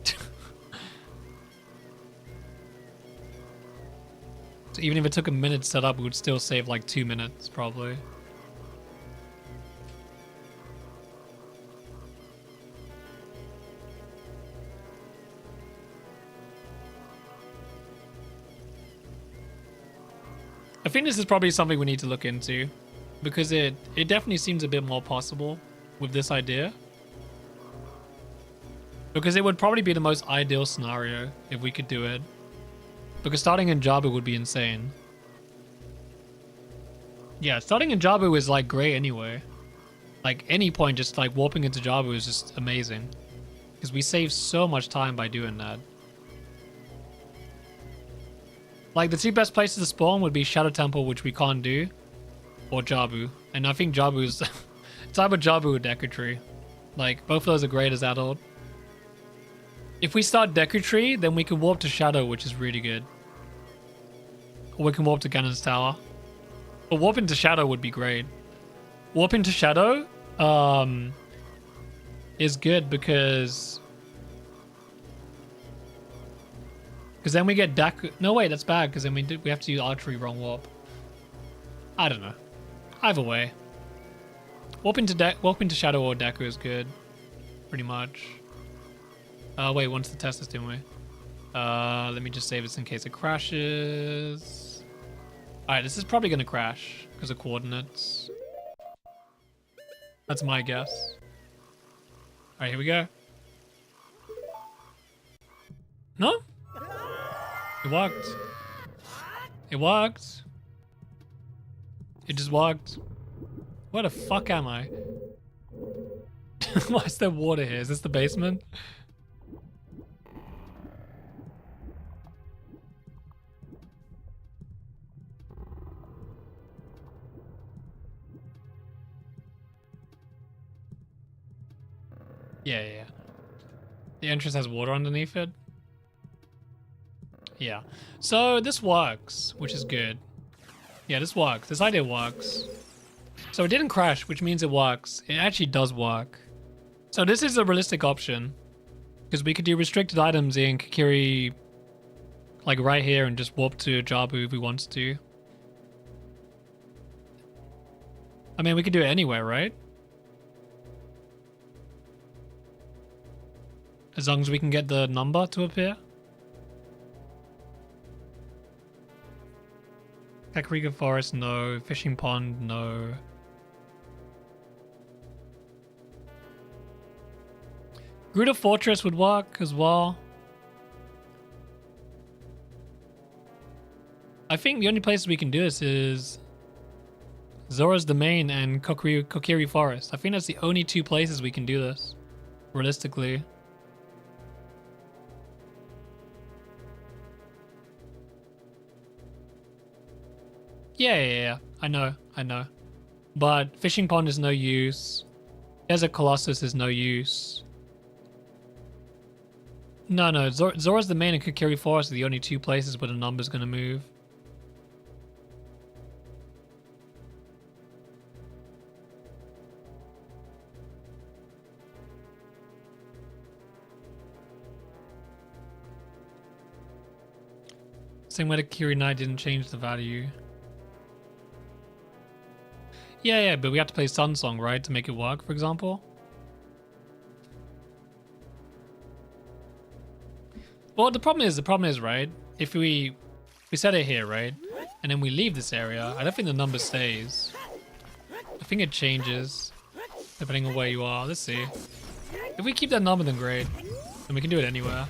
So even if it took a minute to set up, it would still save like 2 minutes, probably. I think this is probably something we need to look into. Because it definitely seems a bit more possible with this idea. Because it would probably be the most ideal scenario if we could do it. Because starting in Jabu would be insane. Yeah, starting in Jabu is like great anyway. Like any point just like warping into Jabu is just amazing. Because we save so much time by doing that. Like the 2 best places to spawn would be Shadow Temple, which we can't do. Or Jabu. And I think Jabu's... it's either Jabu or Deku Tree. Like both of those are great as adult. If we start Deku Tree, then we can warp to Shadow, which is really good. Or we can warp to Ganon's Tower. But warping to Shadow would be great. Warping to Shadow is good because then we get Deku. No, wait, that's bad because then we have to use Archery wrong warp. I don't know. Either way. Warping to Shadow or Deku is good. Pretty much. Wait, once the test is, didn't we? Let me just save this in case it crashes. Alright, this is probably going to crash because of coordinates. That's my guess. Alright, here we go. No? It worked. It worked. It just worked. Where the fuck am I? Why is there water here? Is this the basement? Yeah, yeah. The entrance has water underneath it. Yeah. So this works, which is good. Yeah, this works. This idea works. So it didn't crash, which means it works. It actually does work. So this is a realistic option. Because we could do restricted items in Kakiri, like right here, and just warp to Jabu if we wanted to. I mean, we could do it anywhere, right? As long as we can get the number to appear. Kakarika Forest, no. Fishing Pond, no. Gruta Fortress would work as well. I think the only places we can do this is Zora's Domain and Kokiri Forest. I think that's the only two places we can do this, realistically. Yeah. I know. But Fishing Pond is no use. Desert Colossus is no use. No. Zora's Domain and Kokiri Forest are the only two places where the number's gonna move. Same way the Kiri Knight didn't change the value. Yeah, but we have to play Sun Song, right, to make it work, for example? Well, the problem is, right, if we set it here, right, and then we leave this area, I don't think the number stays. I think it changes, depending on where you are. Let's see. If we keep that number, then great. Then we can do it anywhere.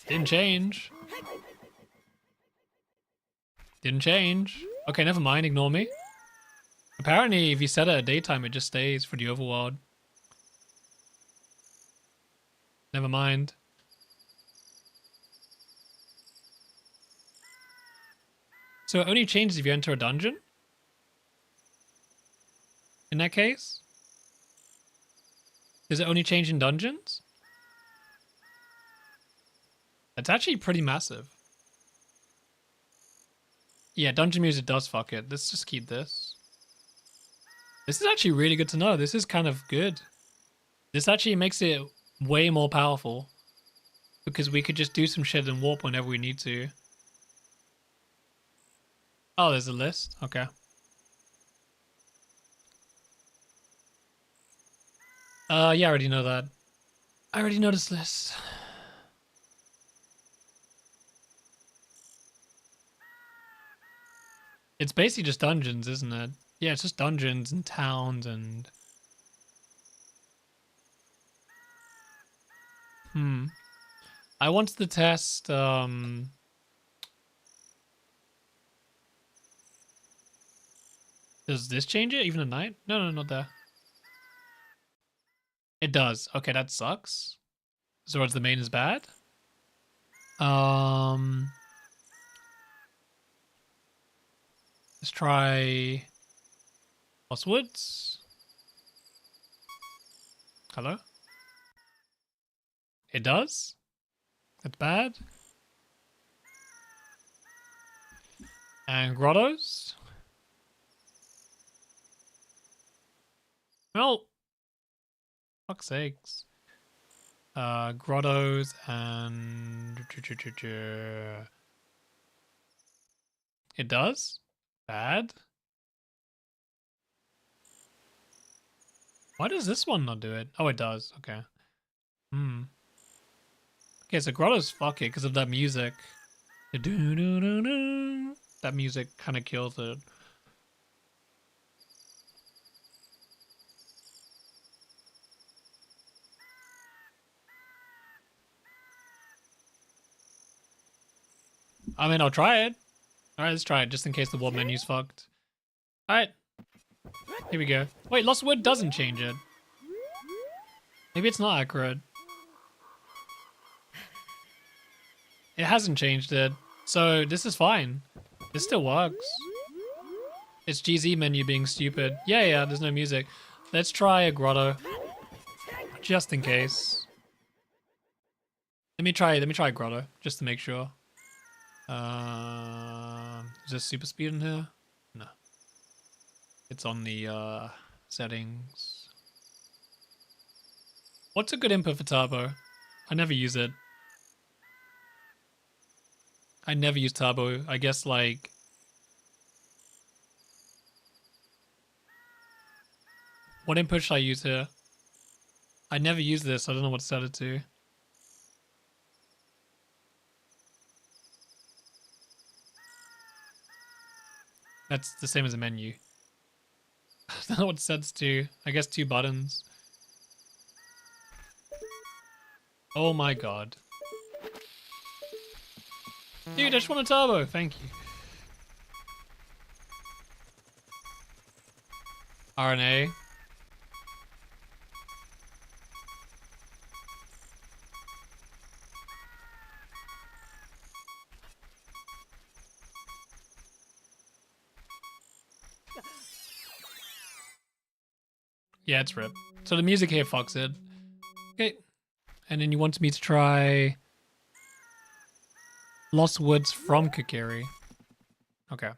Didn't change. Didn't change. Okay, never mind. Ignore me. Apparently, if you set it at daytime, it just stays for the overworld. Never mind. So it only changes if you enter a dungeon? In that case? Does it only change in dungeons? It's actually pretty massive. Yeah, dungeon music does fuck it. Let's just keep this. This is actually really good to know. This is kind of good. This actually makes it way more powerful. Because we could just do some shit and warp whenever we need to. Oh, there's a list? Okay. Yeah, I already know that. I already know this list. It's basically just dungeons, isn't it? Yeah, it's just dungeons and towns and... I wanted to test, Does this change it? Even at night? No, not there. It does. Okay, that sucks. Zora's Domain is bad. Let's try Lost Woods. Hello? It does? That's bad. And Grottos? Well, fuck's sakes. Grottos and... It does? Bad? Why does this one not do it? Oh, it does. Okay. Okay, so Grotto's fuck it because of that music. That music kind of kills it. I mean, I'll try it. Alright, let's try it just in case the wall menu's fucked. Alright. Here we go. Wait, Lost Wood doesn't change it. Maybe it's not accurate. It hasn't changed it. So this is fine. This still works. It's GZ menu being stupid. Yeah, there's no music. Let's try a grotto. Just in case. Let me try a grotto, just to make sure. Is there super speed in here? No. It's on the settings. What's a good input for turbo? I never use it. I never use turbo. I guess like... What input should I use here? I never use this. I don't know what to set it to. That's the same as a menu. I don't know what it sets to. I guess 2 buttons. Oh my god. Dude, I just want a turbo. Thank you. RNA. Yeah, it's rip. So the music here fucks it. Okay. And then you want me to try Lost Woods from Kokiri. Okay.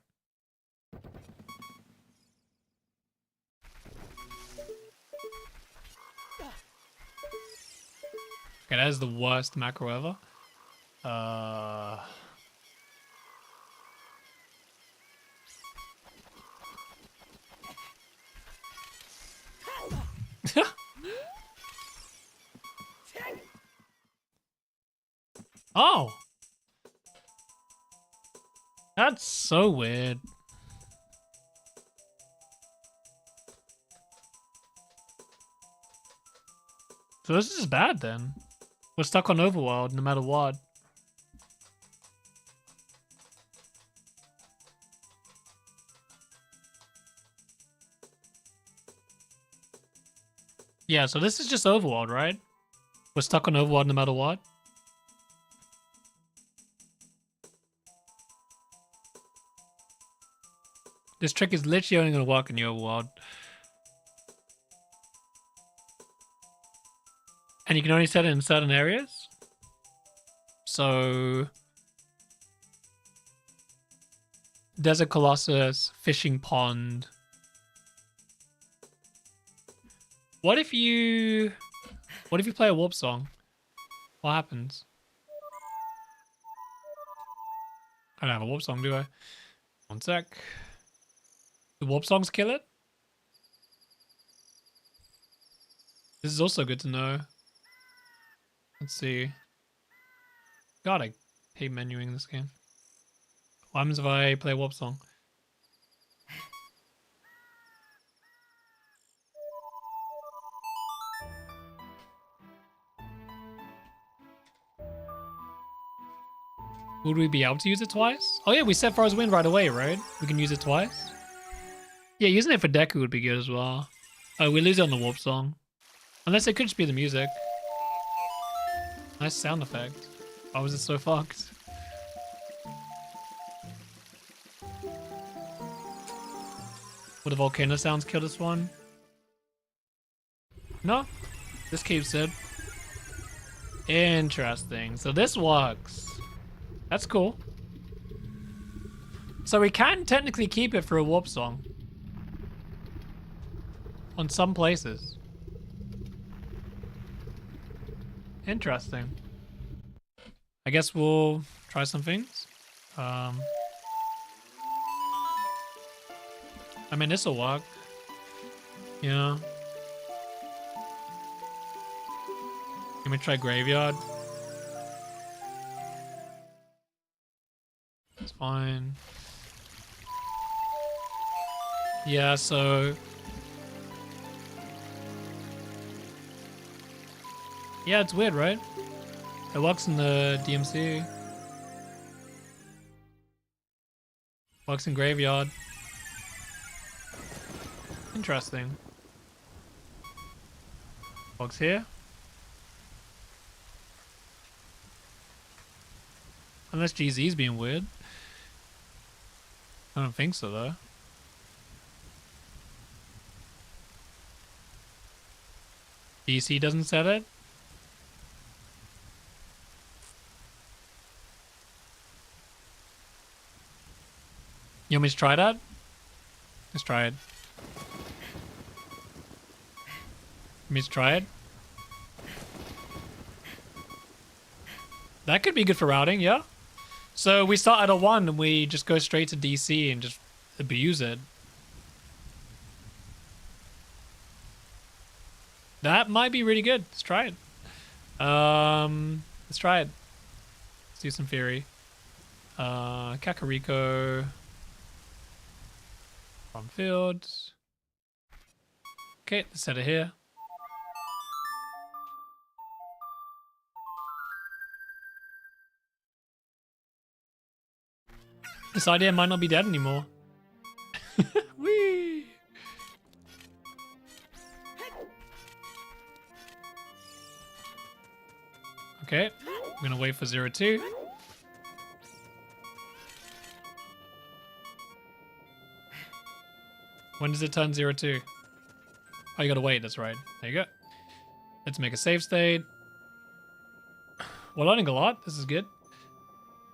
Okay, that is the worst macro ever. Oh! That's so weird. So this is bad then. We're stuck on Overworld no matter what. Yeah, so this is just Overworld, right? We're stuck on Overworld no matter what. This trick is literally only going to work in the Overworld. And you can only set it in certain areas. So... Desert Colossus, Fishing Pond. What if you play a warp song? What happens? I don't have a warp song, do I? One sec. Do warp songs kill it? This is also good to know. Let's see. God, I hate menuing this game. What happens if I play a warp song? Would we be able to use it twice? Oh yeah, we set Frozen Wind right away, right? We can use it twice? Yeah, using it for Deku would be good as well. Oh, we lose it on the warp song. Unless it could just be the music. Nice sound effect. Why was it so fucked? Would the volcano sounds kill this one? No. This keeps it. Interesting. So this works. That's cool. So we can technically keep it for a warp song. On some places. Interesting. I guess we'll try some things. I mean, this'll work. Yeah. Let me try Graveyard. It's fine. Yeah, so... Yeah, it's weird, right? It works in the DMC. Works in Graveyard. Interesting. Works here. Unless GZ's being weird. I don't think so, though. DC doesn't set it. You want me to try that? Let's try it. Want me to try it? That could be good for routing, yeah. So we start at a 1 and we just go straight to DC and just abuse it. That might be really good. Let's try it. Let's try it. Let's do some Fury. Kakariko. On field. Okay, let's set it here. This idea might not be dead anymore. Whee! Okay, I'm gonna wait for 02. When does it turn 02? Oh, you gotta wait, that's right. There you go. Let's make a save state. We're learning a lot, this is good.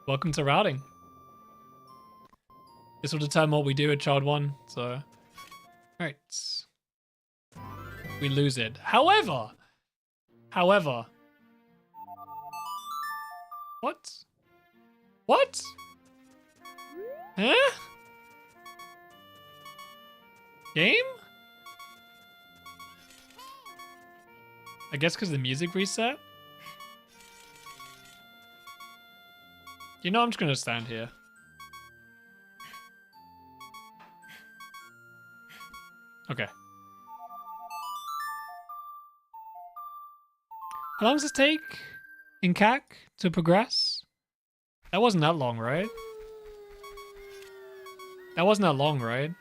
Welcome to routing. This will determine what we do at child 1, so... Alright. We lose it. However... What? What? Huh? Game? I guess because the music reset? You know, I'm just gonna stand here. Okay. How long does this take in CAC to progress? That wasn't that long, right? That wasn't that long, right?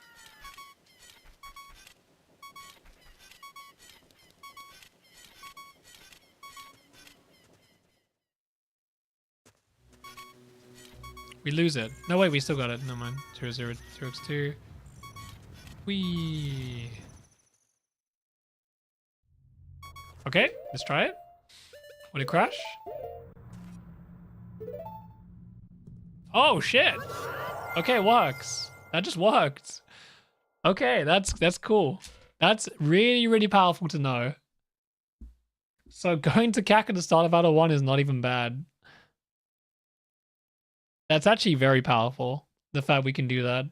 We lose it. No, wait, we still got it. Never mind. 002. Whee. Okay, let's try it. Would it crash? Oh shit! Okay, it works. That just worked. Okay, that's cool. That's really powerful to know. So going to CAC at the start of Battle 1 is not even bad. That's actually very powerful. The fact we can do that.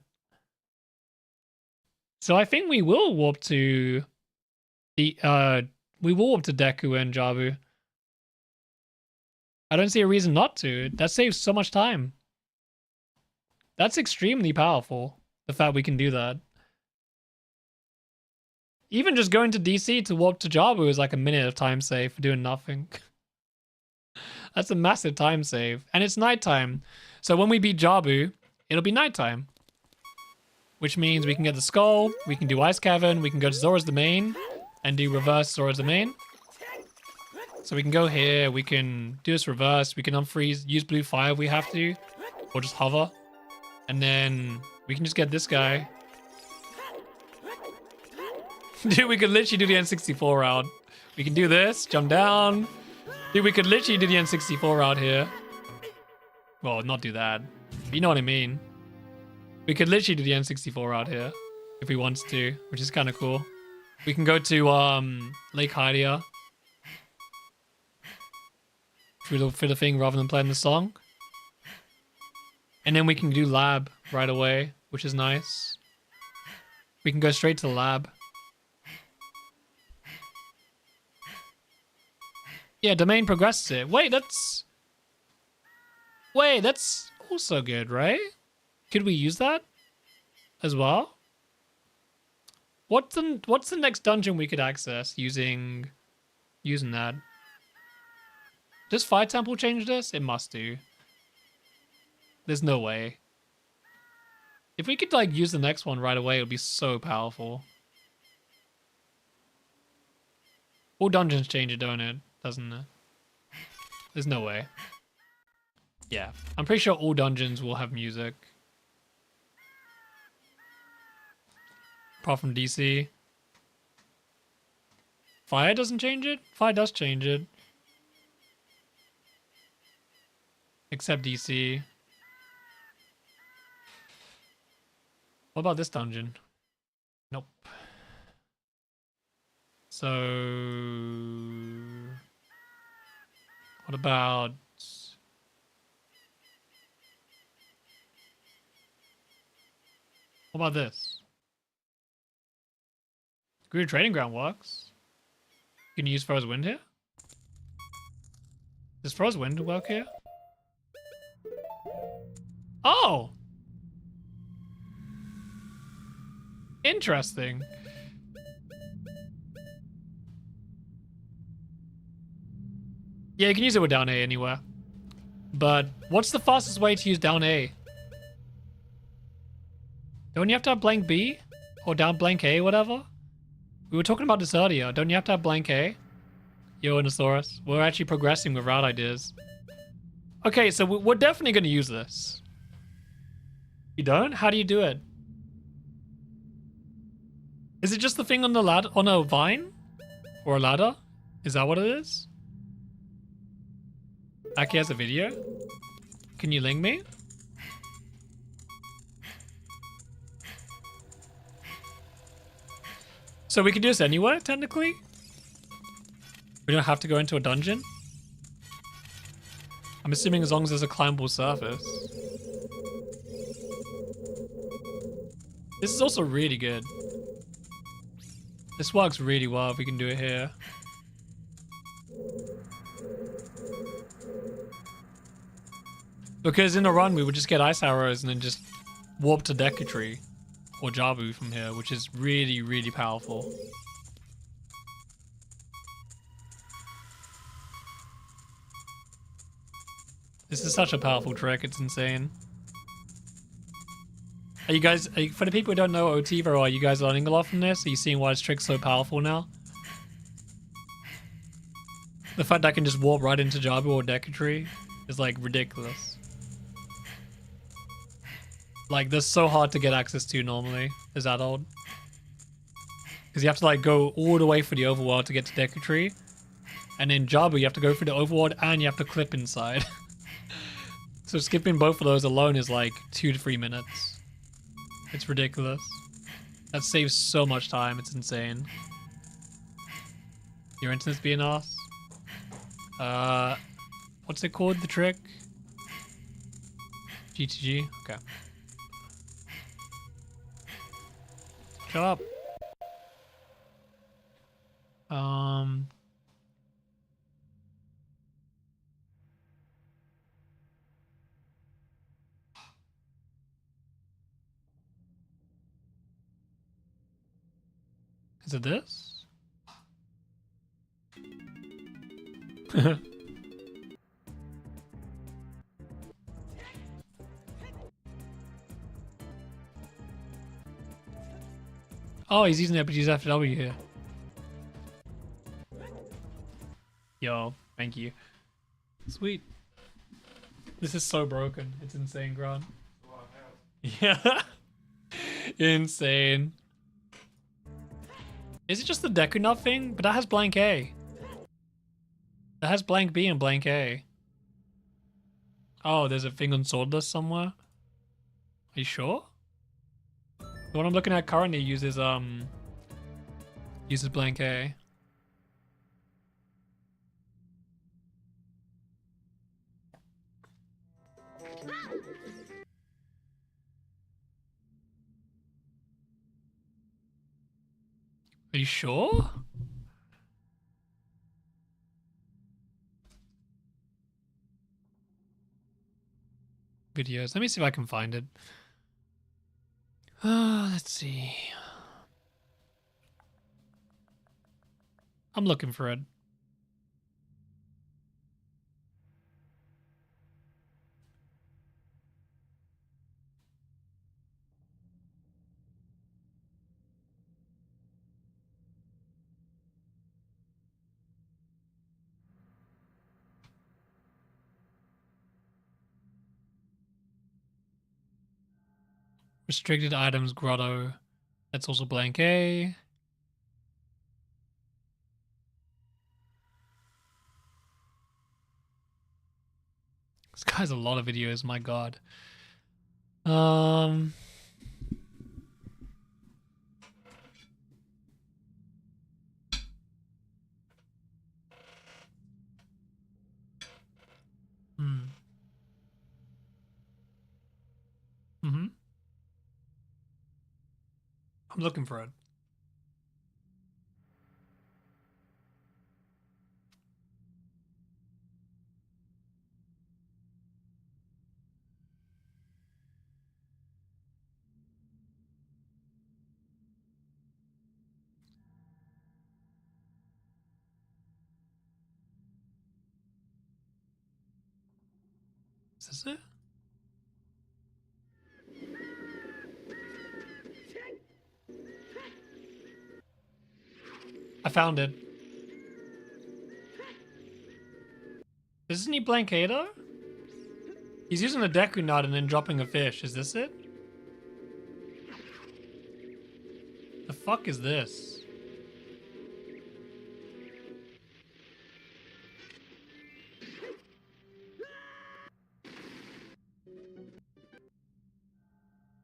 So I think we will warp to the Deku and Jabu. I don't see a reason not to. That saves so much time. That's extremely powerful. The fact we can do that. Even just going to DC to warp to Jabu is like a minute of time save for doing nothing. That's a massive time save. And it's nighttime. So when we beat Jabu, it'll be nighttime. Which means we can get the skull, we can do Ice Cavern, we can go to Zora's Domain and do reverse Zora's Domain. So we can go here, we can do this reverse, we can unfreeze, use blue fire if we have to, or just hover. And then we can just get this guy. Dude, we could literally do the N64 route. We can do this, jump down. Dude, we could literally do the N64 route here. Well, not do that. But you know what I mean. We could literally do the N64 route here. If we wanted to, which is kind of cool. We can go to Lake Hylia. For the thing rather than playing the song. And then we can do lab right away, which is nice. We can go straight to the lab. Yeah, domain progresses it. Wait, that's also good, right? Could we use that as well? What's the next dungeon we could access using that? Does Fire Temple change this? It must do. There's no way. If we could like use the next one right away, it would be so powerful. All dungeons change it, don't it? Doesn't it? There's no way. Yeah, I'm pretty sure all dungeons will have music. Apart from DC. Fire doesn't change it? Fire does change it. Except DC. What about this dungeon? Nope. So... What about... What about this? Green Training Ground works. Can you use Frozen Wind here? Does Frozen Wind work here? Oh! Interesting. Yeah, you can use it with down A anywhere. But what's the fastest way to use down A? Don't you have to have blank B? Or down blank A, whatever? We were talking about this earlier. Don't you have to have blank A? Yo, Inosaurus. We're actually progressing with route ideas. Okay, so we're definitely going to use this. You don't? How do you do it? Is it just the thing on the ladder, on a vine? Or a ladder? Is that what it is? Aki has a video? Can you link me? So we can do this anywhere, technically? We don't have to go into a dungeon? I'm assuming as long as there's a climbable surface. This is also really good. This works really well if we can do it here. Because in a run, we would just get ice arrows and then just warp to Decatree or Jabu from here, which is really, really powerful. This is such a powerful trick, it's insane. For the people who don't know OT very well, are you guys learning a lot from this? Are you seeing why this trick's so powerful now? The fact that I can just warp right into Jabu or Decatree is like ridiculous. Like, they're so hard to get access to normally as adult. Because you have to like go all the way for the overworld to get to Decatree. And in Jabu, you have to go through the overworld and you have to clip inside. So skipping both of those alone is like 2 to 3 minutes. It's ridiculous. That saves so much time, it's insane. Your internet's being ass. What's it called, the trick? GTG? Okay. Shut up. Is it this? Oh, he's using Epigee's FW here. Yo, thank you. Sweet. This is so broken. It's insane, Grant. Yeah. Insane. Is it just the Deku Nut thing? But that has blank A. That has blank B and blank A. Oh, there's a thing on Swordless somewhere? Are you sure? The one I'm looking at currently uses blank A. Are you sure? Videos. Let me see if I can find it. Let's see. I'm looking for it. Restricted items, grotto. That's also blank A. guy's a lot of videos, my god. I'm looking for it. Is this it? I found it. Isn't he Blankado? He's using the Deku Nut and then dropping a fish. Is this it? The fuck is this?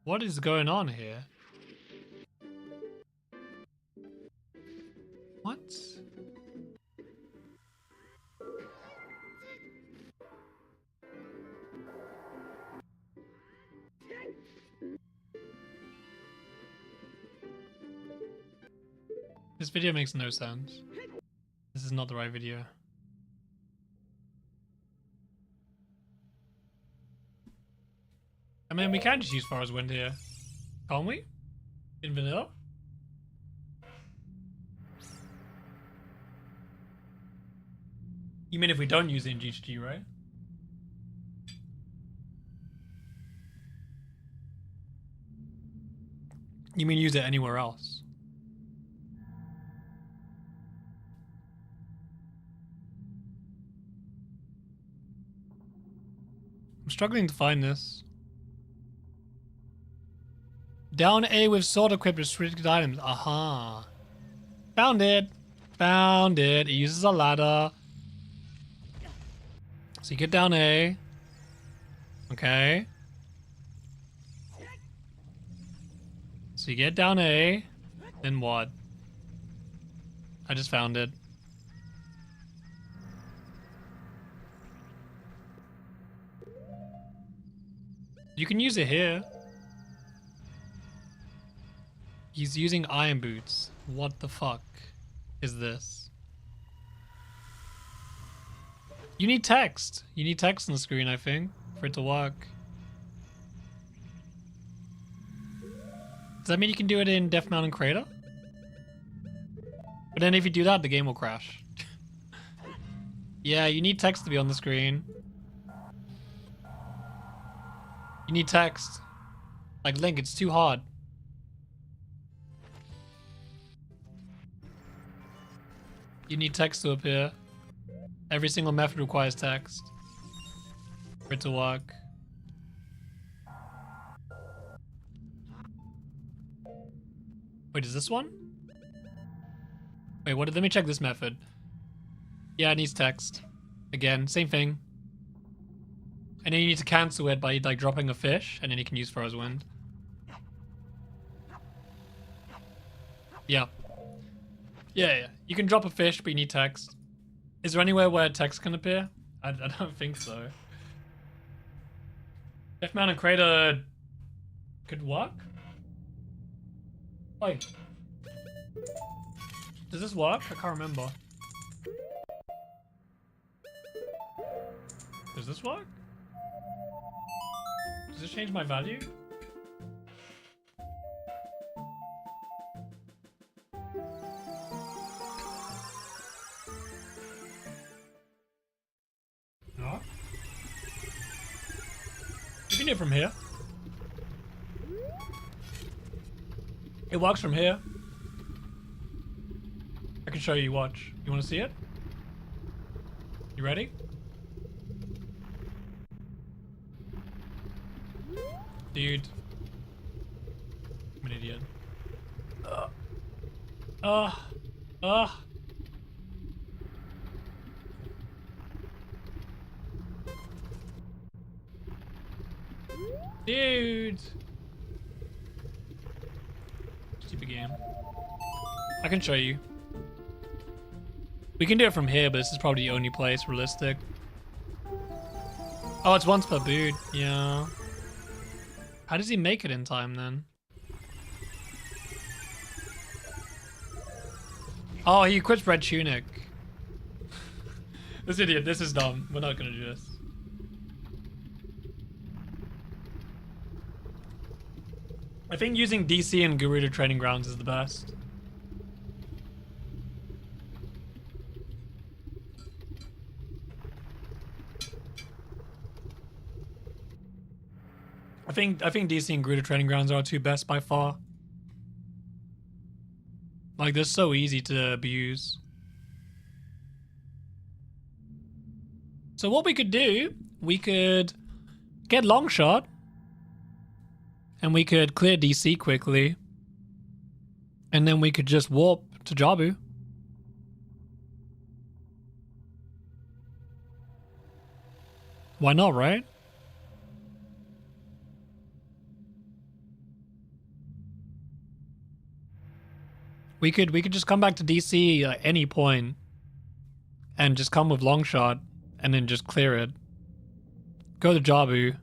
What is going on here? What? This video makes no sense. This is not the right video. I mean, we can just use Far as Wind here. Can't we? In vanilla? You mean if we don't use it in GTG, right? You mean use it anywhere else? I'm struggling to find this. Down A with sword equipped restricted items. Aha. Found it. Found it. It uses a ladder. So you get down A. Okay. So you get down A. Then what? I just found it. You can use it here. He's using iron boots. What the fuck is this? You need text. You need text on the screen, I think, for it to work. Does that mean you can do it in Death Mountain Crater? But then if you do that, the game will crash. Yeah, you need text to be on the screen. You need text. Like Link, it's too hard. You need text to appear. Every single method requires text for it to work. Wait, is this one? Wait, what? Let me check this method. Yeah, it needs text. Again, same thing. And then you need to cancel it by like dropping a fish, and then you can use Far as Wind. Yeah. Yeah. You can drop a fish, but you need text. Is there anywhere where text can appear? I don't think so. Death Mountain Crater could work? Wait. Does this work? I can't remember. Does this work? Does this change my value? No. You can do it from here. It works from here. I can show you, watch. You want to see it? You ready? Dude. I'm an idiot. Dude. Stupid game. I can show you. We can do it from here, but this is probably the only place realistic. Oh, it's once per boot. Yeah. How does he make it in time then? Oh, he equips Red Tunic. This idiot, this is dumb. We're not gonna do this. I think using DC and Gerudo training grounds is the best. I think DC and Gerudo training grounds are our two best by far. Like, they're so easy to abuse. So what we could do, we could get long shot, and we could clear DC quickly, and then we could just warp to Jabu. Why not, right? We could just come back to DC at any point and just come with long shot and then just clear it. Go to Jabu.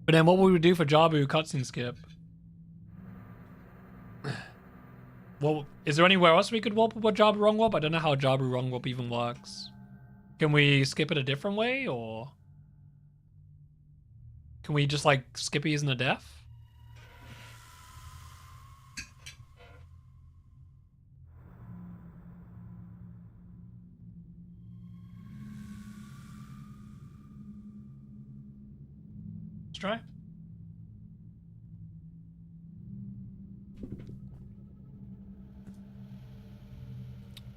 But then what would we do for Jabu cutscene skip? Well, is there anywhere else we could warp with Jabu wrong warp? I don't know how Jabu wrong warp even works. Can we skip it a different way, or can we just like skip using the def? Try.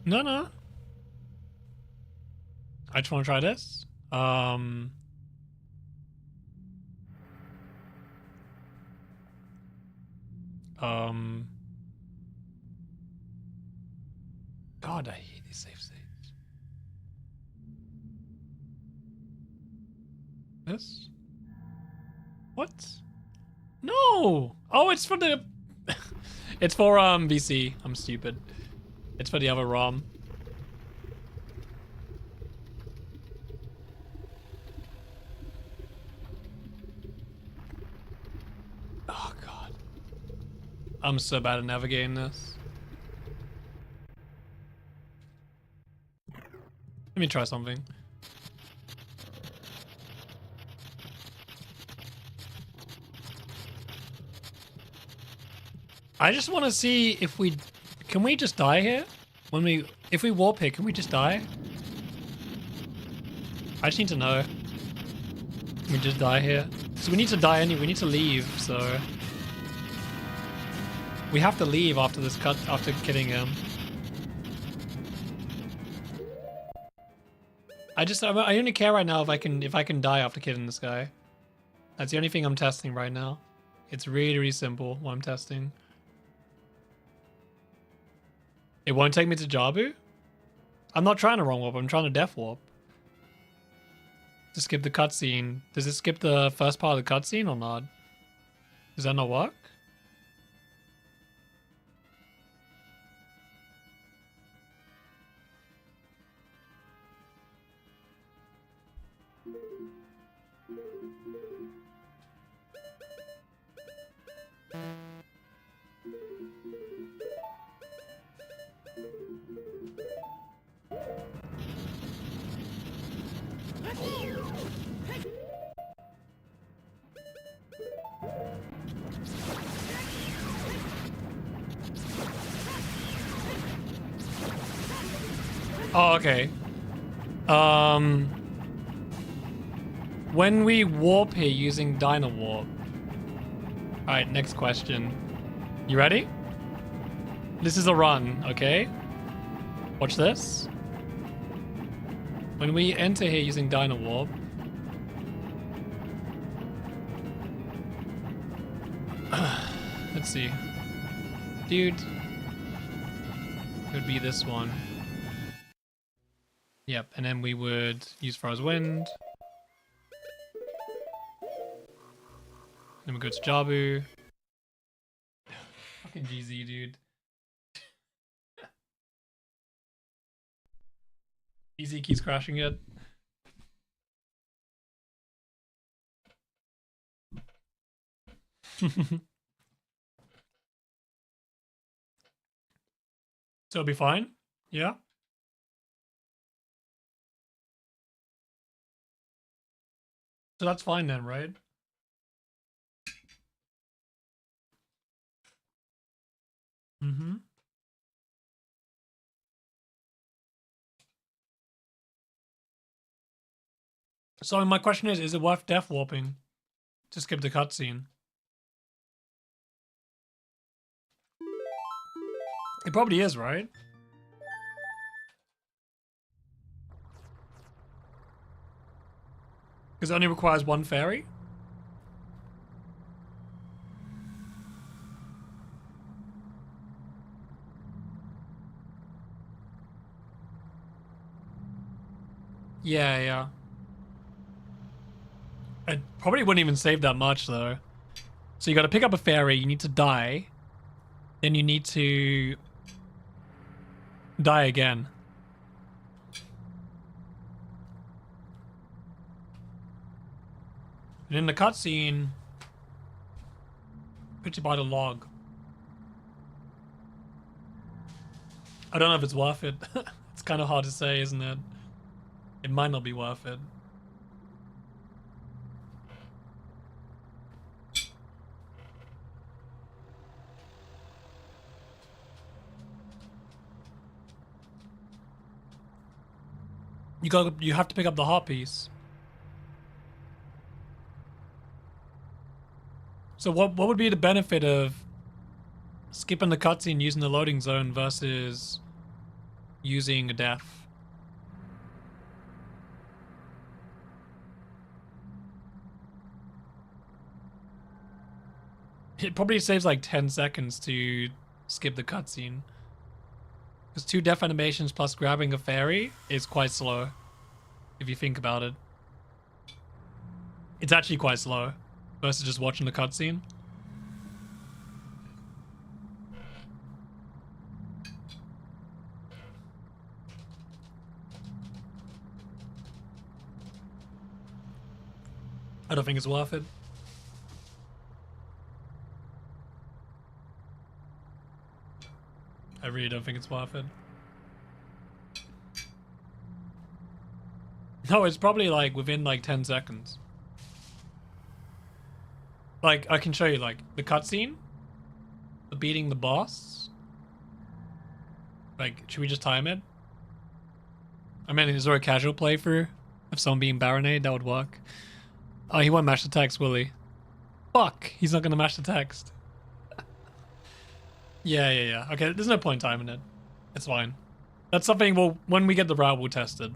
No. I just want to try this. God, I hate these save states. This? What? No! Oh, it's for the... it's for, VC. I'm stupid. It's for the other ROM. Oh, God. I'm so bad at navigating this. Let me try something. I just want to see if we... Can we just die here? If we warp here, can we just die? I just need to know. Can we just die here? So we need to die anyway. We need to leave, so... We have to leave after this cut, after killing him. I only care right now if I can die after killing this guy. That's the only thing I'm testing right now. It's really, really simple what I'm testing. It won't take me to Jabu? I'm not trying to wrong warp, I'm trying to def warp. To skip the cutscene. Does it skip the first part of the cutscene or not? Does that not work? Oh, okay. When we warp here using Dino Warp. Alright, next question. You ready? This is a run, okay? Watch this. When we enter here using Dino Warp. Let's see. Dude. It would be this one. Yep, and then we would use Frost Wind. Then we go to Jabu. Fucking GZ, dude. GZ keeps crashing it. So it'll be fine? Yeah? So that's fine then, right? Mm-hmm. So my question is it worth death warping to skip the cutscene? It probably is, right? Because it only requires one fairy? Yeah, yeah. It probably wouldn't even save that much, though. So you gotta pick up a fairy, you need to die. Then you need to die again. And in the cutscene, put you by the log. I don't know if it's worth it. It's kind of hard to say, isn't it? It might not be worth it. You have to pick up the heart piece. So what would be the benefit of skipping the cutscene using the loading zone versus using a death? It probably saves like 10 seconds to skip the cutscene. Because 2 death animations plus grabbing a fairy is quite slow, if you think about it. It's actually quite slow versus just watching the cutscene. I don't think it's worth it. I really don't think it's worth it. No, it's probably like within like 10 seconds. Like, I can show you like the cutscene, the beating the boss. Like, should we just time it? I mean, is there a casual playthrough of someone being Baronade? That would work. Oh, he won't mash the text, will he? Fuck, he's not gonna mash the text. Yeah. Okay, there's no point timing it. It's fine. That's something when we get the route, we'll test it.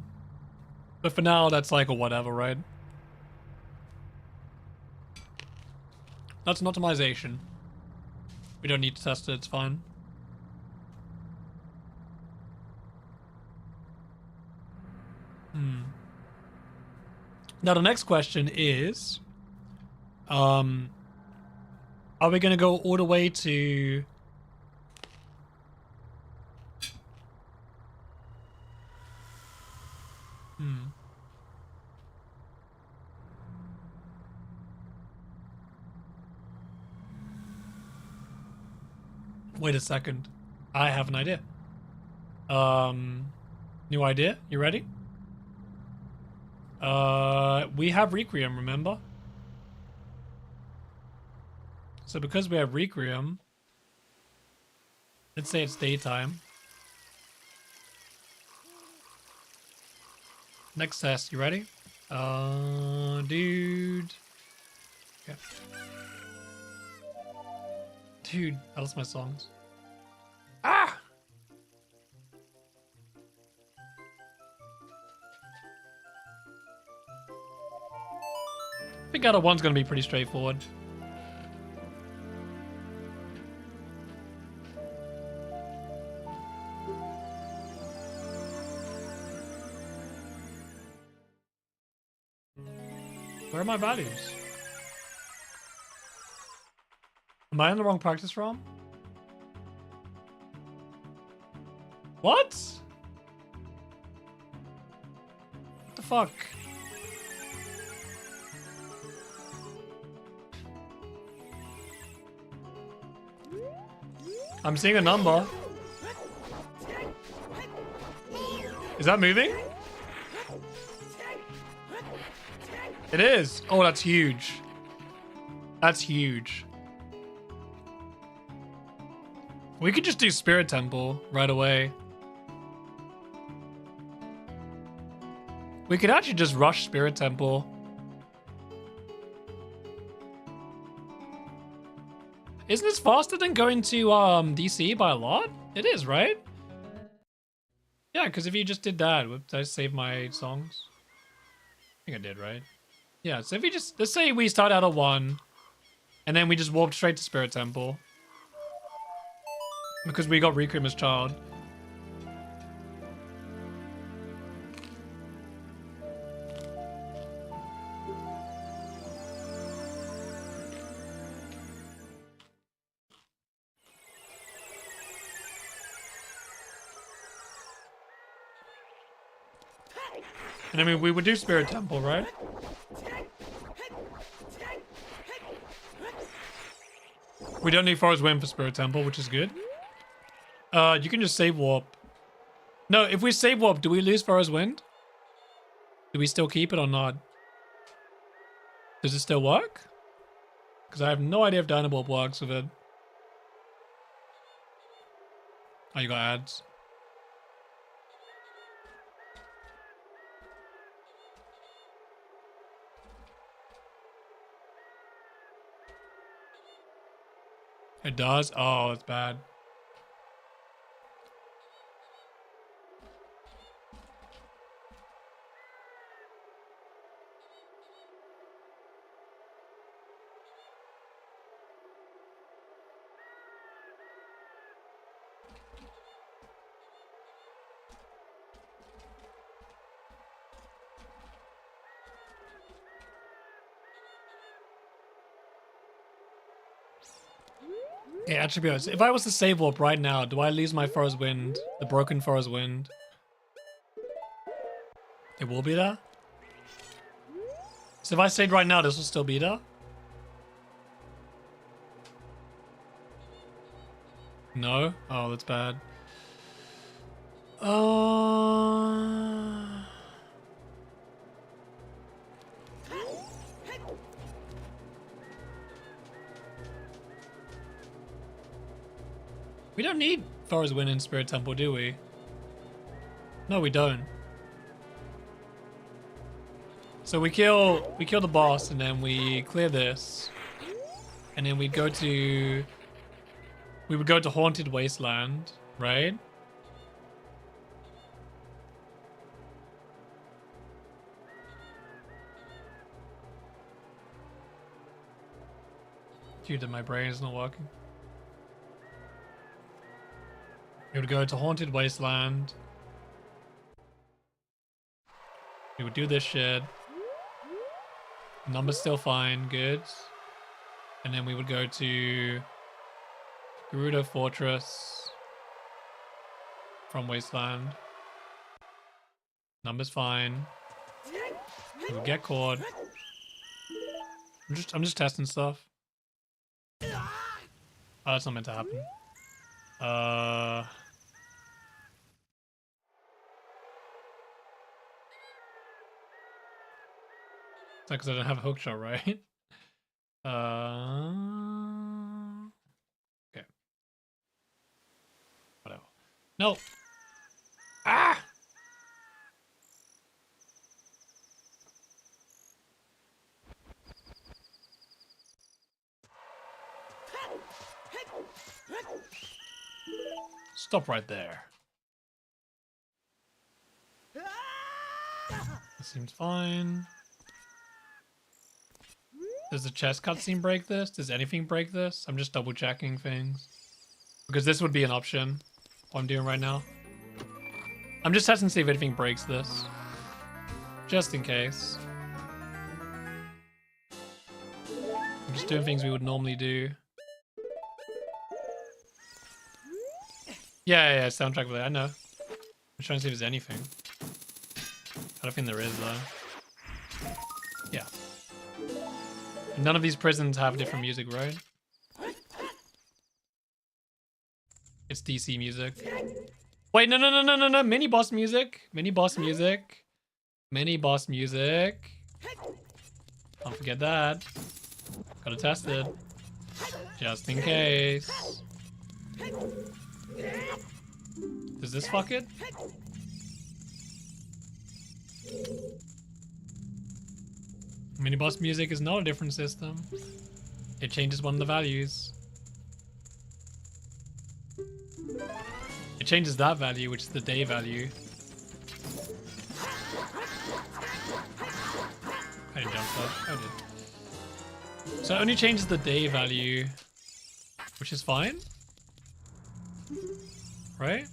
But for now, that's like a whatever, right? That's an optimization. We don't need to test it, it's fine. Now the next question is, are we gonna go all the way to Wait a second. I have an idea. New idea? You ready? We have Requiem, remember? So because we have Requiem, let's say it's daytime. Next test, you ready? Dude. Okay. Dude, I lost my songs. Ah! I think out of one's gonna be pretty straightforward. Where are my values? Am I in the wrong practice realm? What? What the fuck? I'm seeing a number. Is that moving? It is. Oh, that's huge. That's huge. We could just do Spirit Temple right away. We could actually just rush Spirit Temple. Isn't this faster than going to DC by a lot? It is, right? Yeah, because if you just did that, did I save my songs? I think I did, right? Yeah, so if you just, let's say we start out at 1, and then we just warp straight to Spirit Temple. Because we got Requiem as child. And I mean, we would do Spirit Temple, right? We don't need Forest Wind for Spirit Temple, which is good. You can just save warp. No, if we save warp, do we lose Forest Wind? Do we still keep it or not? Does it still work? Because I have no idea if Dynabulb works with it. Oh, you got ads. It does? Oh, it's bad. Yeah, attributes. If I was to save warp right now, do I lose my Forest Wind? The broken Forest Wind? It will be there? So if I stayed right now, this will still be there? No? Oh, that's bad. We don't need Forest Wind in Spirit Temple, do we? No, we don't. So we kill the boss, and then we clear this, and then we would go to Haunted Wasteland, right? Dude, my brain is not working. We would go to Haunted Wasteland. We would do this shit. Number's still fine, good. And then we would go to Gerudo Fortress from Wasteland. Number's fine. We would get caught. I'm just testing stuff. Oh, that's not meant to happen. It's not because I don't have a hook shot, right? Okay. Whatever. No! Ah! Stop right there. That seems fine. Does the chest cutscene break this? Does anything break this? I'm just double checking things. Because this would be an option. What I'm doing right now. I'm just testing to see if anything breaks this. Just in case. I'm just doing things we would normally do. Yeah, soundtrack related. I know. I'm trying to see if there's anything. I don't think there is though. Yeah. None of these prisons have different music, right? It's DC music. Wait, no. Mini boss music. Mini boss music. Mini boss music. Don't forget that. Gotta test it. Just in case. Does this fuck it? Mini boss music is not a different system. It changes one of the values. It changes that value, which is the day value. I didn't jump that. I did. So it only changes the day value, which is fine. Right?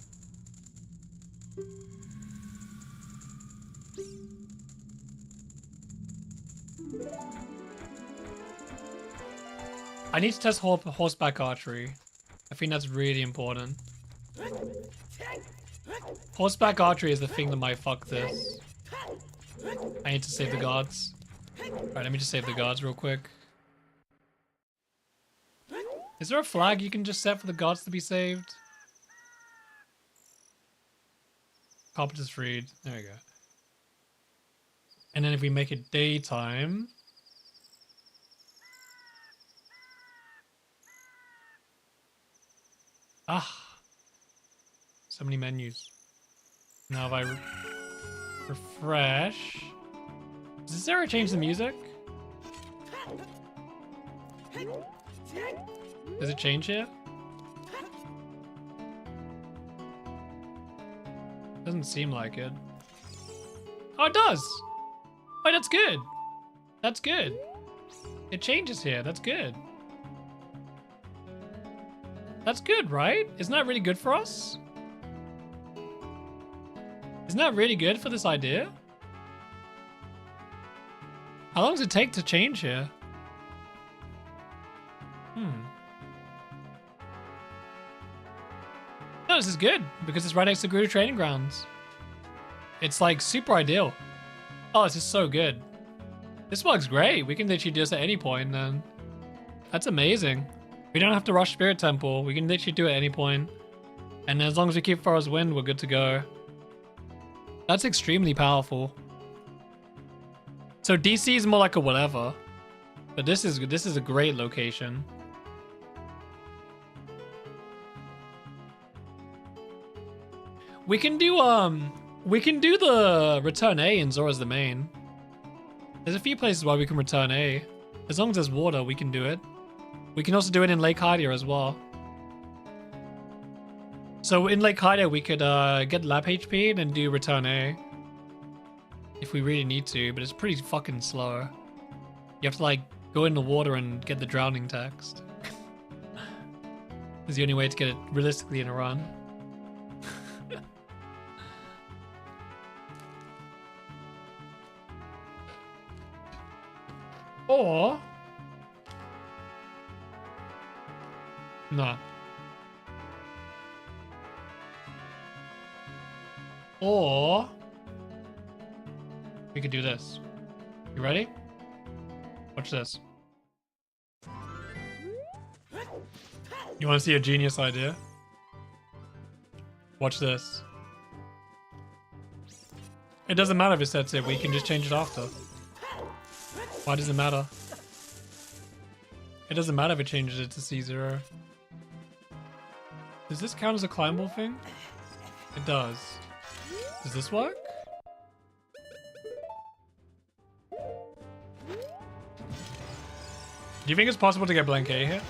I need to test horseback archery. I think that's really important. Horseback archery is the thing that might fuck this. I need to save the guards. Alright, let me just save the guards real quick. Is there a flag you can just set for the guards to be saved? Carpenter's freed. There we go. And then if we make it daytime... Ah! So many menus. Now if I refresh... Does this ever change the music? Does it change it? Doesn't seem like it. Oh, it does! Oh, that's good! That's good. It changes here, that's good. That's good, right? Isn't that really good for us? Isn't that really good for this idea? How long does it take to change here? No, this is good because it's right next to Gerudo Training Grounds. It's like super ideal. Oh, this is so good. This works great. We can literally do this at any point then. That's amazing. We don't have to rush Spirit Temple. We can literally do it at any point. And as long as we keep Forest Wind, we're good to go. That's extremely powerful. So DC is more like a whatever. But this is a great location. We can do the return A in Zora's the Main. There's a few places where we can return A. As long as there's water, we can do it. We can also do it in Lake Hydia as well. So in Lake Hydia, we could get lap HP and then do return A. If we really need to, but it's pretty fucking slow. You have to like go in the water and get the drowning text. It's the only way to get it realistically in a run. Or... No. Or... we could do this. You ready? Watch this. You want to see a genius idea? Watch this. It doesn't matter if it sets it, we can just change it after. Why does it matter? It doesn't matter if it changes it to C0. Does this count as a climbable thing? It does. Does this work? Do you think it's possible to get blank A here?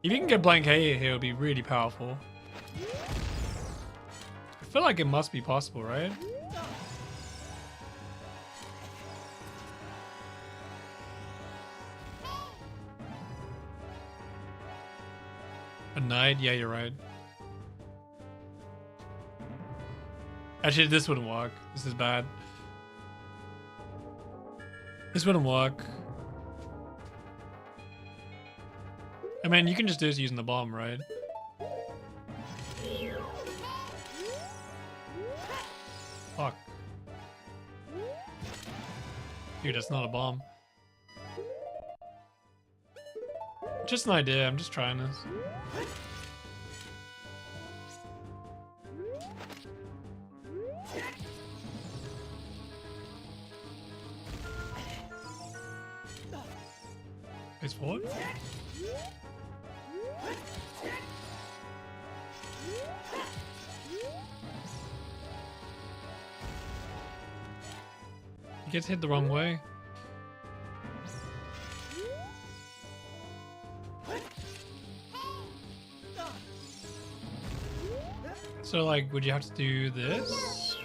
If you can get blank A here, it would be really powerful. I feel like it must be possible, right? A knight? Yeah, you're right. Actually, this wouldn't work. This is bad. This wouldn't work. I mean, you can just do this using the bomb, right? Fuck. Dude, that's not a bomb. Just an idea, I'm just trying this. Face forward. He gets hit the wrong way. So, like, would you have to do this?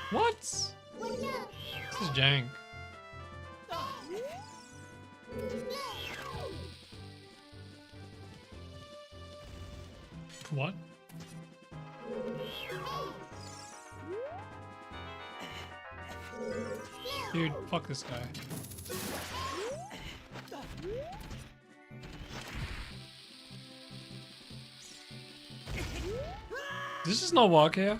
What? This is jank. What? Dude, fuck this guy. Does this just not work here?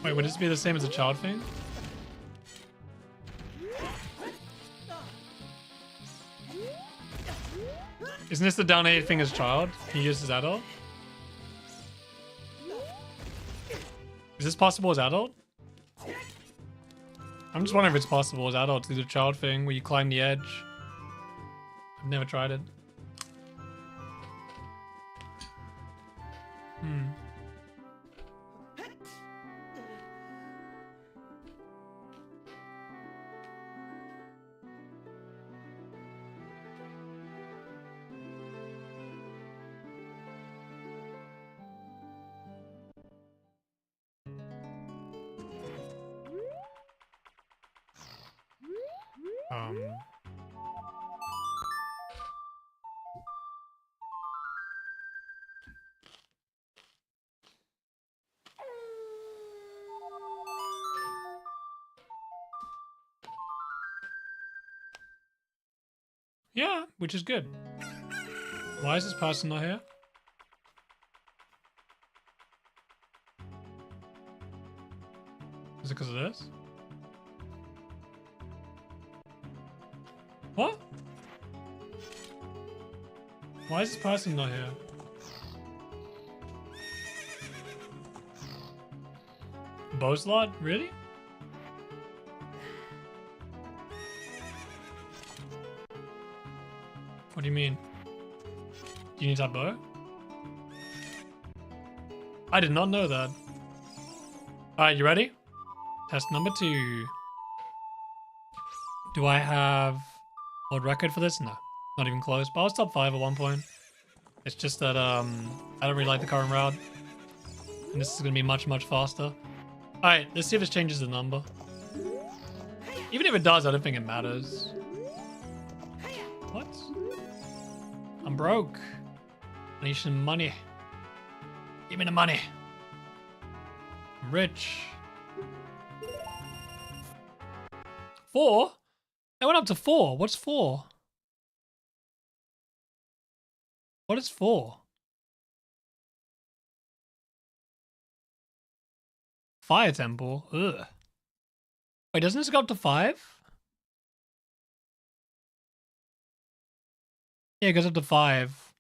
Wait, would this be the same as a child thing? Isn't this the down 8 thing as child? Can you use as adult? Is this possible as adult? I'm just wondering if it's possible as adult to do the child thing where you climb the edge. I've never tried it. Yeah, which is good. Why is this person not here? Is it because of this? What? Why is this person not here? Bow slot? Really? What do you mean? Do you need that bow? I did not know that. Alright, you ready? Test number 2. Do I have world record for this? No. Not even close. But I was top 5 at one point. It's just that I don't really like the current route. And this is going to be much, much faster. Alright, let's see if this changes the number. Even if it does, I don't think it matters. What? I'm broke. I need some money. Give me the money. I'm rich. 4? I went up to 4. What's 4? What is 4? Fire temple. Ugh. Wait, doesn't this go up to 5? Yeah, it goes up to 5.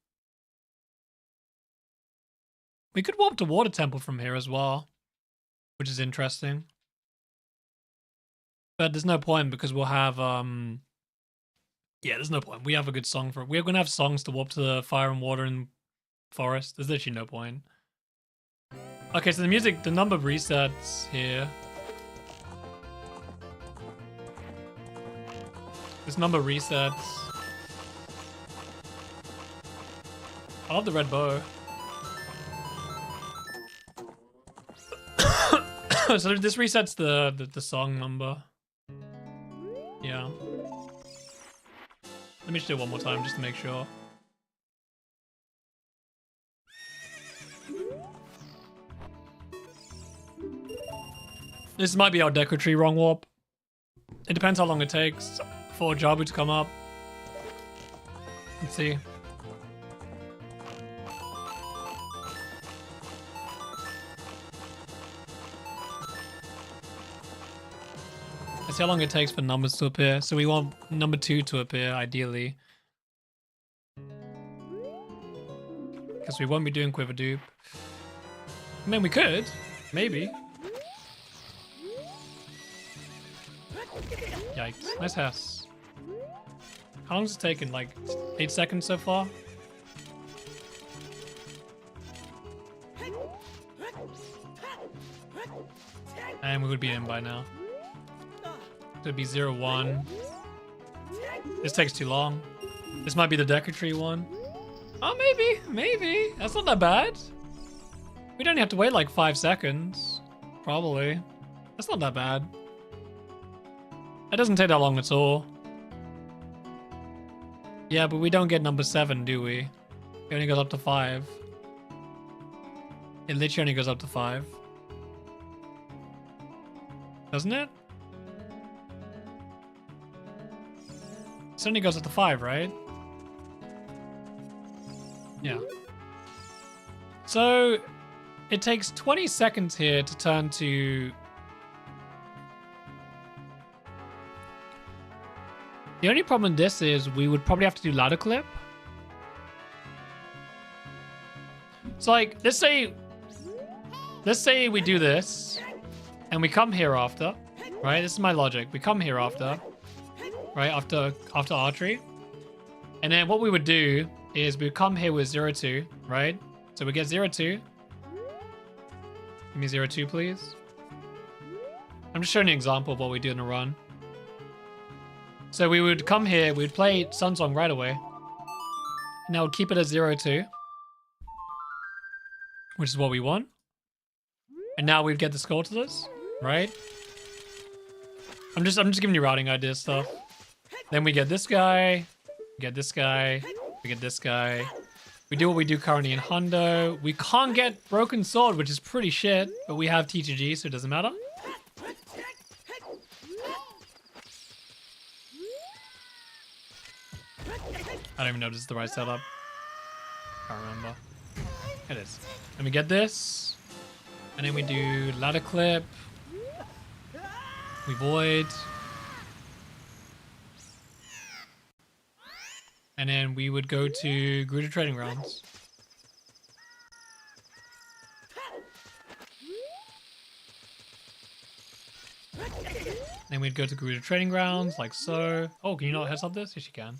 We could walk to water temple from here as well, which is interesting. But there's no point because we'll have yeah, there's no point. We have a good song for it. We're gonna have songs to warp to the fire and water and forest. There's literally no point. Okay, so the music, the number resets here. This number resets. I love the red bow. So this resets the song number. Yeah. Let me just do it one more time just to make sure. This might be our Deco Tree wrong warp. It depends how long it takes for Jabu to come up. Let's see. Let's see how long it takes for numbers to appear. So we want number 2 to appear, ideally. Because we won't be doing Quiver Dupe. I mean, we could. Maybe. Yikes. Nice house. How long has it taken? Like 8 seconds so far? And we would be in by now. It would be 0-1. This takes too long. This might be the Deco Tree one. Oh, maybe. Maybe. That's not that bad. We'd only have to wait like 5 seconds. Probably. That's not that bad. It doesn't take that long at all. Yeah, but we don't get number 7, do we? It only goes up to 5. It literally only goes up to 5. Doesn't it? It only goes up to 5, right? Yeah. So, it takes 20 seconds here to turn to... The only problem with this is we would probably have to do ladder clip. So like, let's say we do this and we come here after, right? This is my logic. We come here after, right? After archery. And then what we would do is we come here with 0-2, right? So we get 0-2. Give me 0-2, please. I'm just showing you an example of what we do in a run. So we would come here, we'd play Sun Song right away. And I would keep it at 0-2. Which is what we want. And now we'd get the score to this, right? I'm just giving you routing idea stuff. Then we get this guy, we get this guy, we get this guy. We do what we do currently in Hundo. We can't get Broken Sword, which is pretty shit, but we have TTG, so it doesn't matter. I don't even know if this is the right setup. Can't remember. It is. And we get this. And then we do ladder clip. We void. And then we would go to Gruder Trading Grounds. Then we'd go to Gruder Trading Grounds, like so. Oh, can you not heads up this? Yes, you can.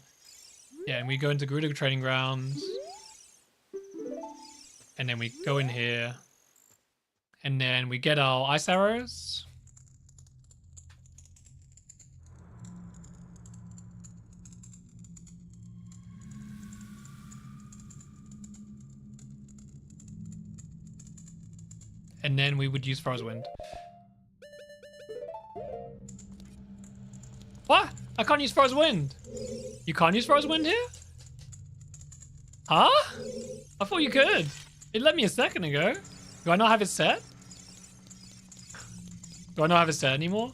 Yeah, and we go into Gruder Trading Grounds. And then we go in here. And then we get our ice arrows. And then we would use Frost Wind. What? I can't use Frost Wind. You can't use Frost Wind here? Huh? I thought you could. It let me a second ago. Do I not have it set? Do I not have it set anymore?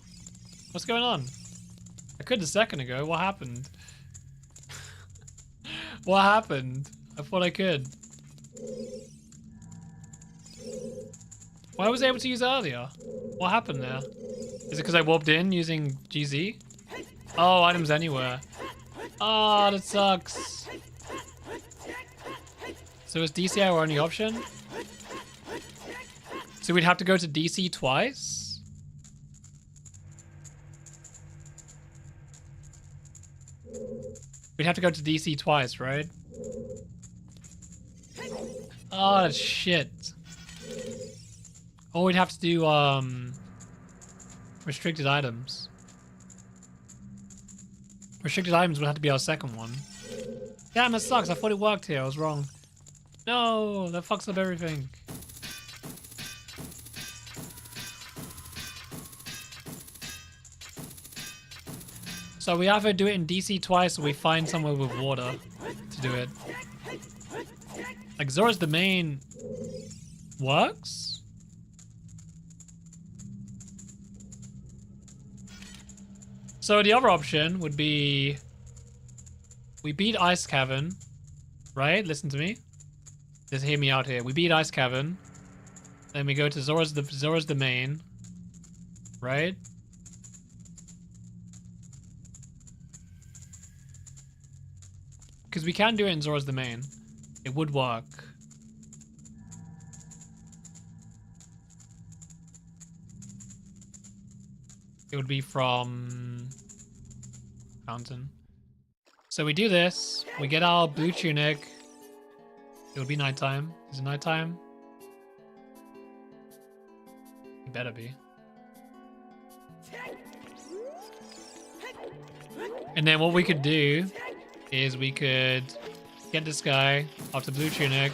What's going on? I could a second ago. What happened? What happened? I thought I could. Why was I able to use earlier? What happened there? Is it because I warped in using GZ? Oh, items anywhere. Oh, that sucks. So is DC our only option? So we'd have to go to DC twice? We'd have to go to DC twice, right? Oh, that's shit. Or we'd have to do, restricted items. Restricted items would have to be our second one. Damn, it sucks. I thought it worked here. I was wrong. No, that fucks up everything. So we either do it in DC twice or we find somewhere with water to do it. Like Zora's Domain works? So the other option would be we beat Ice Cavern, right? Listen to me. Just hear me out here. We beat Ice Cavern. Then we go to Zora's Domain, right? Because we can do it in Zora's Domain. It would work. It would be from Fountain. So we do this. We get our blue tunic. It would be nighttime. Is it nighttime? It better be. And then what we could do is we could get this guy after blue tunic.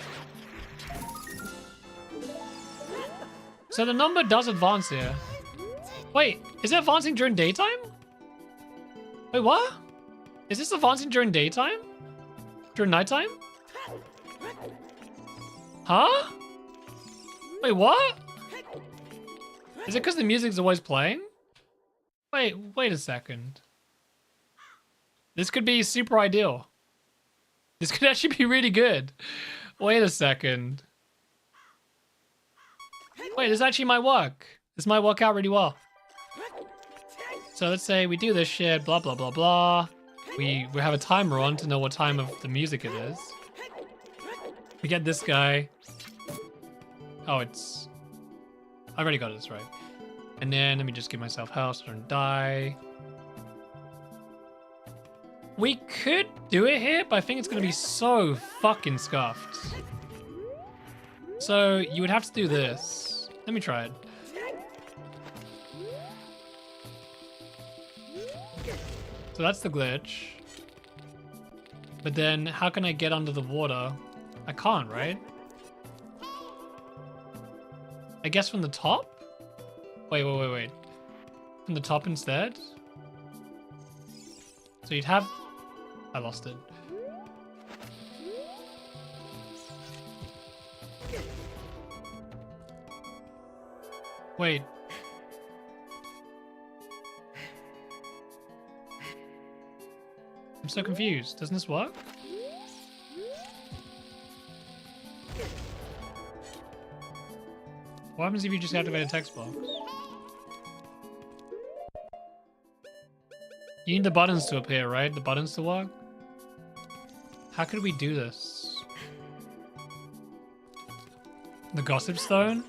So the number does advance here. Wait, is it advancing during daytime? Wait, what? Is this advancing during daytime? During nighttime? Huh? Wait, what? Is it because the music's always playing? Wait a second. This could be super ideal. This could actually be really good. Wait a second. Wait, this actually might work. This might work out really well. So let's say we do this shit, blah, blah, blah, blah. We have a timer on to know what time of the music it is. We get this guy. Oh, it's... I already got this right. And then let me just give myself health so I don't die. We could do it here, but I think it's going to be so fucking scuffed. So you would have to do this. Let me try it. So that's the glitch. But then how can I get under the water? I can't, right? I guess from the top? Wait. From the top instead? So you'd have... I lost it. Wait. I'm so confused. Doesn't this work? What happens if you just activate a text box? You need the buttons to appear, right? The buttons to work? How could we do this? The Gossip Stone?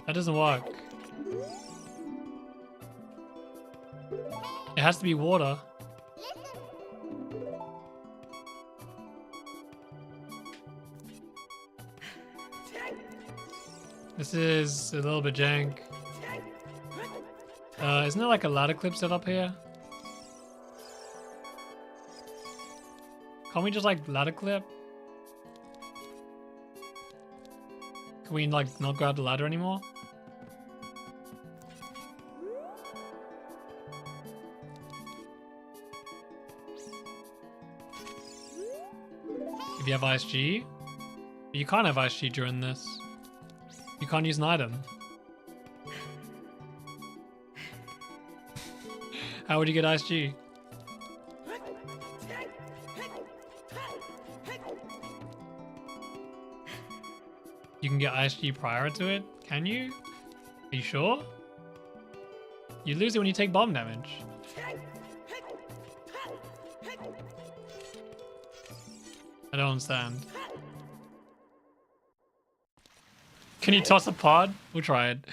That doesn't work. It has to be water. This is a little bit jank. Isn't there like a ladder clip set up here? Can't we just like ladder clip? Can we like not grab the ladder anymore? If you have ISG? You can't have ISG during this. You can't use an item. How would you get ISG? You can get ISG prior to it? Can you? Are you sure? You lose it when you take bomb damage. I don't understand. Can you toss a pod? We'll try it.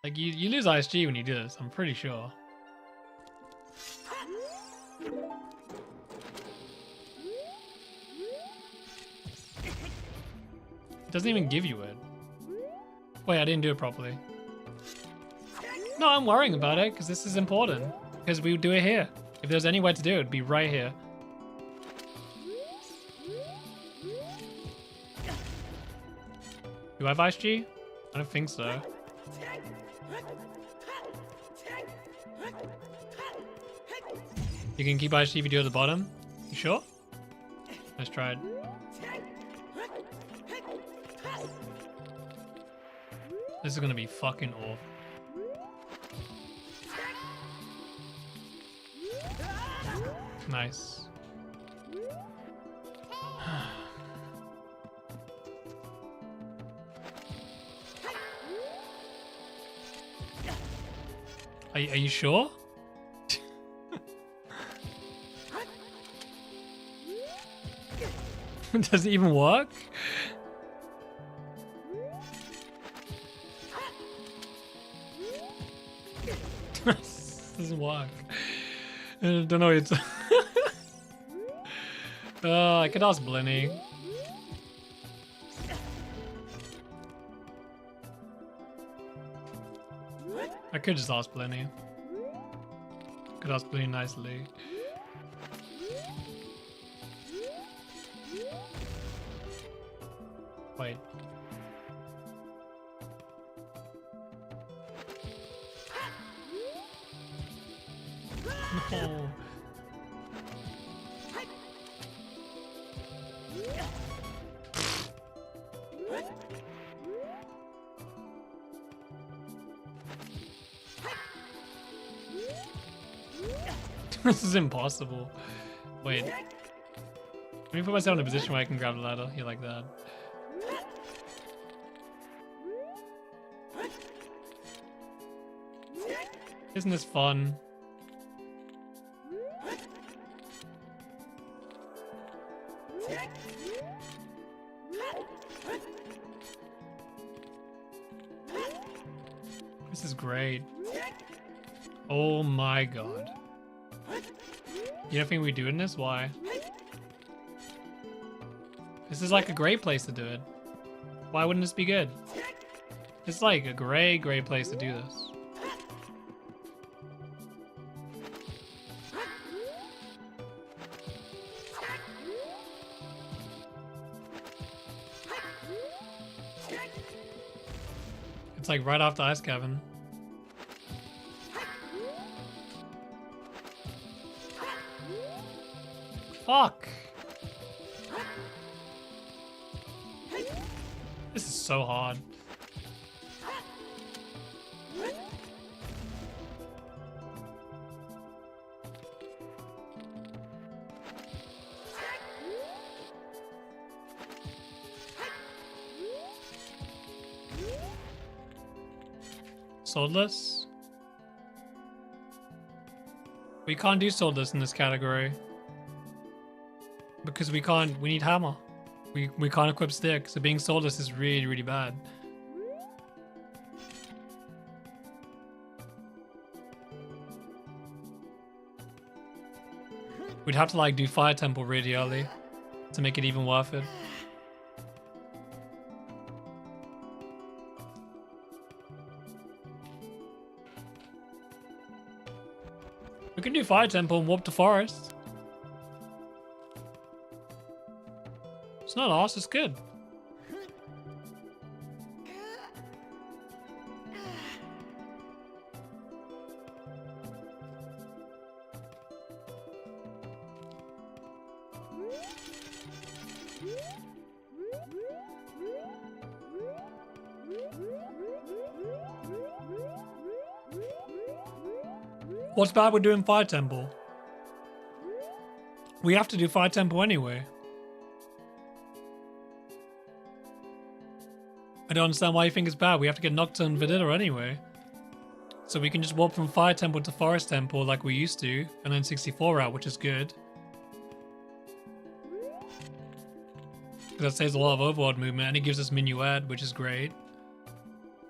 Like, you lose ISG when you do this, I'm pretty sure. It doesn't even give you it. Wait, I didn't do it properly. No, I'm worrying about it because this is important. Because we would do it here. If there's any way to do it, it'd be right here. Do I have Ice G? I don't think so. You can keep Ice G if you do it at the bottom. You sure? Let's try it. This is gonna be fucking awful. Nice. Are you sure? Does it even work? Doesn't work. I don't know. It's. I could ask Blenny. I could just ask Blenny. Could ask Blenny nicely. Wait. No. This is impossible. Wait. Let me put myself in a position where I can grab the ladder. Here, like that. Isn't this fun? This is great. Oh my god. You don't think we do in this? Why? This is like a great place to do it. Why wouldn't this be good? It's like a great place to do this. It's like right after Ice Cavern. Fuck! This is so hard. Swordless? We can't do swordless in this category. Because we need hammer. We can't equip stick, so being swordless is really bad. We'd have to like do Fire Temple really early to make it even worth it. We can do Fire Temple and warp to forest. It's not us, it's good. What's bad with doing Fire Temple? We have to do Fire Temple anyway. I don't understand why you think it's bad. We have to get Nocturne Vanilla anyway. So we can just warp from Fire Temple to Forest Temple like we used to, and then 64 route, which is good. That saves a lot of overworld movement, and it gives us Minuet, which is great.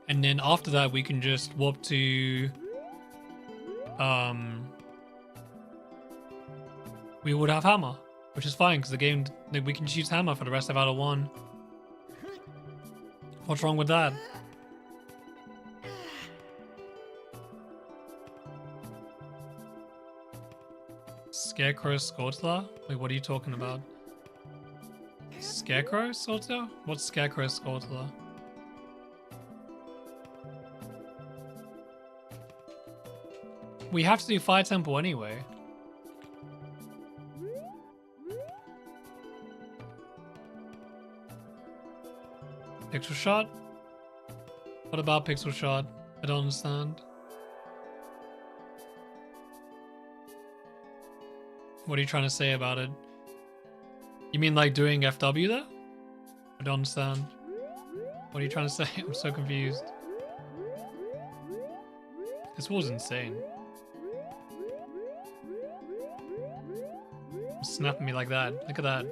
And then after that, we can just warp to... we would have Hammer, which is fine, because the game... we can just use Hammer for the rest of Outer 1. What's wrong with that? Scarecrow Scortler? Wait, what are you talking about? Scarecrow Scortler? What's Scarecrow Scortler? We have to do Fire Temple anyway. Pixel Shot? What about Pixel Shot? I don't understand. What are you trying to say about it? You mean like doing FW there? I don't understand. What are you trying to say? I'm so confused. This was insane. Snapping me like that. Look at that.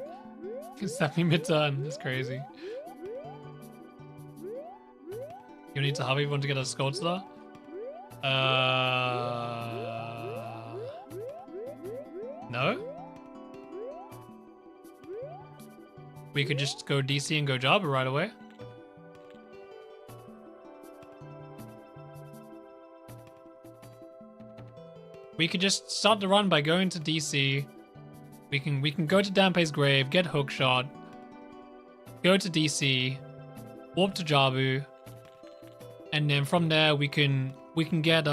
It's snapping mid-turn. That's crazy. You need to have everyone to get a Scotstar? No? We could just go DC and go Jabba right away. We could just start the run by going to DC. We can go to Danpei's grave, get hookshot, go to DC, warp to Jabu, and then from there we can get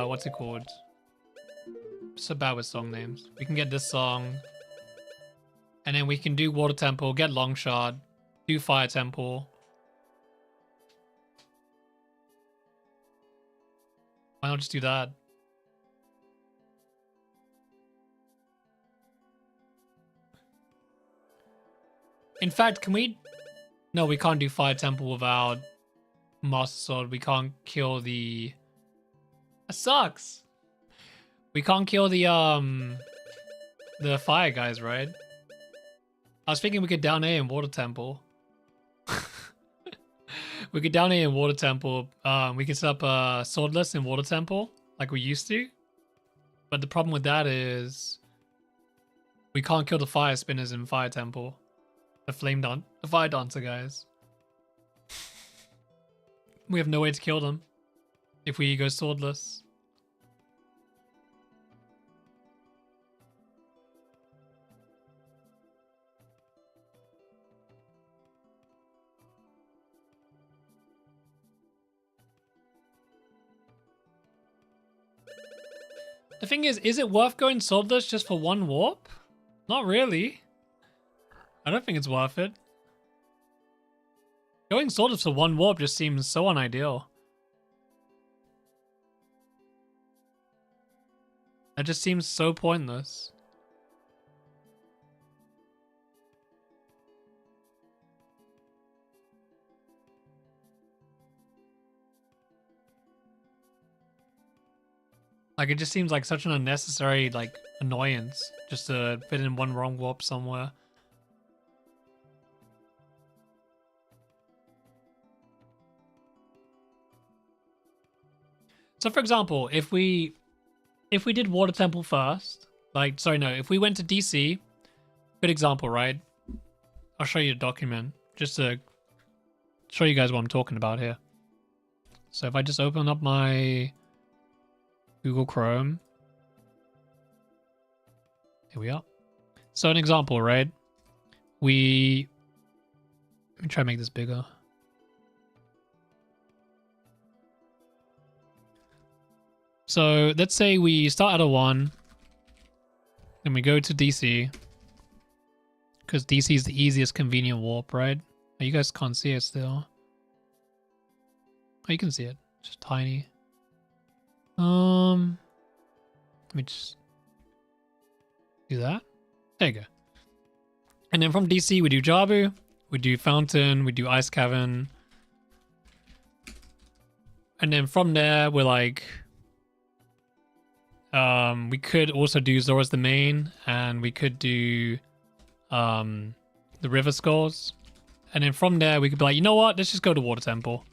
what's it called? I'm so bad with song names. We can get this song, and then we can do Water Temple, get Long Shot, do Fire Temple. Why not just do that? In fact, can we... No, we can't do Fire Temple without Master Sword. We can't kill the... That sucks! We can't kill the fire guys, right? I was thinking we could down A in Water Temple. We could down A in Water Temple. We could set up Swordless in Water Temple, like we used to. But the problem with that is... we can't kill the Fire Spinners in Fire Temple. The Fire Dancer guys. We have no way to kill them if we go swordless. The thing is it worth going swordless just for one warp? Not really. I don't think it's worth it. Going swordless for one warp just seems so unideal. That just seems so pointless. Like, it just seems like such an unnecessary, like, annoyance just to fit in one wrong warp somewhere. So, for example, if we did Water Temple first, like, sorry, no, if we went to DC, good example, right? I'll show you a document just to show you guys what I'm talking about here. So if I just open up my Google Chrome, here we are. So an example, right? Let me try to make this bigger. So let's say we start at a 1, then we go to DC, because DC is the easiest convenient warp, right? Oh, you guys can't see it still. Oh, you can see it. Just tiny. Let me just do that. There you go. And then from DC we do Jabu, we do Fountain, we do Ice Cavern. And then from there we're like... we could also do Zora's the Main, and we could do the River Skulls. And then from there, we could be like, you know what? Let's just go to Water Temple.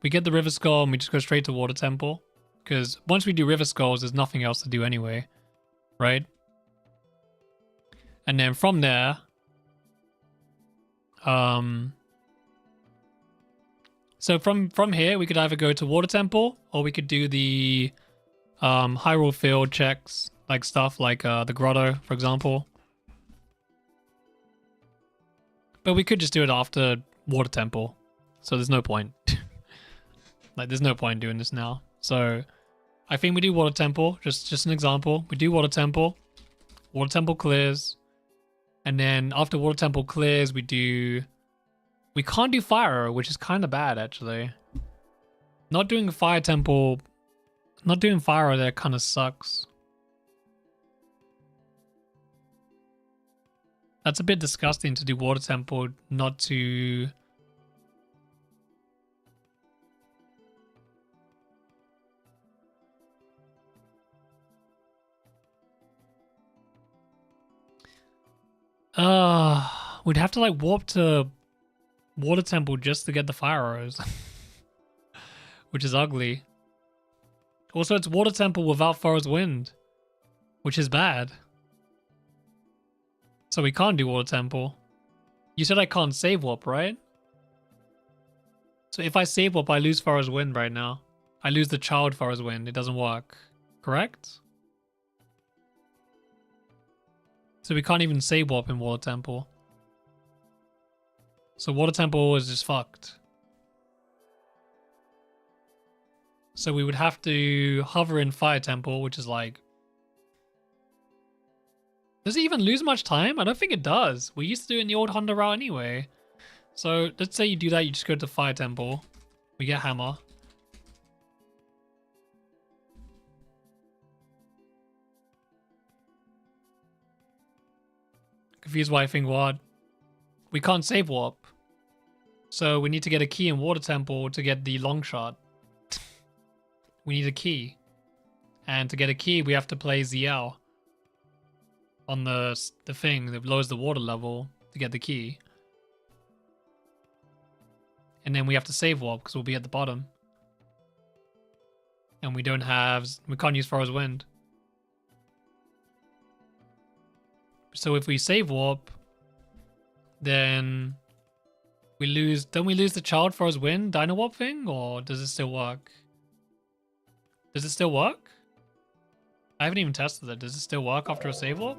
We get the River Skull, and we just go straight to Water Temple. Because once we do River Skulls, there's nothing else to do anyway. Right? And then from there... so from here, we could either go to Water Temple, or we could do the... Hyrule Field checks, like stuff like the grotto, for example. But we could just do it after Water Temple. So there's no point. Like, there's no point in doing this now. So I think we do Water Temple, just an example. We do Water Temple. Water Temple clears. And then after Water Temple clears, we can't do Fire, which is kind of bad, actually. Not doing Fire Temple, not doing Fire there kind of sucks. That's a bit disgusting to do Water Temple, not to... we'd have to like warp to Water Temple just to get the fire arrows. Which is ugly. Also, it's Water Temple without Forest Wind, which is bad. So we can't do Water Temple. You said I can't save warp, right? So if I save warp, I lose Forest Wind right now. I lose the child Forest Wind. It doesn't work. Correct? So we can't even save warp in Water Temple. So Water Temple is just fucked. So we would have to hover in Fire Temple, which is like... Does it even lose much time? I don't think it does. We used to do it in the old Honda route anyway. So let's say you do that, you just go to Fire Temple. We get Hammer. Confused why I think what? We can't save warp. So we need to get a key in Water Temple to get the long shot. We need a key. And to get a key, we have to play ZL on the thing that lowers the water level to get the key. And then we have to save warp because we'll be at the bottom. And we can't use Forest Wind. So if we save warp, then don't we lose the child Forest Wind Dino Warp thing? Or does it still work? Does it still work? I haven't even tested it. Does it still work after a save warp?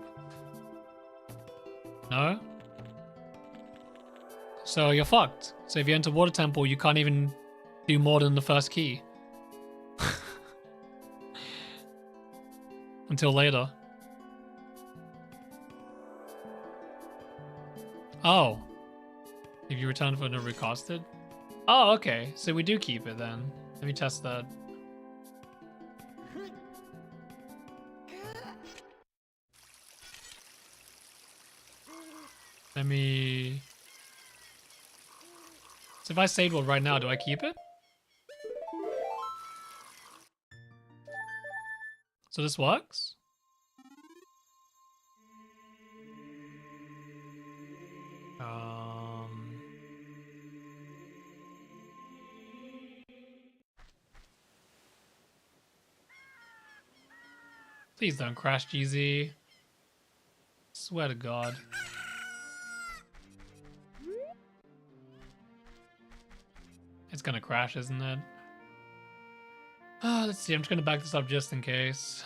No? So you're fucked. So if you enter Water Temple, you can't even do more than the first key. Until later. Oh. If you return for no recasted? Oh, okay. So we do keep it then. Let me test that. Let me... So if I save one right now, do I keep it? So this works? Please don't crash, GZ. Swear to God. It's gonna crash, isn't it? Let's see, I'm just gonna back this up just in case.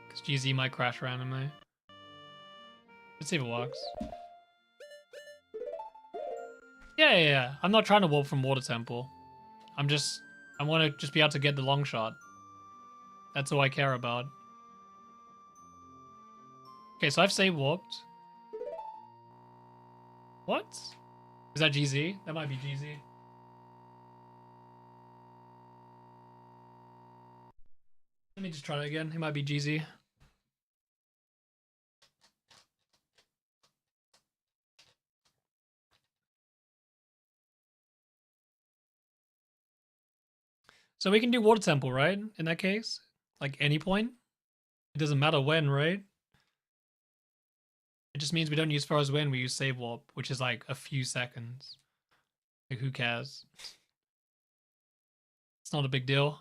Because GZ might crash randomly. Let's see if it works. Yeah. I'm not trying to warp from Water Temple. I want to just be able to get the long shot. That's all I care about. Okay, so I've save warped. What? Is that GZ? That might be GZ. Let me just try it again. It might be GZ. So we can do Water Temple, right? In that case? Like any point? It doesn't matter when, right? It just means we don't use Forest Wind, we use Save Warp, which is like a few seconds. Like, who cares? It's not a big deal.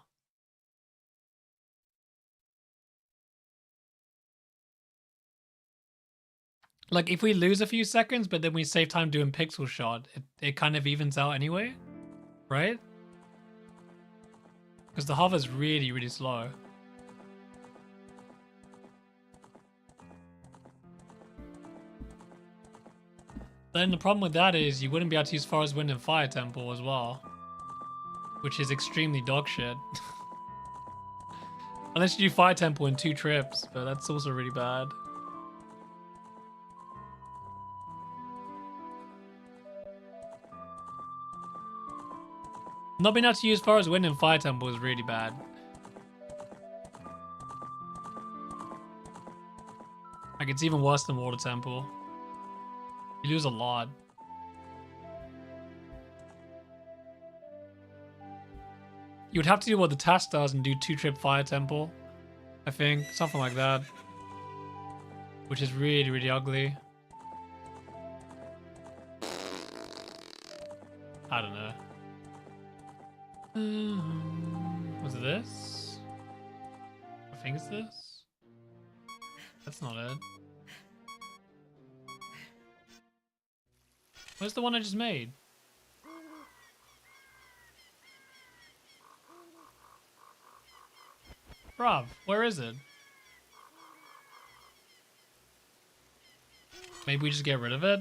Like, if we lose a few seconds, but then we save time doing Pixel Shot, it kind of evens out anyway, right? Because the hover's really, really slow. Then the problem with that is you wouldn't be able to use Forest Wind and Fire Temple as well. Which is extremely dog shit. Unless you do Fire Temple in 2 trips, but that's also really bad. Not being able to use Forest Wind and Fire Temple is really bad. Like, it's even worse than Water Temple. You lose a lot. You would have to do what the task does and do 2-trip Fire Temple. I think. Something like that. Which is really, really ugly. I don't know. Was it this? I think it's this. That's not it. Where's the one I just made? Bruv, where is it? Maybe we just get rid of it?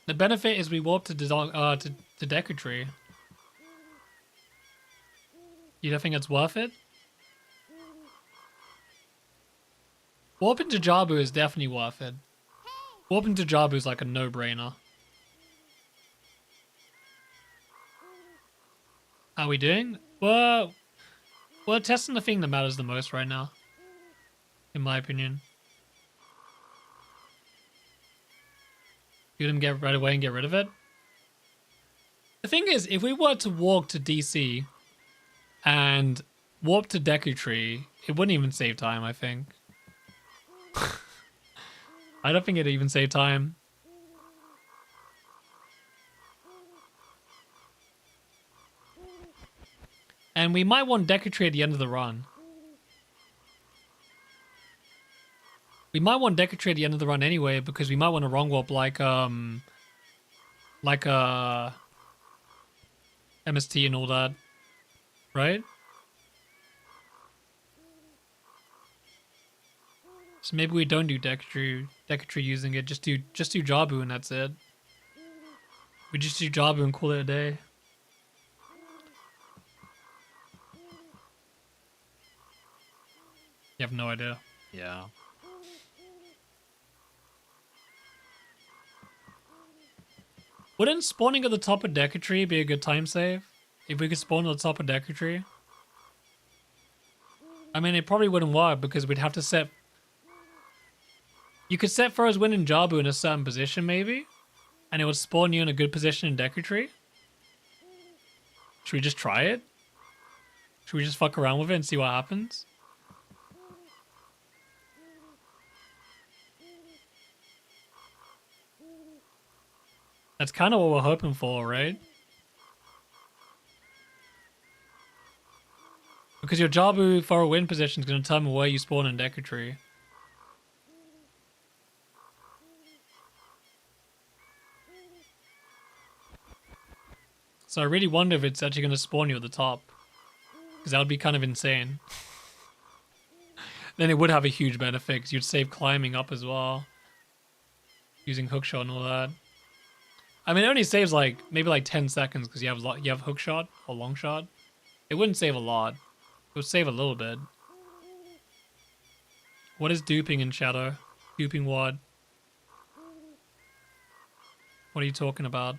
The benefit is we warp to Deku Tree. You don't think it's worth it? Warping to Jabu is definitely worth it. Warping to Jabu is like a no-brainer. How are we doing? Well, we're testing the thing that matters the most right now. In my opinion. You didn't get right away and get rid of it? The thing is, if we were to walk to DC and warp to Deku Tree, it wouldn't even save time, I think. I don't think it'd even save time. And we might want Deku Tree at the end of the run. We might want Deku Tree at the end of the run anyway, because we might want a wrong warp like MST and all that, right? So maybe we don't do Deku Tree using it. Just do Jabu and that's it. We just do Jabu and call it a day. You have no idea. Yeah. Wouldn't spawning at the top of Deku Tree be a good time save? If we could spawn at the top of Deku Tree? I mean, it probably wouldn't work because we'd have to set... You could set Forest Wind and Jabu in a certain position, maybe? And it would spawn you in a good position in Deku Tree? Should we just try it? Should we just fuck around with it and see what happens? That's kind of what we're hoping for, right? Because your Jabu for a win position is going to determine where you spawn in Deku Tree. So I really wonder if it's actually going to spawn you at the top. Because that would be kind of insane. Then it would have a huge benefit because you'd save climbing up as well. Using hookshot and all that. I mean, it only saves like maybe like 10 seconds because you have hookshot or long shot. It wouldn't save a lot. It would save a little bit. What is duping in Shadow? Duping what? What are you talking about?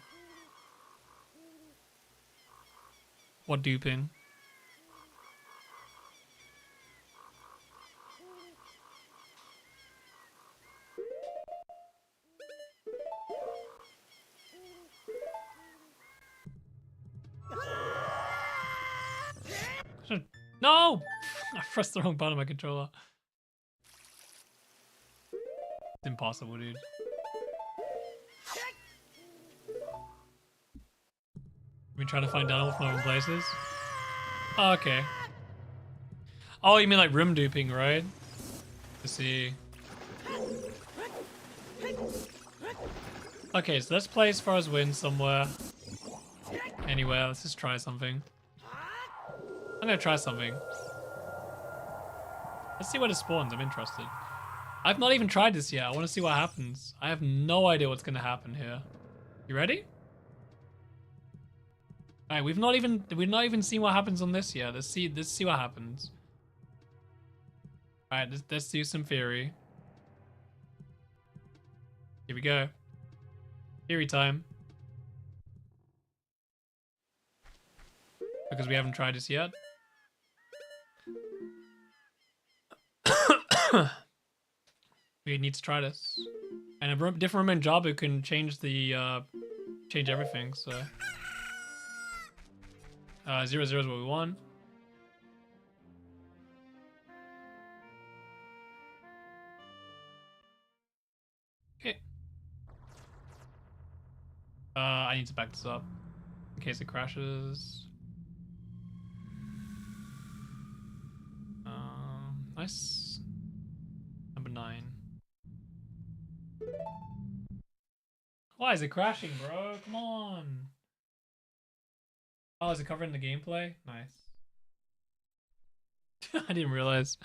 What duping? No! I pressed the wrong button on my controller. It's impossible, dude. We trying to find down with my own places? Oh, okay. Oh, you mean like room duping, right? Let's see. Okay, so let's play as far as win somewhere. Anyway, let's just try something. I'm gonna try something. Let's see what it spawns. I'm interested. I've not even tried this yet. I want to see what happens. I have no idea what's gonna happen here. You ready? Alright, we've not even seen what happens on this yet. Let's see what happens. Alright, let's do some theory. Here we go. Theory time. Because we haven't tried this yet. We need to try this. And a different room in Jabu can change the change everything, so 0 0 is what we want. Okay. I need to back this up in case it crashes. Nice. Number 9. Why is it crashing, bro? Come on. Oh, is it covering the gameplay? Nice. I didn't realize.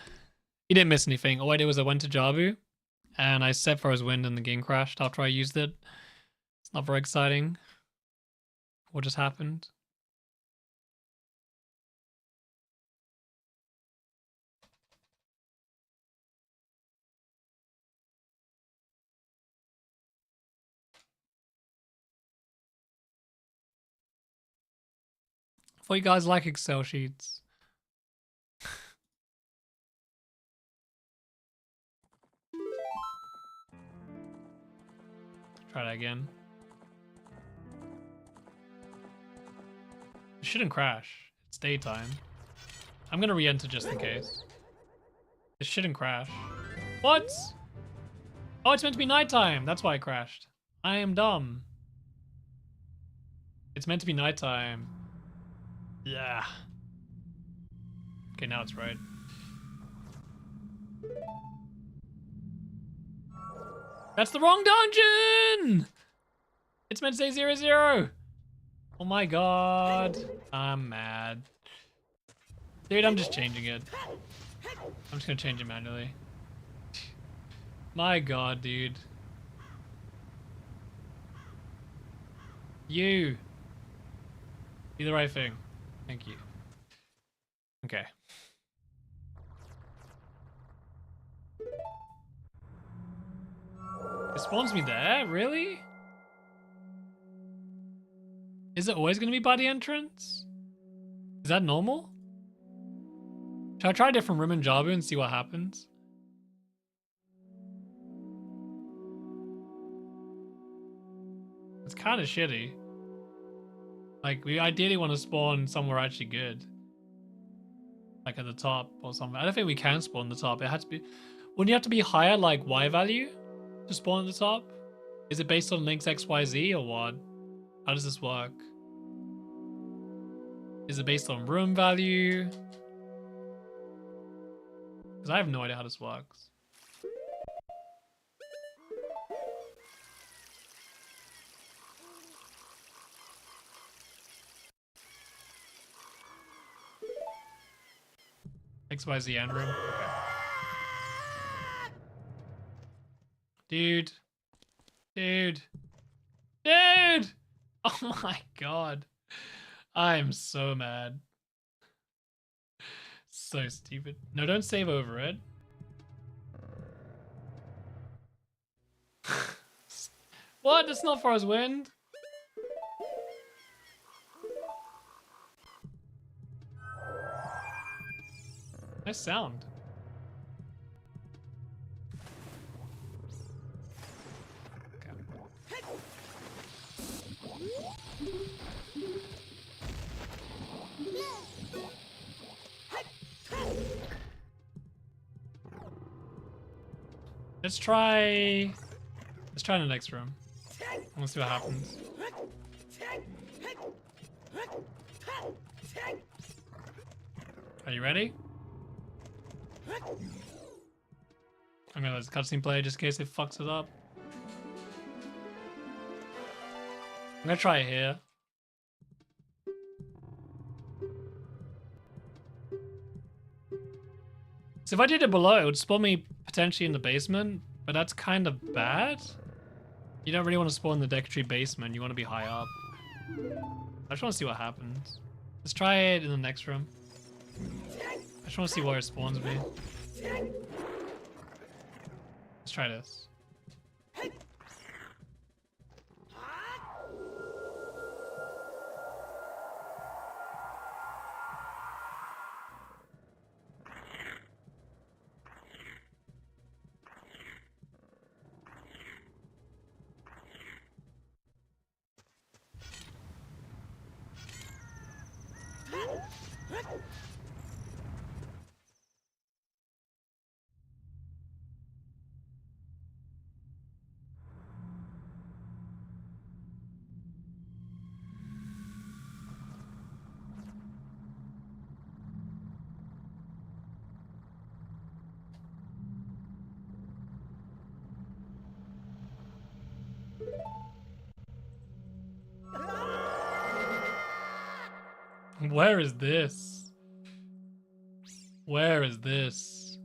You didn't miss anything. All I did was I went to Jabu and I set for his wind and the game crashed after I used it. It's not very exciting. What just happened? I thought you guys like Excel sheets. Try that again. It shouldn't crash. It's daytime. I'm gonna re-enter just in case. It shouldn't crash. What? Oh, it's meant to be nighttime. That's why it crashed. I am dumb. It's meant to be nighttime. Yeah. Okay, now it's right. That's the wrong dungeon! It's meant to say 0 0. Oh my god. I'm mad. Dude, I'm just changing it. I'm just gonna change it manually. My god, dude. You. Do the right thing. Thank you. Okay. It spawns me there? Really? Is it always going to be by the entrance? Is that normal? Should I try a different room in Jabu and see what happens? It's kind of shitty. Like, we ideally want to spawn somewhere actually good. Like at the top or something. I don't think we can spawn the top. It had to be... Wouldn't you have to be higher, like, Y value to spawn at the top? Is it based on links XYZ or what? How does this work? Is it based on room value? Because I have no idea how this works. XYZ end room? Okay. Dude. Dude. Dude! Oh my god. I am so mad. So stupid. No, don't save over it. What? That's not for his wind? Nice sound. Let's try the next room. Let's see what happens. Are you ready? I'm gonna let this cutscene play just in case it fucks it up. I'm gonna try it here. So if I did it below, it would spawn me potentially in the basement, but that's kind of bad. You don't really want to spawn in the deck tree basement. You want to be high up. I just want to see what happens. Let's try it in the next room. I just want to see where it spawns me. Let's try this. Where is this? Where is this?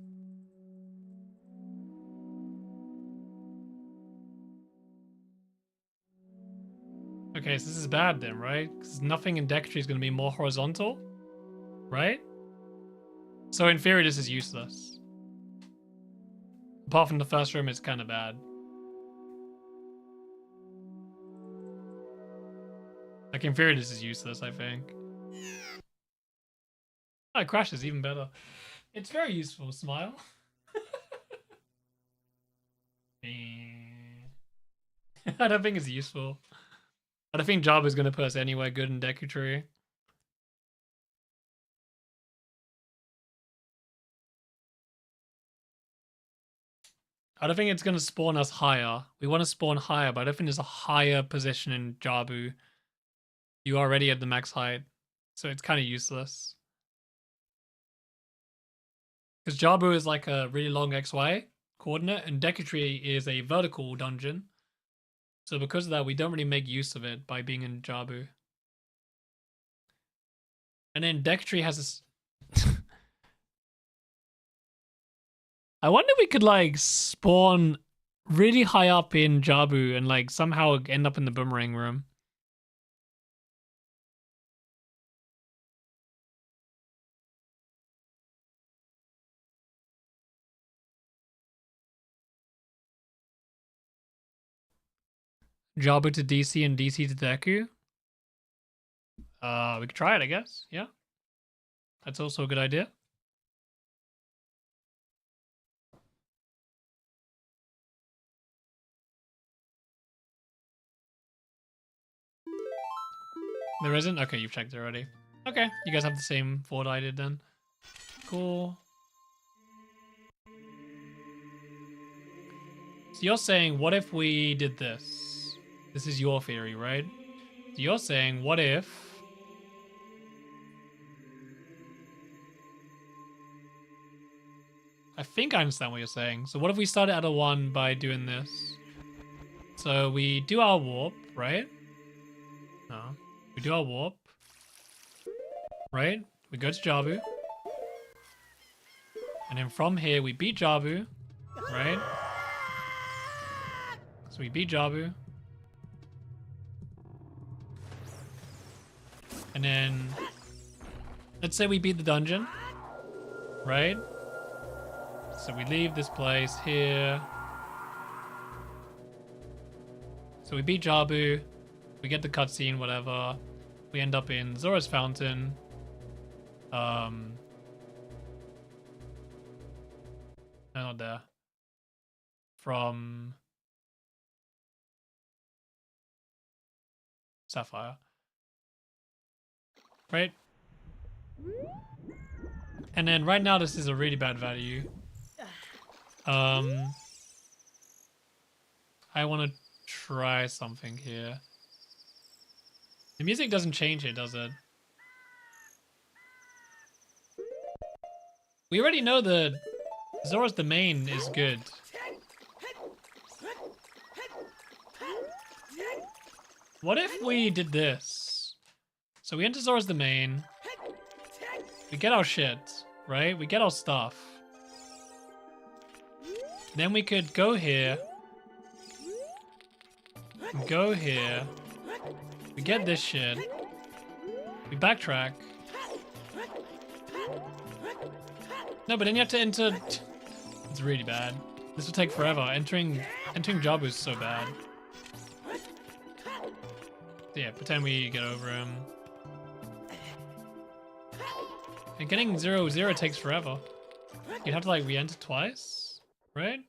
Okay, so this is bad then, right? Because nothing in deck tree is going to be more horizontal, right? So in theory, this is useless. Apart from the first room, it's kind of bad. Like in theory, this is useless, I think. Oh, it crashes even better. It's very useful, smile. I don't think it's useful. I don't think Job is going to put us anywhere good in Deku Tree. I don't think it's going to spawn us higher. We want to spawn higher, but I don't think there's a higher position in Jabu. You are already at the max height, so it's kind of useless. Because Jabu is like a really long XY coordinate, and Deku Tree is a vertical dungeon. So because of that, we don't really make use of it by being in Jabu. And then Deku Tree has this... I wonder if we could like spawn really high up in Jabu and like somehow end up in the boomerang room. Jabu to DC and DC to Deku. We could try it, I guess. Yeah. That's also a good idea. There isn't? Okay, you've checked it already. Okay, you guys have the same thought I did then. Cool. So you're saying, what if we did this? This is your theory, right? So you're saying, what if... I think I understand what you're saying. So what if we started at a 1 by doing this? So we do our warp, right? No. We do our warp. Right? We go to Jabu. And then from here, we beat Jabu. Right? So we beat Jabu. And then... let's say we beat the dungeon. Right? So we leave this place here. So we beat Jabu. We get the cutscene, whatever. We end up in Zora's Fountain. No, not there. From Sapphire. Right? And then right now this is a really bad value. I want to try something here. The music doesn't change it, does it? We already know that Zora's domain is good. What if we did this? So we enter Zora's domain. We get our shit, right? We get our stuff. Then we could go here. Go here. We get this shit. We backtrack. No, but then you have to enter... It's really bad. This will take forever. Entering Jabu is so bad. Yeah, pretend we get over him. And getting 0-0 takes forever. You'd have to like re-enter twice, right?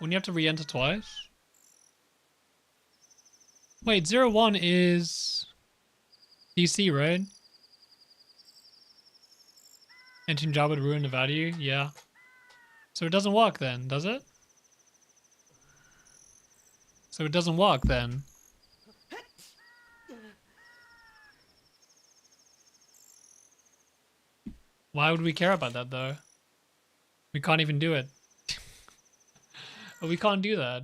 Wouldn't you have to re-enter twice? Wait, 0-1 is DC, right? Entering job would ruin the value? Yeah. So it doesn't work then, does it? So it doesn't work then. Why would we care about that though? We can't even do it. But we can't do that.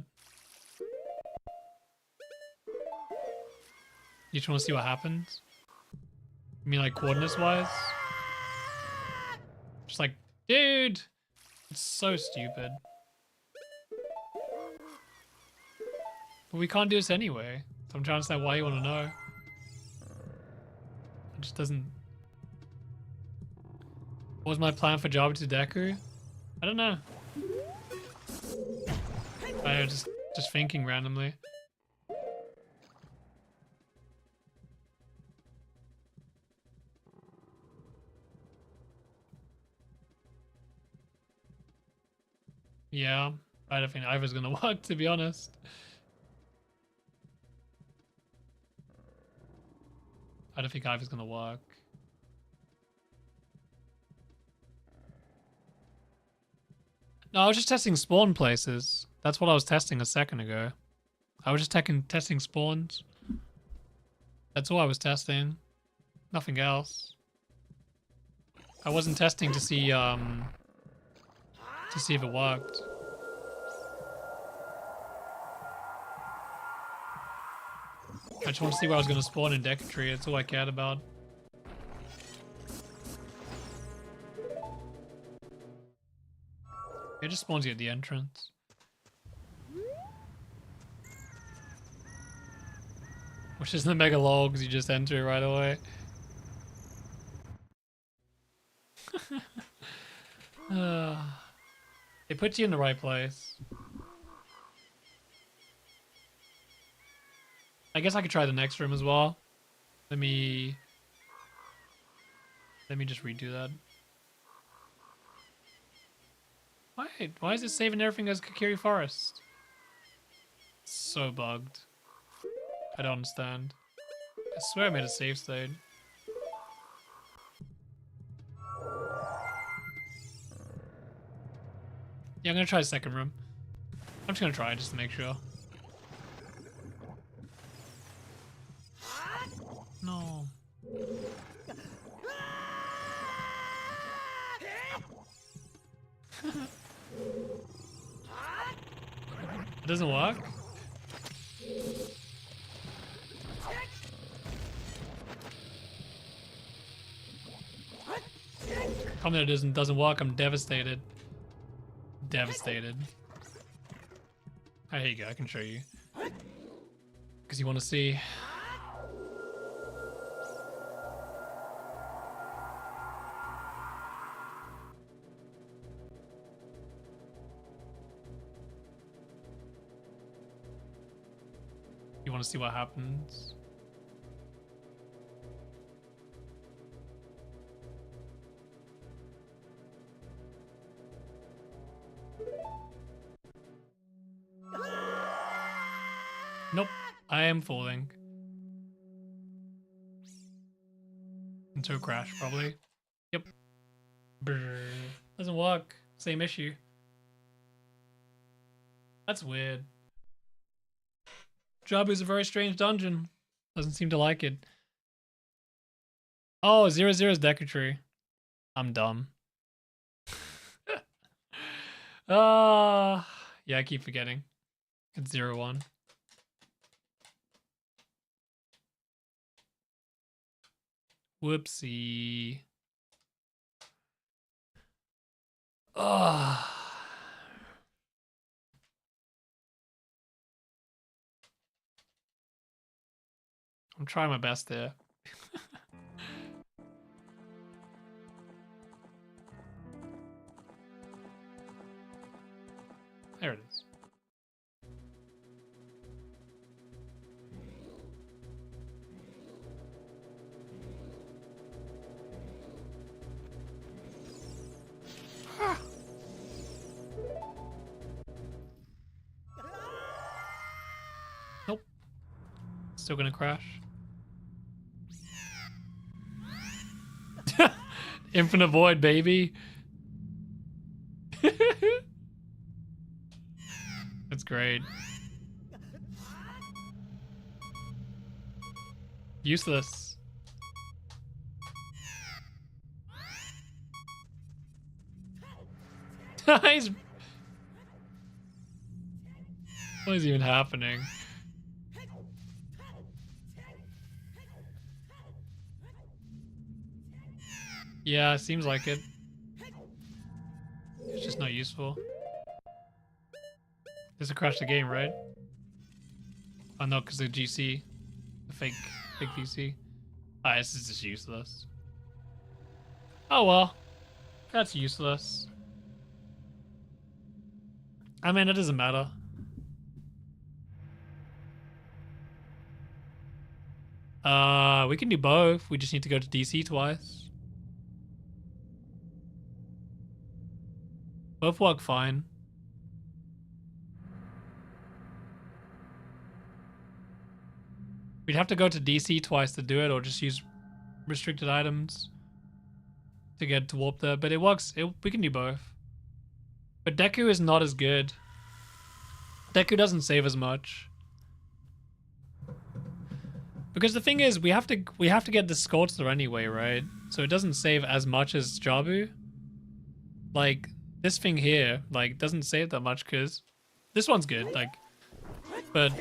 You just want to see what happens? You mean like coordinates wise? Just like, dude! It's so stupid. But we can't do this anyway. So I'm trying to say why you want to know. It just doesn't... What was my plan for Java to Deku? I don't know. I was just thinking randomly. Yeah, I don't think either's gonna work, to be honest. I don't think either's gonna work. No, I was just testing spawn places. That's what I was testing a second ago. I was just testing spawns. That's all I was testing. Nothing else. I wasn't testing to see if it worked. I just want to see where I was going to spawn in Deku Tree. That's all I cared about. It just spawns you at the entrance. Which is the mega lol because you just enter it right away. It puts you in the right place. I guess I could try the next room as well. Let me just redo that. Wait, why is it saving everything as Kakiri Forest? It's so bugged. I don't understand. I swear I made a save state. Yeah, I'm gonna try the second room. I'm just gonna try just to make sure. No. It doesn't work? Tell me that it doesn't work, I'm devastated. Devastated. Oh, here you go, I can show you. Because you want to see. You want to see what happens? Nope, I am falling. Into a crash, probably. Yep. Brrr. Doesn't work. Same issue. That's weird. Jabu's a very strange dungeon. Doesn't seem to like it. Oh, 0-0 is Deku Tree. I'm dumb. Yeah, I keep forgetting. It's 0-1. Whoopsie. Ugh. I'm trying my best there. There it is. Nope. Still gonna crash. Infinite void, baby. That's great. Useless. He's... What is even happening? Yeah, seems like it. It's just not useful. This will crash the game, right? Oh no, because the GC. The fake VC. Ah, this is just useless. Oh well. That's useless. I mean, it doesn't matter. We can do both. We just need to go to DC twice. Both work fine. We'd have to go to DC twice to do it, or just use restricted items to get to warp there. But it works. We can do both. But Deku is not as good. Deku doesn't save as much. Because the thing is, we have to get the Scorcher anyway, right? So it doesn't save as much as Jabu. Like this thing here, like doesn't save that much because this one's good, like. But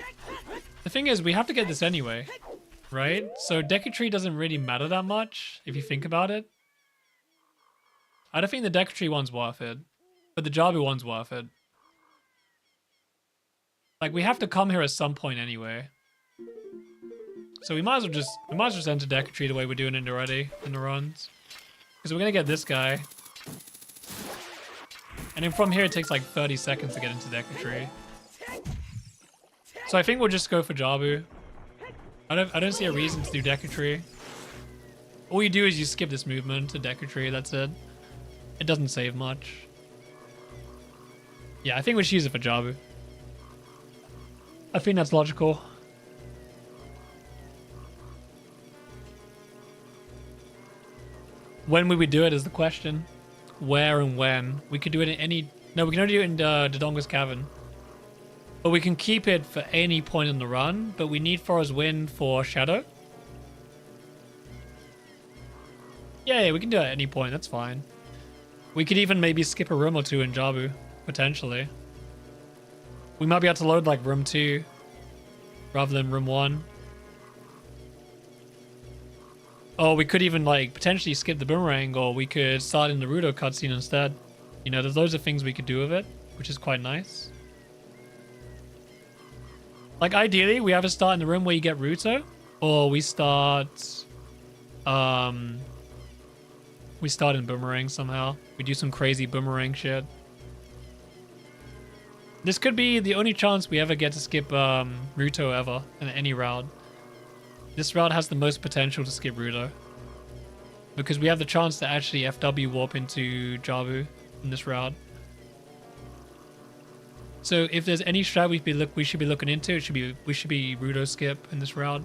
the thing is, we have to get this anyway, right? So Deku Tree doesn't really matter that much if you think about it. I don't think the Deku Tree one's worth it, but the Jabu one's worth it. Like we have to come here at some point anyway. So we might as well just enter Deku Tree the way we're doing it already in the runs. Because we're gonna get this guy. And then from here it takes like 30 seconds to get into Deku Tree. So I think we'll just go for Jabu. I don't see a reason to do Deku Tree. All you do is you skip this movement to Deku Tree, that's it. It doesn't save much. Yeah, I think we should use it for Jabu. I think that's logical. When would we do it is the question. Where and when. We could do it in any... No, we can only do it in Dodonga's Cavern. But we can keep it for any point in the run, but we need Forest Wind for Shadow. Yeah, we can do it at any point, that's fine. We could even maybe skip a room or two in Jabu, potentially. We might be able to load like room 2 rather than room 1. Or we could even like potentially skip the boomerang, or we could start in the Rudo cutscene instead. You know, there's loads of things we could do with it, which is quite nice. Like ideally, we have a start in the room where you get Ruto, or we start in boomerang somehow. We do some crazy boomerang shit. This could be the only chance we ever get to skip Ruto ever in any route. This route has the most potential to skip Ruto. Because we have the chance to actually FW warp into Jabu in this route. So if there's any strat we should be looking into, we should be Ruto skip in this route.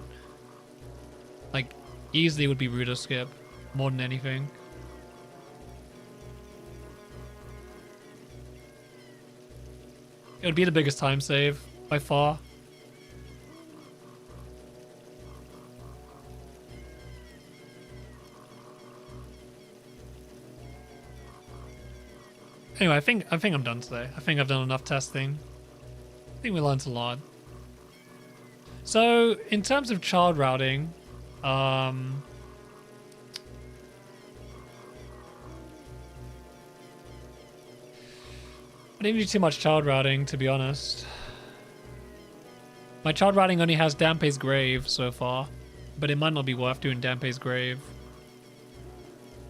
Like easily would be Ruto skip more than anything. It would be the biggest time save by far. Anyway, I think I'm done today. I think I've done enough testing. I think we learned a lot. So, in terms of child routing, I didn't do too much child routing, to be honest. My child routing only has Dampe's Grave so far, but it might not be worth doing Dampe's Grave.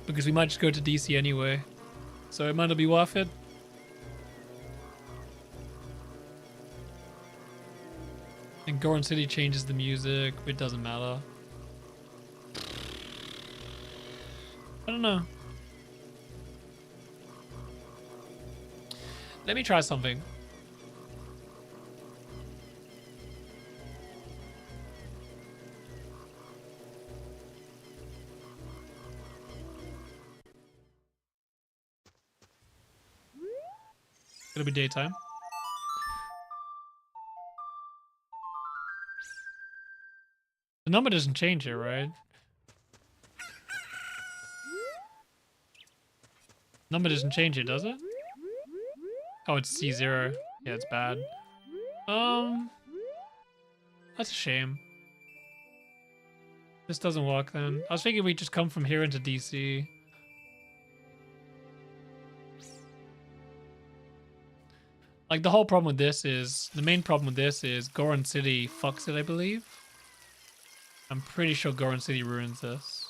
Because we might just go to DC anyway. So it might not be worth it. And Goron City changes the music, but it doesn't matter. I don't know. Let me try something. It'll be daytime. The number doesn't change here, right? Number doesn't change it, does it? Oh, it's C0. Yeah, it's bad. That's a shame. This doesn't work then. I was thinking we just come from here into DC. Like, the whole problem with this is... The main problem with this is Goron City fucks it, I believe. I'm pretty sure Goron City ruins this.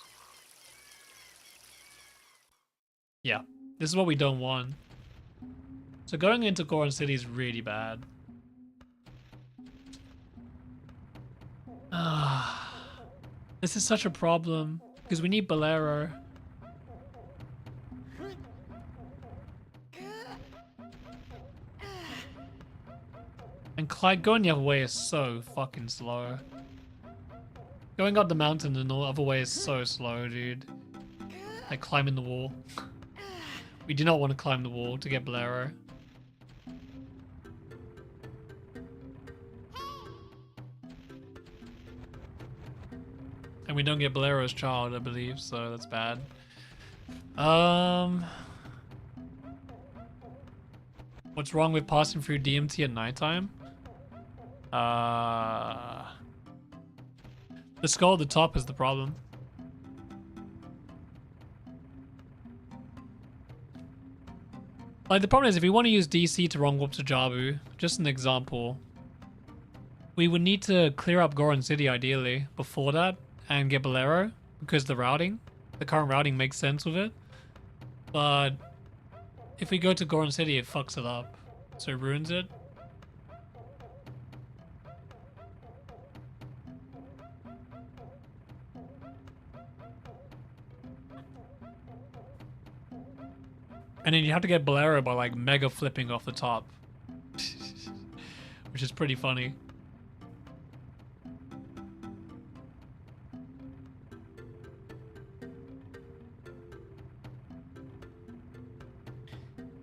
Yeah. This is what we don't want. So going into Goron City is really bad. This is such a problem. Because we need Bolero. And Clyde going the other way is so fucking slow. Going up the mountain the other way is so slow, dude. Like climbing the wall. We do not want to climb the wall to get Bolero. And we don't get Bolero's child, I believe, so that's bad. What's wrong with passing through DMT at nighttime? The skull at the top is the problem. Like, the problem is if we want to use DC to wrong warp to Jabu, just an example, we would need to clear up Goron City ideally before that and get Bolero because the current routing makes sense with it. But if we go to Goron City, it fucks it up, so it ruins it. And then you have to get Bolero by like mega flipping off the top. Which is pretty funny.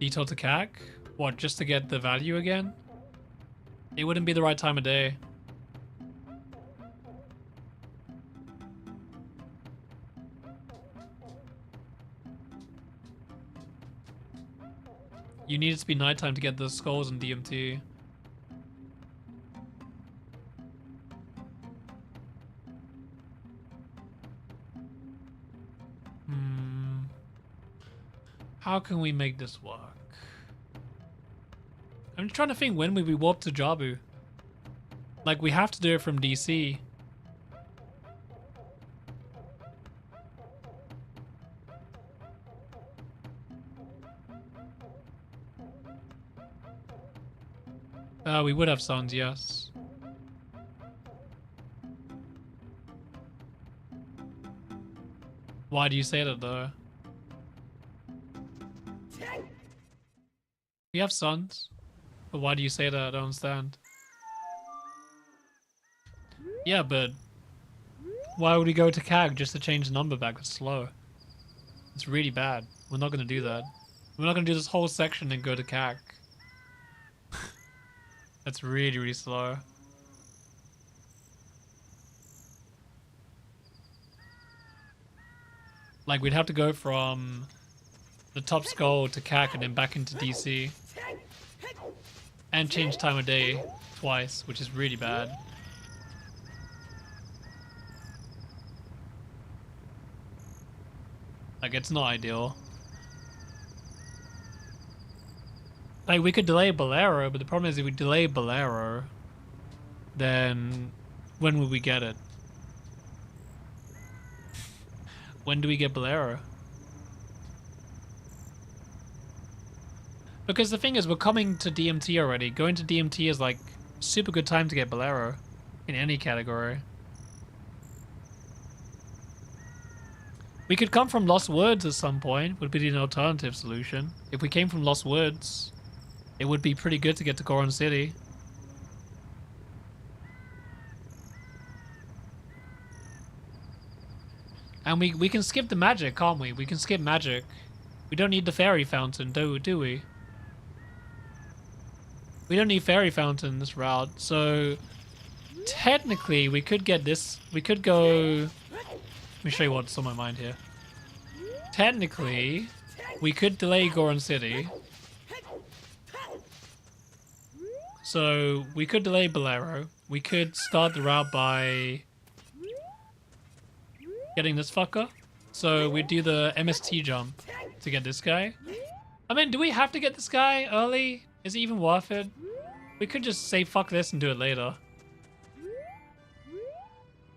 Detail to CAC? What, just to get the value again? It wouldn't be the right time of day. You need it to be nighttime to get the skulls and DMT. How can we make this work? I'm just trying to think, when would we warp to Jabu? Like, we have to do it from DC. We would have sons, yes. Why do you say that though? We have sons. But why do you say that? I don't understand. Yeah, but why would we go to CAG just to change the number back? That's slow. It's really bad. We're not going to do that. We're not going to do this whole section and go to CAG. That's really, really slow. Like, we'd have to go from the top skull to CAC and then back into DC. And change time of day twice, which is really bad. Like, it's not ideal. Like, we could delay Bolero, but the problem is if we delay Bolero, then when will we get it? When do we get Bolero? Because the thing is, we're coming to DMT already. Going to DMT is like super good time to get Bolero in any category. We could come from Lost Woods at some point, would be an alternative solution. If we came from Lost Woods, it would be pretty good to get to Goron City. And we can skip the magic, can't we? We can skip magic. We don't need the fairy fountain, do we? We don't need fairy fountain this route, so technically we could get this. We could go. Let me show you what's on my mind here. Technically, we could delay Goron City. So we could delay Bolero. We could start the route by getting this fucker. So we do the MST jump to get this guy. I mean, do we have to get this guy early? Is it even worth it? We could just say fuck this and do it later.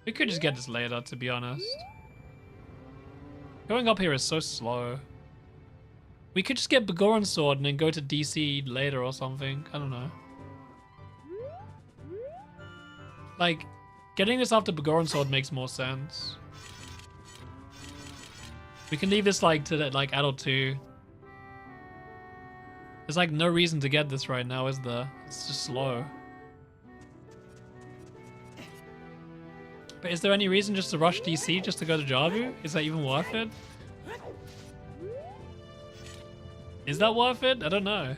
We could just get this later, to be honest. Going up here is so slow. We could just get Begoron's sword and then go to DC later or something. I don't know. Like, getting this after Begoron's sword makes more sense. We can leave this like to like adult 2. There's like no reason to get this right now, is there? It's just slow. But is there any reason just to rush DC just to go to Jabu? Is that even worth it? Is that worth it? I don't know.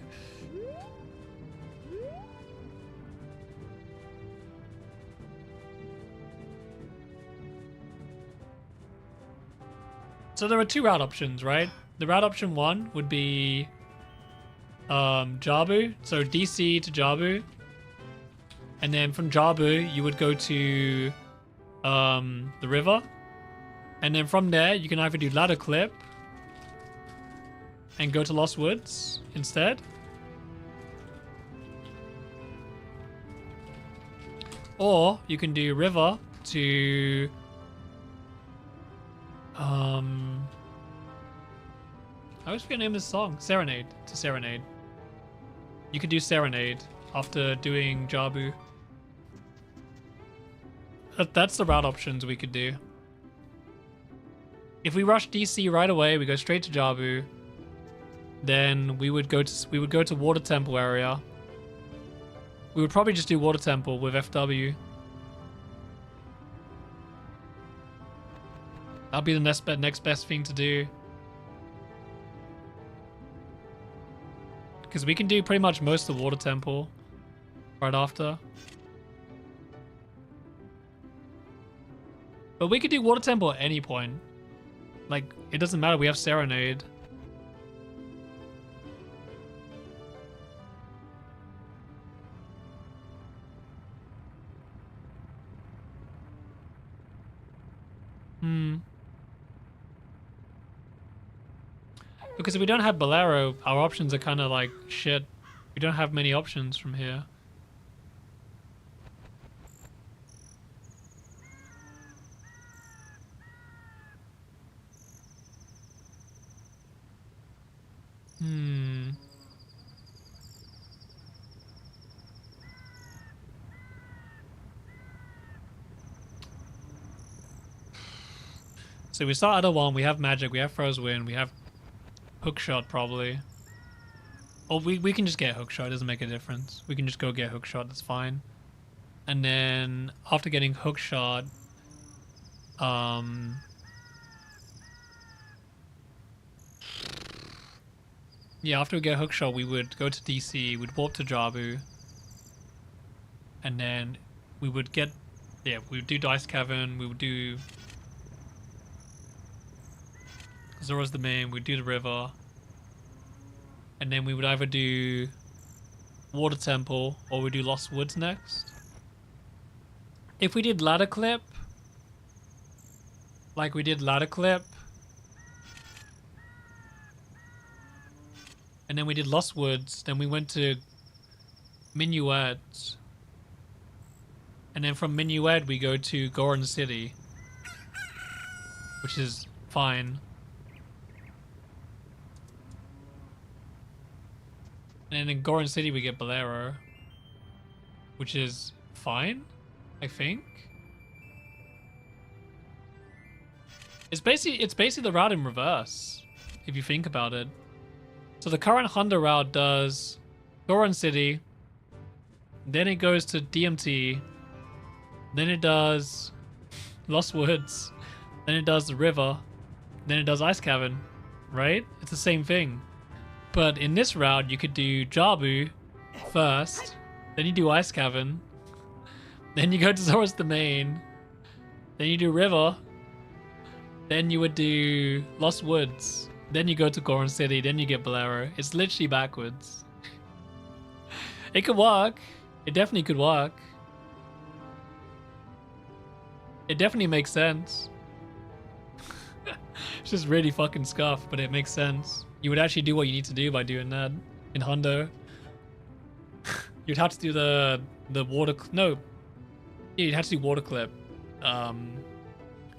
So there are two route options, right? The route option 1 would be Jabu, so DC to Jabu, and then from Jabu you would go to the river, and then from there you can either do ladder clip and go to Lost Woods instead, or you can do river to I always forget the name of this song. Serenade to Serenade. You could do Serenade after doing Jabu. That's the route options we could do. If we rush DC right away, we go straight to Jabu. Then we would go to Water Temple area. We would probably just do Water Temple with FW. That'll be the next best thing to do. Because we can do pretty much most of Water Temple right after. But we could do Water Temple at any point. Like, it doesn't matter, we have Serenade. Because if we don't have Bolero, our options are kind of like shit. We don't have many options from here. So we start at a 1, we have magic, we have froze wind, we have hookshot probably. Or we can just get hookshot, it doesn't make a difference. We can just go get hookshot, that's fine. And then after getting hookshot, yeah, after we get hookshot, we would go to DC, we'd warp to Jabu, and then we would get, yeah, we would do Dice Cavern, we would do Zora's the main, we'd do the river, and then we would either do Water Temple or we do Lost Woods next. If we did ladder clip, like we did ladder clip, And then we did Lost Woods. Then we went to Minuet. And then from Minuet we go to Goron City, which is fine. And then in Goron City we get Bolero, which is fine, I think. It's basically the route in reverse, if you think about it. So the current Honda route does Goron City, then it goes to DMT, then it does Lost Woods, then it does the river, then it does Ice Cavern, right? It's the same thing. But in this route, you could do Jabu first, then you do Ice Cavern, then you go to Zora's Domain, then you do River, then you would do Lost Woods, then you go to Goron City, then you get Bolero. It's literally backwards. It could work. It definitely could work. It definitely makes sense. It's just really fucking scuffed, but it makes sense. You would actually do what you need to do by doing that in Hondo. You'd have to do the water... No. Yeah, you'd have to do water clip.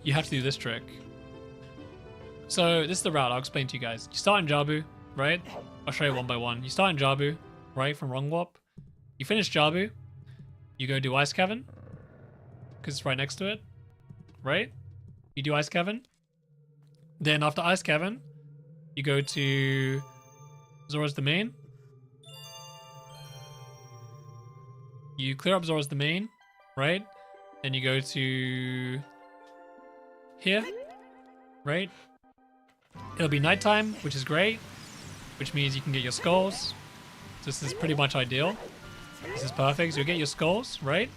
You have to do this trick. So this is the route. I'll explain to you guys. You start in Jabu, right? I'll show you one by one. You start in Jabu, right, from Wrong Warp. You finish Jabu. You go do Ice Cavern, because it's right next to it, right? You do Ice Cavern. Then after Ice Cavern, you go to Zora's Domain. You clear up Zora's Domain, right? Then you go to here, right? It'll be nighttime, which is great, which means you can get your skulls. This is pretty much ideal. This is perfect. So you get your skulls, right?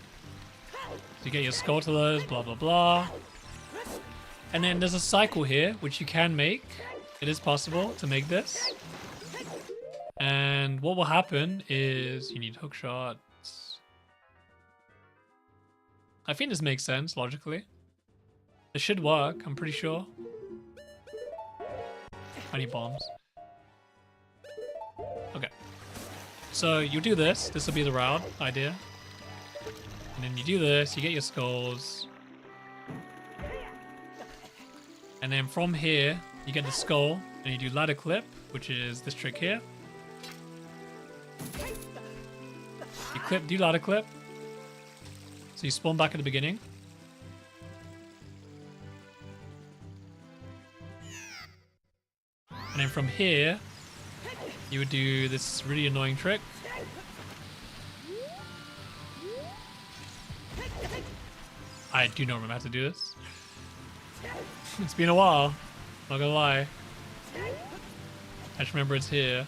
So you get your skulltulas, blah, blah, blah. And then there's a cycle here, which you can make. It is possible to make this. And what will happen is you need hook shots. I think this makes sense, logically. This should work, I'm pretty sure. I need bombs. Okay. So you do this. This will be the route idea. And then you do this. You get your skulls. And then from here, you get the skull. And you do ladder clip, which is this trick here. You clip, do ladder clip. So you spawn back at the beginning. And then from here, you would do this really annoying trick. I do not remember how to do this. It's been a while, not gonna lie. I just remember it's here.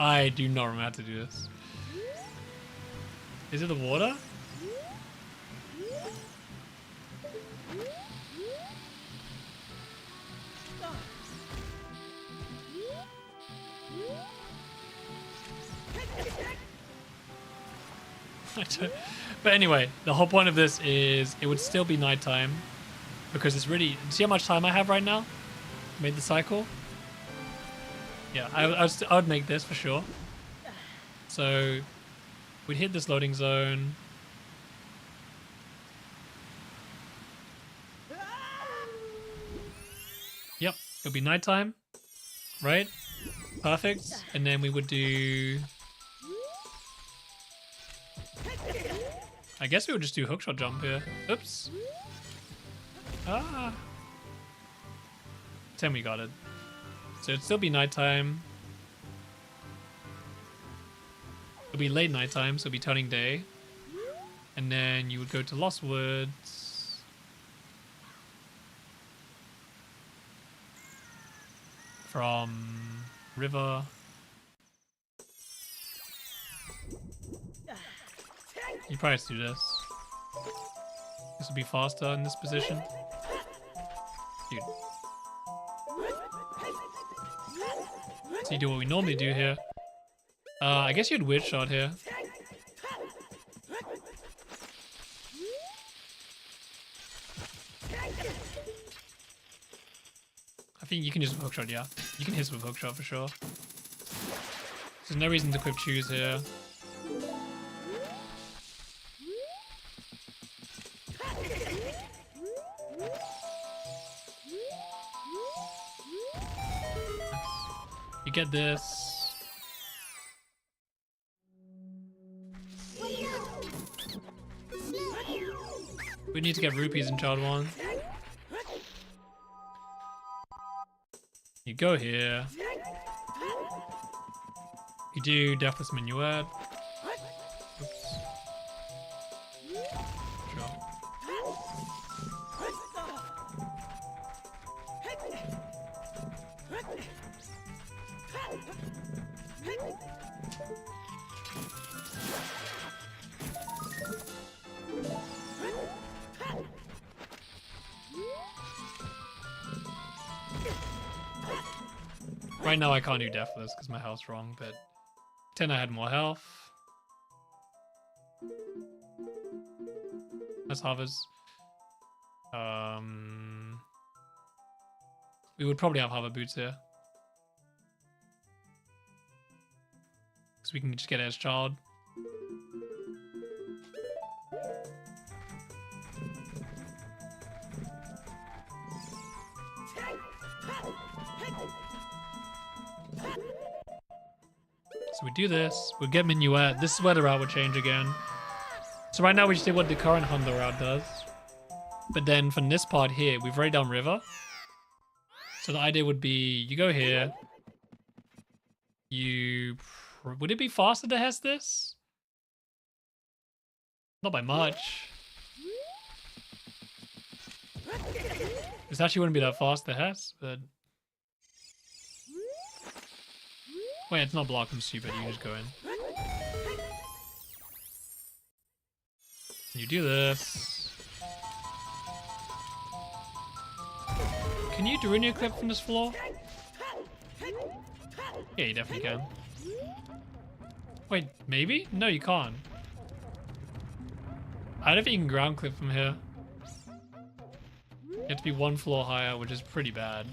I do not remember how to do this. Is it the water? But anyway, the whole point of this is it would still be nighttime because it's really... See how much time I have right now? Made the cycle? Yeah, I would make this for sure. So we'd hit this loading zone. Yep, it'll be nighttime, right? Perfect. And then we would do... I guess we would just do hookshot jump here. Oops. Ah. 10 we got it. So it'd still be nighttime. It'll be late nighttime, so it'll be turning day. And then you would go to Lost Woods. From River. You probably have to do this. This will be faster in this position. Dude. So you do what we normally do here. I guess you'd weird shot here. think you can use a hookshot, yeah. You can hit with hookshot for sure. There's no reason to equip shoes here. You get this. We need to get rupees in child 1. You go here. You do Deathless Minuet. Oops. Sure. Right now I can't do Deathless because my health's wrong, but 10 I had more health. Let's harvest. We would probably have hover boots here. Because we can just get it as child. So we do this, we'll get Minuet. This is where the route would change again. So right now we just did what the current Honda route does. But then from this part here, we've already done river. So the idea would be, you go here. Would it be faster to Hess this? Not by much. This actually wouldn't be that fast to Hess, but... Wait, it's not blocked, I'm stupid, you just go in. You do this. Can you do a clip from this floor? Yeah, you definitely can. Wait, maybe? No, you can't. I don't think you can ground clip from here. You have to be 1 floor higher, which is pretty bad.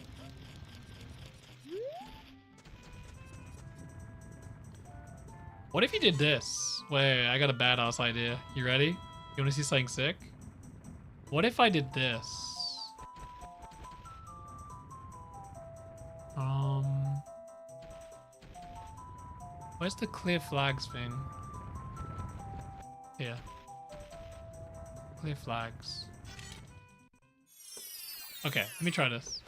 What if you did this? Wait, I got a badass idea. You ready? You want to see something sick? What if I did this? Where's the clear flags thing? Here. Clear flags. Okay, let me try this.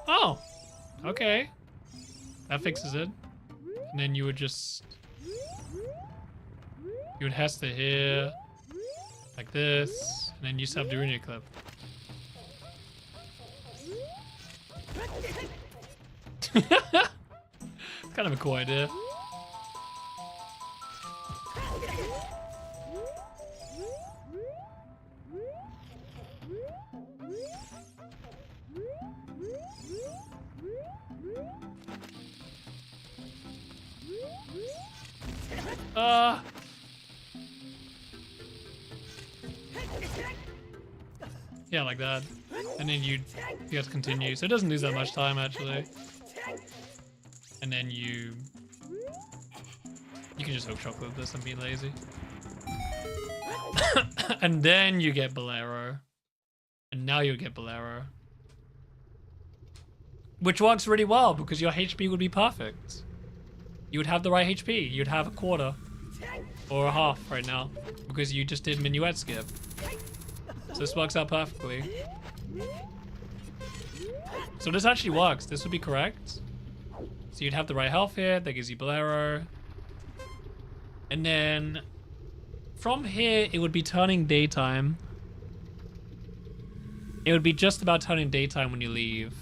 Oh, okay. That fixes it. And then you would just... You would Hester here, like this, and then you just have the Runia clip. It's kind of a cool idea. Yeah, like that. And then you have to continue. So it doesn't lose that much time, actually. And then you can just hook shot clip this and be lazy. And then you get Bolero. And now you get Bolero. Which works really well because your HP would be perfect. You would have the right HP. You'd have a quarter. Or a half right now. Because you just did Minuet skip. So this works out perfectly. So this actually works. This would be correct. So you'd have the right health here. That gives you Bolero. And then from here, it would be turning daytime. It would be just about turning daytime when you leave.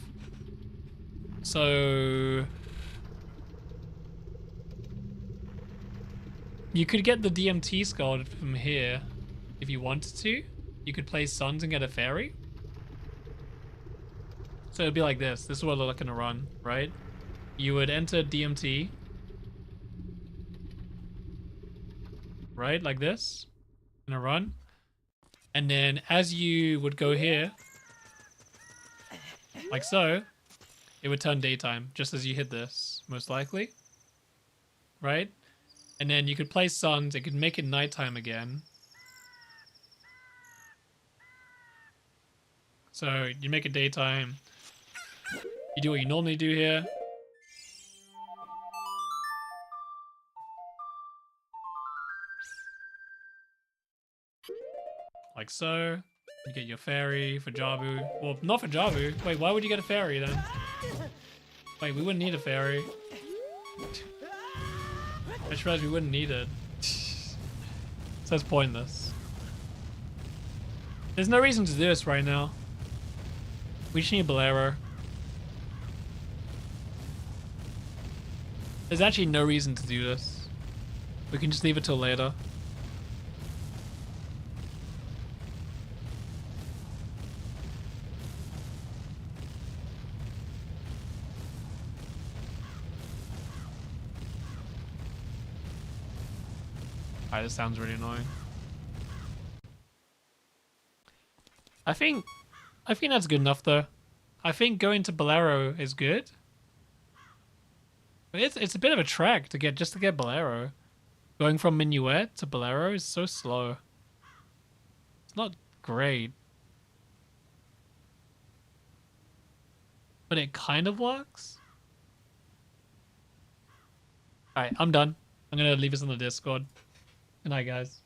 So you could get the DMT skull from here if you wanted to. You could play Suns and get a fairy. So it'd be like this. This is what we're looking to run, right? You would enter DMT. right? Like this, in a run. And then as you would go here, like so, it would turn daytime just as you hit this, most likely, right? And then you could place suns, it could make it nighttime again. So you make it daytime. You do what you normally do here. Like so. You get your fairy for Jabu. Well, not for Jabu. Wait, why would you get a fairy then? Wait, we wouldn't need a fairy. I just realized we wouldn't need it. So it's pointless. There's no reason to do this right now. We just need a Bolero. There's actually no reason to do this. We can just leave it till later. Alright, this sounds really annoying. I think that's good enough though. I think going to Bolero is good. But it's a bit of a trek to get Bolero. Going from Minuet to Bolero is so slow. It's not great. But it kind of works. Alright, I'm done. I'm gonna leave this on the Discord. Good night, guys.